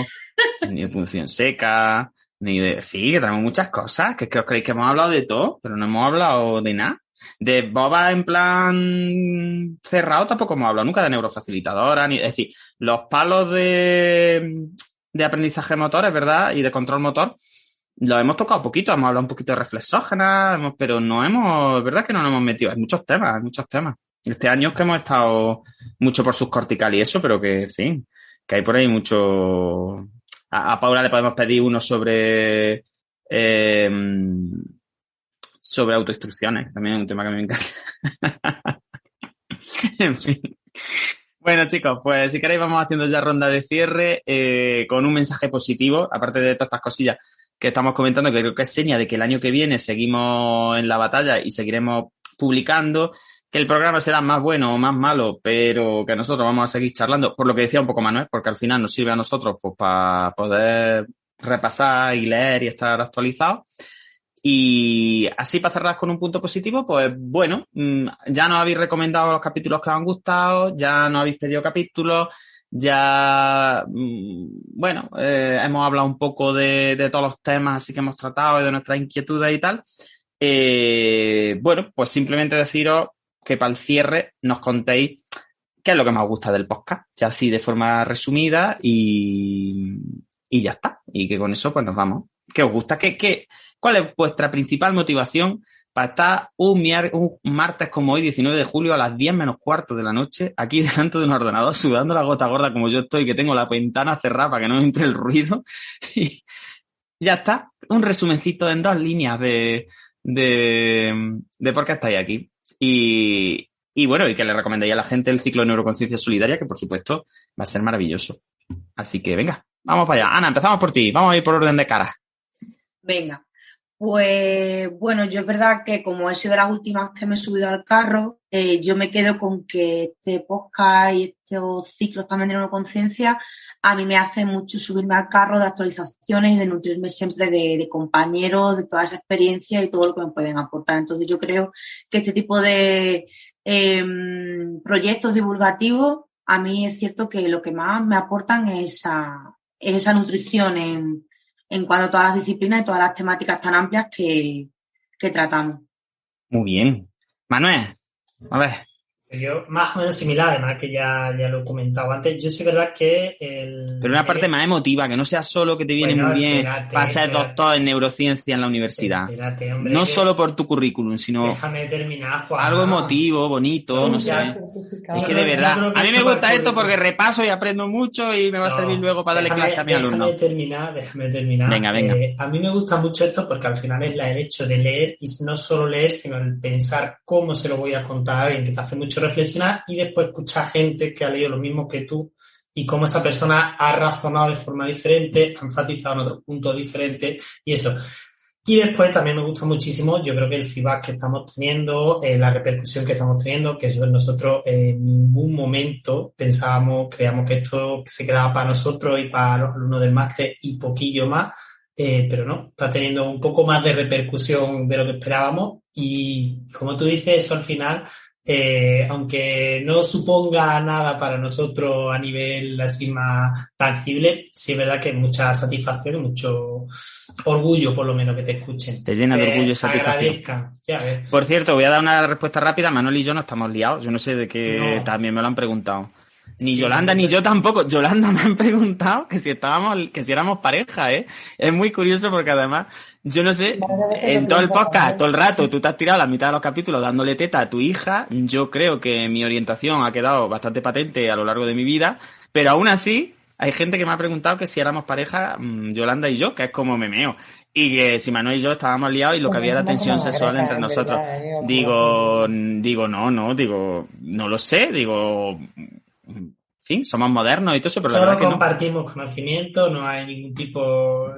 ni de punción seca, ni de... Sí, que tenemos muchas cosas, que os creéis que hemos hablado de todo, pero no hemos hablado de nada. De boba en plan cerrado tampoco hemos hablado nunca, de neurofacilitadora, es decir, los palos de aprendizaje motor, es verdad, y de control motor, los hemos tocado poquito, hemos hablado un poquito de reflexógenas, pero es verdad que no nos hemos metido, hay muchos temas. Este año es que hemos estado mucho por subcortical y eso, pero que, en fin, que hay por ahí mucho... A Paula le podemos pedir uno sobre autoinstrucciones, que también es un tema que me encanta. En fin. Bueno, chicos, pues si queréis vamos haciendo ya ronda de cierre con un mensaje positivo, aparte de todas estas cosillas que estamos comentando, que creo que es seña de que el año que viene seguimos en la batalla y seguiremos publicando, que el programa será más bueno o más malo, pero que nosotros vamos a seguir charlando, por lo que decía un poco Manuel, porque al final nos sirve a nosotros pues para poder repasar y leer y estar actualizados. Y así para cerrar con un punto positivo, pues bueno, ya nos habéis recomendado los capítulos que os han gustado, ya nos habéis pedido capítulos, ya, hemos hablado un poco de todos los temas así que hemos tratado y de nuestras inquietudes y tal. Pues simplemente deciros que para el cierre nos contéis qué es lo que más os gusta del podcast, ya así de forma resumida y ya está. Y que con eso pues nos vamos. ¿Qué os gusta? ¿Qué ¿Cuál es vuestra principal motivación para estar un martes como hoy, 19 de julio, a las 10 menos cuarto de la noche, aquí delante de un ordenador, sudando la gota gorda como yo estoy, que tengo la ventana cerrada para que no entre el ruido? Y ya está. Un resumencito en 2 líneas de por qué estáis aquí. Y bueno, y que le recomendaría a la gente el ciclo de Neuroconciencia Solidaria, que por supuesto va a ser maravilloso. Así que venga, vamos para allá. Ana, empezamos por ti. Vamos a ir por orden de cara. Venga. Pues bueno, yo es verdad que como he sido de las últimas que me he subido al carro, yo me quedo con que este podcast y estos ciclos también de neuroconciencia a mí me hace mucho subirme al carro de actualizaciones y de nutrirme siempre de compañeros, de toda esa experiencia y todo lo que me pueden aportar. Entonces yo creo que este tipo de proyectos divulgativos, a mí es cierto que lo que más me aportan es esa nutrición en cuanto a todas las disciplinas y todas las temáticas tan amplias que tratamos. Muy bien. Manuel, a ver. Yo, más o menos similar, además que ya lo he comentado antes. Yo sí, verdad que Pero una parte más emotiva, que no sea solo que te viene muy bien para ser doctor en neurociencia en la universidad. Hombre, no solo por tu currículum, sino déjame terminar, Juan. Algo emotivo, bonito, no sé. Es que de verdad, a mí me gusta esto porque repaso y aprendo mucho y me va a servir luego para darle clase a mi alumno. Déjame terminar. Venga. A mí me gusta mucho esto porque al final es el hecho de leer, y no solo leer, sino el pensar cómo se lo voy a contar a alguien, que te hace mucho reflexionar, y después escuchar gente que ha leído lo mismo que tú y cómo esa persona ha razonado de forma diferente, ha enfatizado en otros puntos diferentes y eso. Y después también me gusta muchísimo, yo creo que el feedback que estamos teniendo, la repercusión que estamos teniendo, que eso nosotros en ningún momento creíamos que esto se quedaba para nosotros y para los alumnos del máster y poquillo más, pero no, está teniendo un poco más de repercusión de lo que esperábamos, y como tú dices, eso al final, aunque no suponga nada para nosotros a nivel así más tangible, sí es verdad que mucha satisfacción y mucho orgullo, por lo menos, que te escuchen. Te llena de orgullo y satisfacción. Ya ves. Por cierto, voy a dar una respuesta rápida. Manuel y yo no estamos liados. Yo no sé de qué, también me lo han preguntado. Ni Yolanda ni yo tampoco. Yolanda me han preguntado que si éramos pareja, ¿eh? Es muy curioso porque además, yo no sé, en todo el podcast, todo el rato, tú te has tirado la mitad de los capítulos dándole teta a tu hija. Yo creo que mi orientación ha quedado bastante patente a lo largo de mi vida, pero aún así, hay gente que me ha preguntado que si éramos pareja, Yolanda y yo, que es como memeo. Y que si Manuel y yo estábamos liados y lo que había era tensión sexual entre nosotros. Digo, no lo sé, en fin, somos modernos y todo eso, pero solo la verdad que compartimos conocimiento, no hay ningún tipo...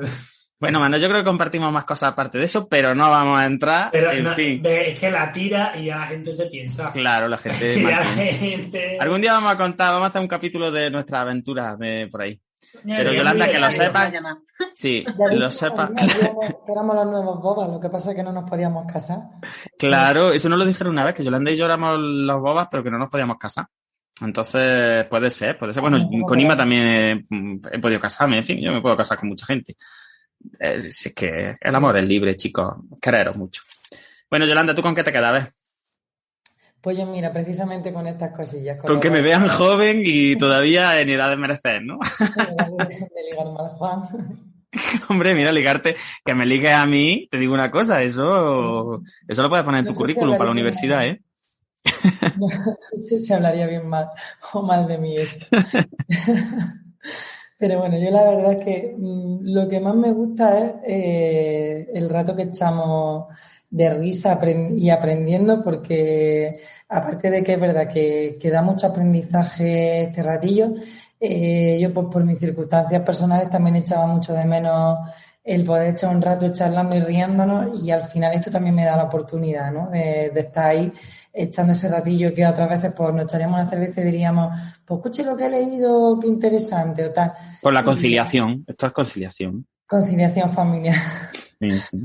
Bueno, Manu, yo creo que compartimos más cosas aparte de eso, pero no vamos a entrar, fin. Es que la tira y ya la gente se piensa. Claro, la gente... Algún día vamos a hacer un capítulo de nuestras aventuras por ahí. Pero Yolanda, que lo sepas. Sí, lo sepas. Que éramos los nuevos bobas, lo que pasa es que no nos podíamos casar. Claro, eso nos lo dijeron una vez, que Yolanda y yo éramos los bobas, pero que no nos podíamos casar. Entonces, puede ser. Bueno, con Ima también he podido casarme, en fin, yo me puedo casar con mucha gente. Es que el amor es libre, chicos. Quereros mucho. Bueno, Yolanda, ¿tú con qué te quedas? A ver. Pues yo, mira, precisamente con estas cosillas. Con que me vean joven y todavía en edad de merecer, ¿no? De ligarme al Juan. Hombre, mira, ligarte, que me ligues a mí, te digo una cosa, eso lo puedes poner en tu currículum para la universidad, ¿eh? No sé si hablaría bien mal o mal de mí eso. Pero bueno, yo la verdad es que lo que más me gusta es el rato que echamos de risa y aprendiendo, porque aparte de que es verdad que da mucho aprendizaje este ratillo, yo pues, por mis circunstancias personales también echaba mucho de menos el poder echar un rato charlando y riéndonos, y al final esto también me da la oportunidad, ¿no? De estar ahí echando ese ratillo, que otras veces pues nos echaríamos una cerveza y diríamos, pues escuche lo que he leído, qué interesante o tal. Por la conciliación, esto es conciliación. Conciliación familiar. Sí.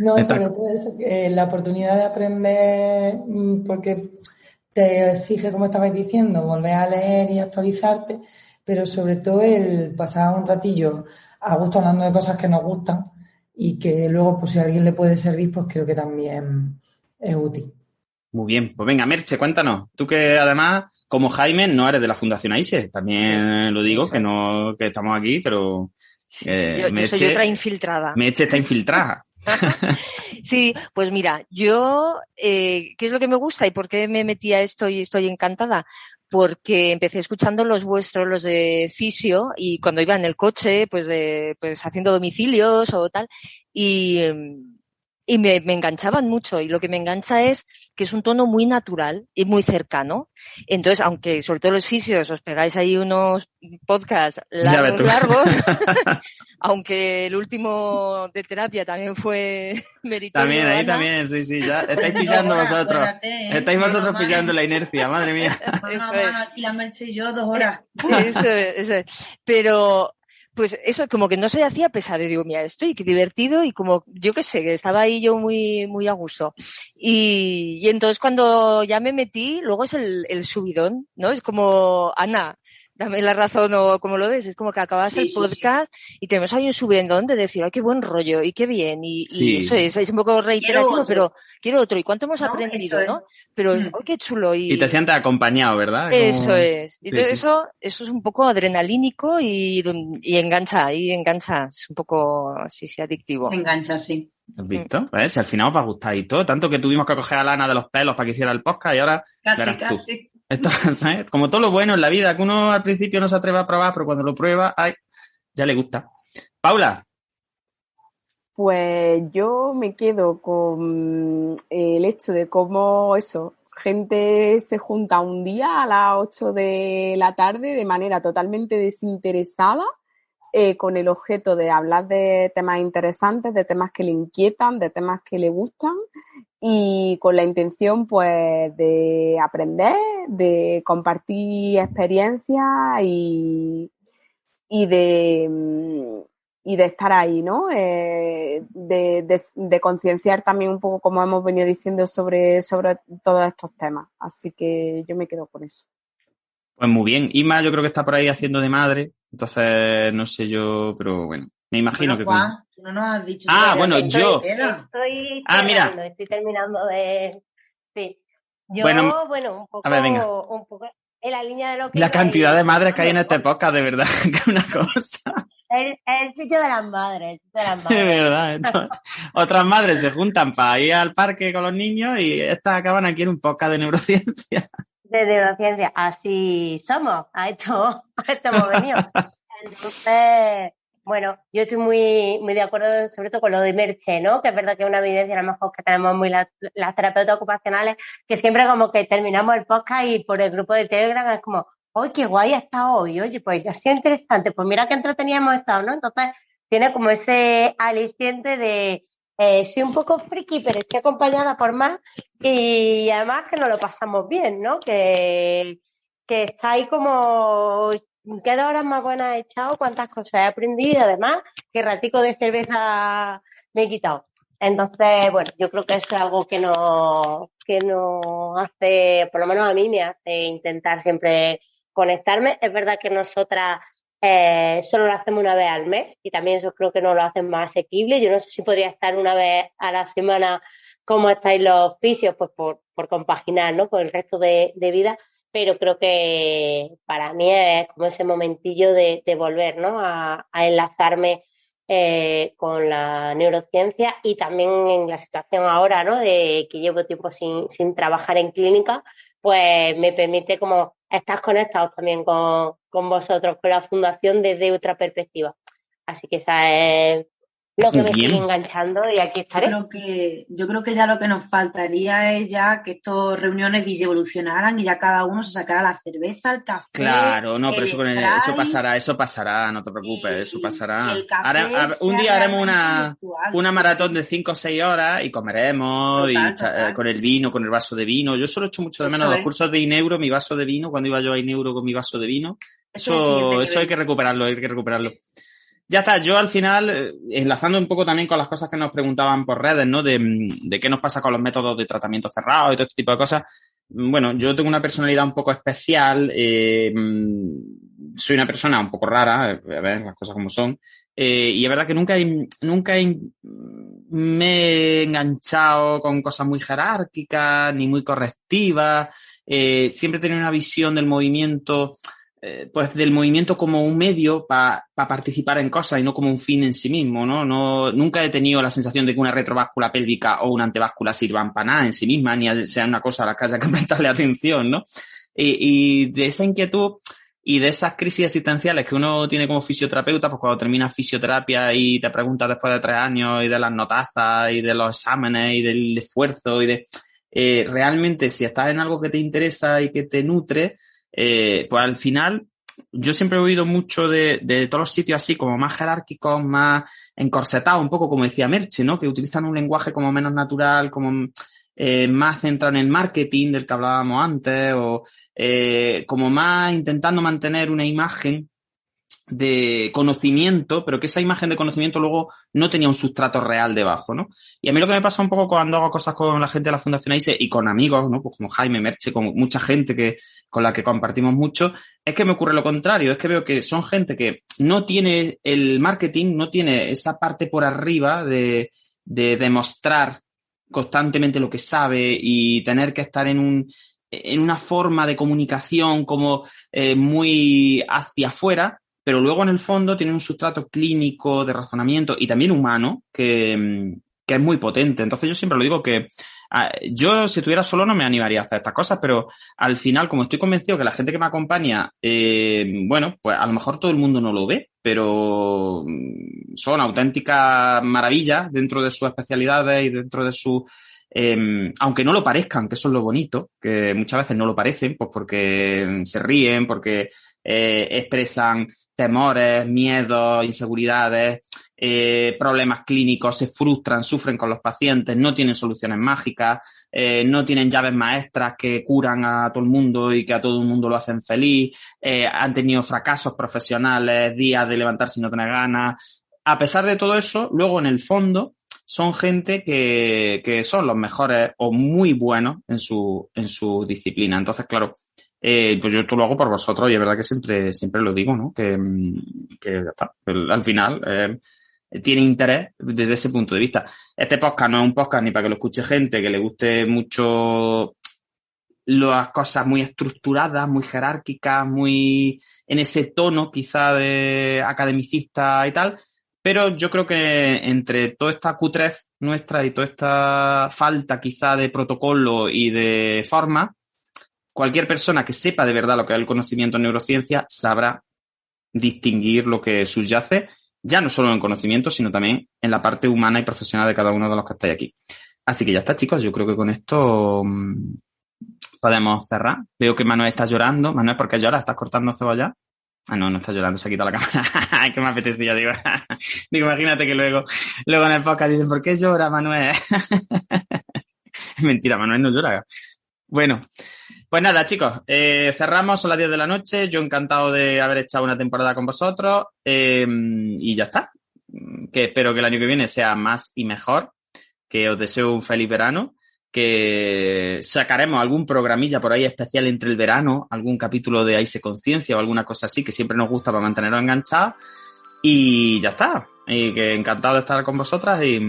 No, sobre todo eso, que la oportunidad de aprender, porque te exige, como estabais diciendo, volver a leer y actualizarte, pero sobre todo el pasar un ratillo a gusto hablando de cosas que nos gustan y que luego, pues si a alguien le puede servir, pues creo que también es útil. Muy bien, pues venga, Merche, cuéntanos. Tú que además, como Jaime, no eres de la Fundación AISE, también lo digo, que estamos aquí, pero Yo soy otra infiltrada. Meche está infiltrada. Sí, pues mira, yo, ¿qué es lo que me gusta y por qué me metí a esto y estoy encantada? Porque empecé escuchando los vuestros, los de fisio, y cuando iba en el coche, pues haciendo domicilios o tal, y me enganchaban mucho, y lo que me engancha es que es un tono muy natural y muy cercano. Entonces, aunque sobre todo los fisios os pegáis ahí unos podcasts largos, aunque el último de terapia también fue meritorio. También, ahí también, sí, ya estáis pillando vosotros. Estáis vosotros pillando la inercia, madre mía. Eso es. Aquí la Merche y yo 2 horas. Eso es. Pero, pues eso, como que no se hacía pesado. Y digo, mira, estoy qué divertido, y como, yo qué sé, que estaba ahí yo muy, muy a gusto. Y entonces cuando ya me metí, luego es el subidón, ¿no? Es como, Ana, dame la razón o como lo ves, es como que acabas el podcast y tenemos ahí un subidón de decir, ay, qué buen rollo y qué bien. Y eso es un poco reiterativo, pero quiero otro. ¿Y cuánto hemos aprendido, no? Pero es, ay, qué chulo. Y te sientes acompañado, ¿verdad? Eso es. Y eso es un poco adrenalínico y engancha, es un poco, sí, adictivo. Se engancha, sí. ¿Has visto? Pues si al final os va a gustar y todo, tanto que tuvimos que coger a Lana de los pelos para que hiciera el podcast y ahora Casi. Esto, ¿sabes? Como todo lo bueno en la vida, que uno al principio no se atreve a probar, pero cuando lo prueba, ya le gusta. Paula. Pues yo me quedo con el hecho de cómo gente se junta un día a las 8 de la tarde de manera totalmente desinteresada, con el objeto de hablar de temas interesantes, de temas que le inquietan, de temas que le gustan, y con la intención pues de aprender, de compartir experiencias y de estar ahí, ¿no? De concienciar también un poco, como hemos venido diciendo, sobre todos estos temas. Así que yo me quedo con eso. Pues muy bien. Inma yo creo que está por ahí haciendo de madre, entonces no sé yo, pero bueno, me imagino Juan, tú no nos has dicho. Bueno, yo. Estoy terminando de... Sí. Yo, un poco... A ver, venga. Un poco en la línea de lo que... La cantidad de madres que hay en este podcast, de verdad, que es una cosa... El sitio de las madres. De verdad. Entonces, otras madres se juntan para ir al parque con los niños y estas acaban aquí en un podcast de neurociencia. De neurociencia. Así somos. A esto hemos venido. Entonces, bueno, yo estoy muy, muy de acuerdo, sobre todo con lo de Merche, ¿no? Que es verdad que es una evidencia a lo mejor que tenemos muy las terapeutas ocupacionales, que siempre como que terminamos el podcast y por el grupo de Telegram es como, ¡ay, qué guay ha estado hoy! Oye, pues ha sido interesante, pues mira qué entretenidos hemos estado, ¿no? Entonces tiene como ese aliciente de soy un poco friki, pero estoy acompañada por más, y además que nos lo pasamos bien, ¿no? Que está ahí como... ¿Qué 2 horas más buenas he echado? ¿Cuántas cosas he aprendido? Y además, qué ratico de cerveza me he quitado. Entonces, bueno, yo creo que eso es algo que nos hace, por lo menos a mí me hace intentar siempre conectarme. Es verdad que nosotras solo lo hacemos una vez al mes y también eso creo que nos lo hacen más asequible. Yo no sé si podría estar una vez a la semana como estáis los fisios, pues por compaginar, ¿no? Con el resto de vida. Pero creo que para mí es como ese momentillo de volver, ¿no? A enlazarme con la neurociencia, y también en la situación ahora, ¿no? De que llevo tiempo sin trabajar en clínica, pues me permite como estar conectados también con vosotros, con la fundación desde otra perspectiva. Así que esa es lo que me sigue enganchando y aquí estaré. Yo creo que ya lo que nos faltaría es ya que estas reuniones evolucionaran y ya cada uno se sacara la cerveza, el café. Claro, no, pero eso pasará, no te preocupes, eso pasará. Un día haremos una maratón de 5 o 6 horas y comeremos total. Con el vino, con el vaso de vino. Yo solo echo mucho de menos los cursos de Ineuro, mi vaso de vino, cuando iba yo a Ineuro con mi vaso de vino. Eso hay que recuperarlo, Ya está, yo al final, enlazando un poco también con las cosas que nos preguntaban por redes, ¿no? De qué nos pasa con los métodos de tratamiento cerrado y todo este tipo de cosas. Bueno, yo tengo una personalidad un poco especial, soy una persona un poco rara, a ver las cosas como son, y es verdad que nunca me he enganchado con cosas muy jerárquicas ni muy correctivas, siempre he tenido una visión del movimiento pues del movimiento como un medio para participar en cosas y no como un fin en sí mismo, ¿no? Nunca he tenido la sensación de que una retrováscula pélvica o una anteváscula sirvan para nada en sí misma, ni sea una cosa a la que haya que prestarle atención, ¿no? Y de esa inquietud y de esas crisis existenciales que uno tiene como fisioterapeuta, pues cuando termina fisioterapia y te preguntas después de 3 años y de las notazas y de los exámenes y del esfuerzo y de realmente si estás en algo que te interesa y que te nutre, pues al final yo siempre he oído mucho de todos los sitios así como más jerárquicos, más encorsetados, un poco como decía Merche, ¿no? Que utilizan un lenguaje como menos natural, como más centrado en el marketing del que hablábamos antes o como más intentando mantener una imagen de conocimiento, pero que esa imagen de conocimiento luego no tenía un sustrato real debajo, ¿no? Y a mí lo que me pasa un poco cuando hago cosas con la gente de la Fundación AISE y con amigos, ¿no? Pues como Jaime, Merche, con mucha gente con la que compartimos mucho, es que me ocurre lo contrario, es que veo que son gente que no tiene el marketing, no tiene esa parte por arriba de demostrar constantemente lo que sabe y tener que estar en una forma de comunicación como muy hacia afuera, pero luego en el fondo tiene un sustrato clínico de razonamiento y también humano que es muy potente. Entonces yo siempre lo digo que yo si estuviera solo no me animaría a hacer estas cosas, pero al final como estoy convencido que la gente que me acompaña, bueno, pues a lo mejor todo el mundo no lo ve, pero son auténticas maravillas dentro de sus especialidades y dentro de su... aunque no lo parezcan, que eso es lo bonito, que muchas veces no lo parecen, pues porque se ríen, porque expresan temores, miedos, inseguridades, problemas clínicos, se frustran, sufren con los pacientes, no tienen soluciones mágicas, no tienen llaves maestras que curan a todo el mundo y que a todo el mundo lo hacen feliz, han tenido fracasos profesionales, días de levantarse y no tener ganas. A pesar de todo eso, luego en el fondo son gente que son los mejores o muy buenos en su disciplina. Entonces, claro, pues yo esto lo hago por vosotros y es verdad que siempre lo digo, ¿no? Que ya está. Al final tiene interés desde ese punto de vista. Este podcast no es un podcast ni para que lo escuche gente que le guste mucho las cosas muy estructuradas, muy jerárquicas, muy en ese tono quizá de academicista y tal. Pero yo creo que entre toda esta cutrez nuestra y toda esta falta quizá de protocolo y de forma, cualquier persona que sepa de verdad lo que es el conocimiento en neurociencia sabrá distinguir lo que subyace, ya no solo en el conocimiento, sino también en la parte humana y profesional de cada uno de los que estáis aquí. Así que ya está, chicos, yo creo que con esto podemos cerrar. Veo que Manuel está llorando. Manuel, ¿por qué lloras? ¿Estás cortando cebolla? Ah, no está llorando, se ha quitado la cámara. Que me apetecía, digo. Digo, imagínate que luego en el podcast dicen, ¿por qué llora Manuel? Es mentira, Manuel no llora. Bueno, pues nada, chicos, cerramos, son las 10 de la noche. Yo encantado de haber echado una temporada con vosotros y ya está. Que espero que el año que viene sea más y mejor. Que os deseo un feliz verano. Que sacaremos algún programilla por ahí especial entre el verano, algún capítulo de AISE Conciencia o alguna cosa así que siempre nos gusta para manteneros enganchados. Y ya está. Y que encantado de estar con vosotras y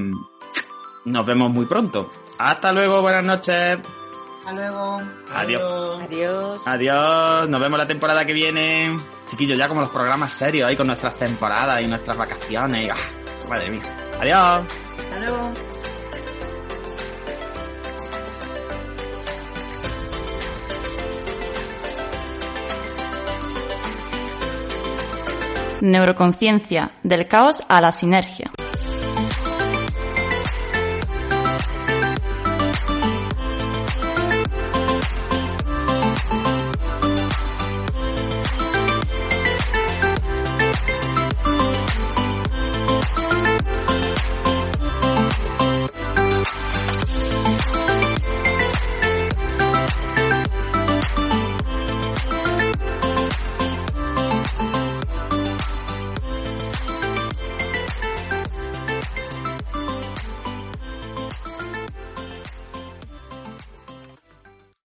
nos vemos muy pronto. Hasta luego, buenas noches. Hasta luego. Adiós. Adiós. Adiós. Nos vemos la temporada que viene. Chiquillos, ya como los programas serios ahí con nuestras temporadas y nuestras vacaciones. Madre mía. Adiós. Hasta luego. Neuroconciencia, del caos a la sinergia.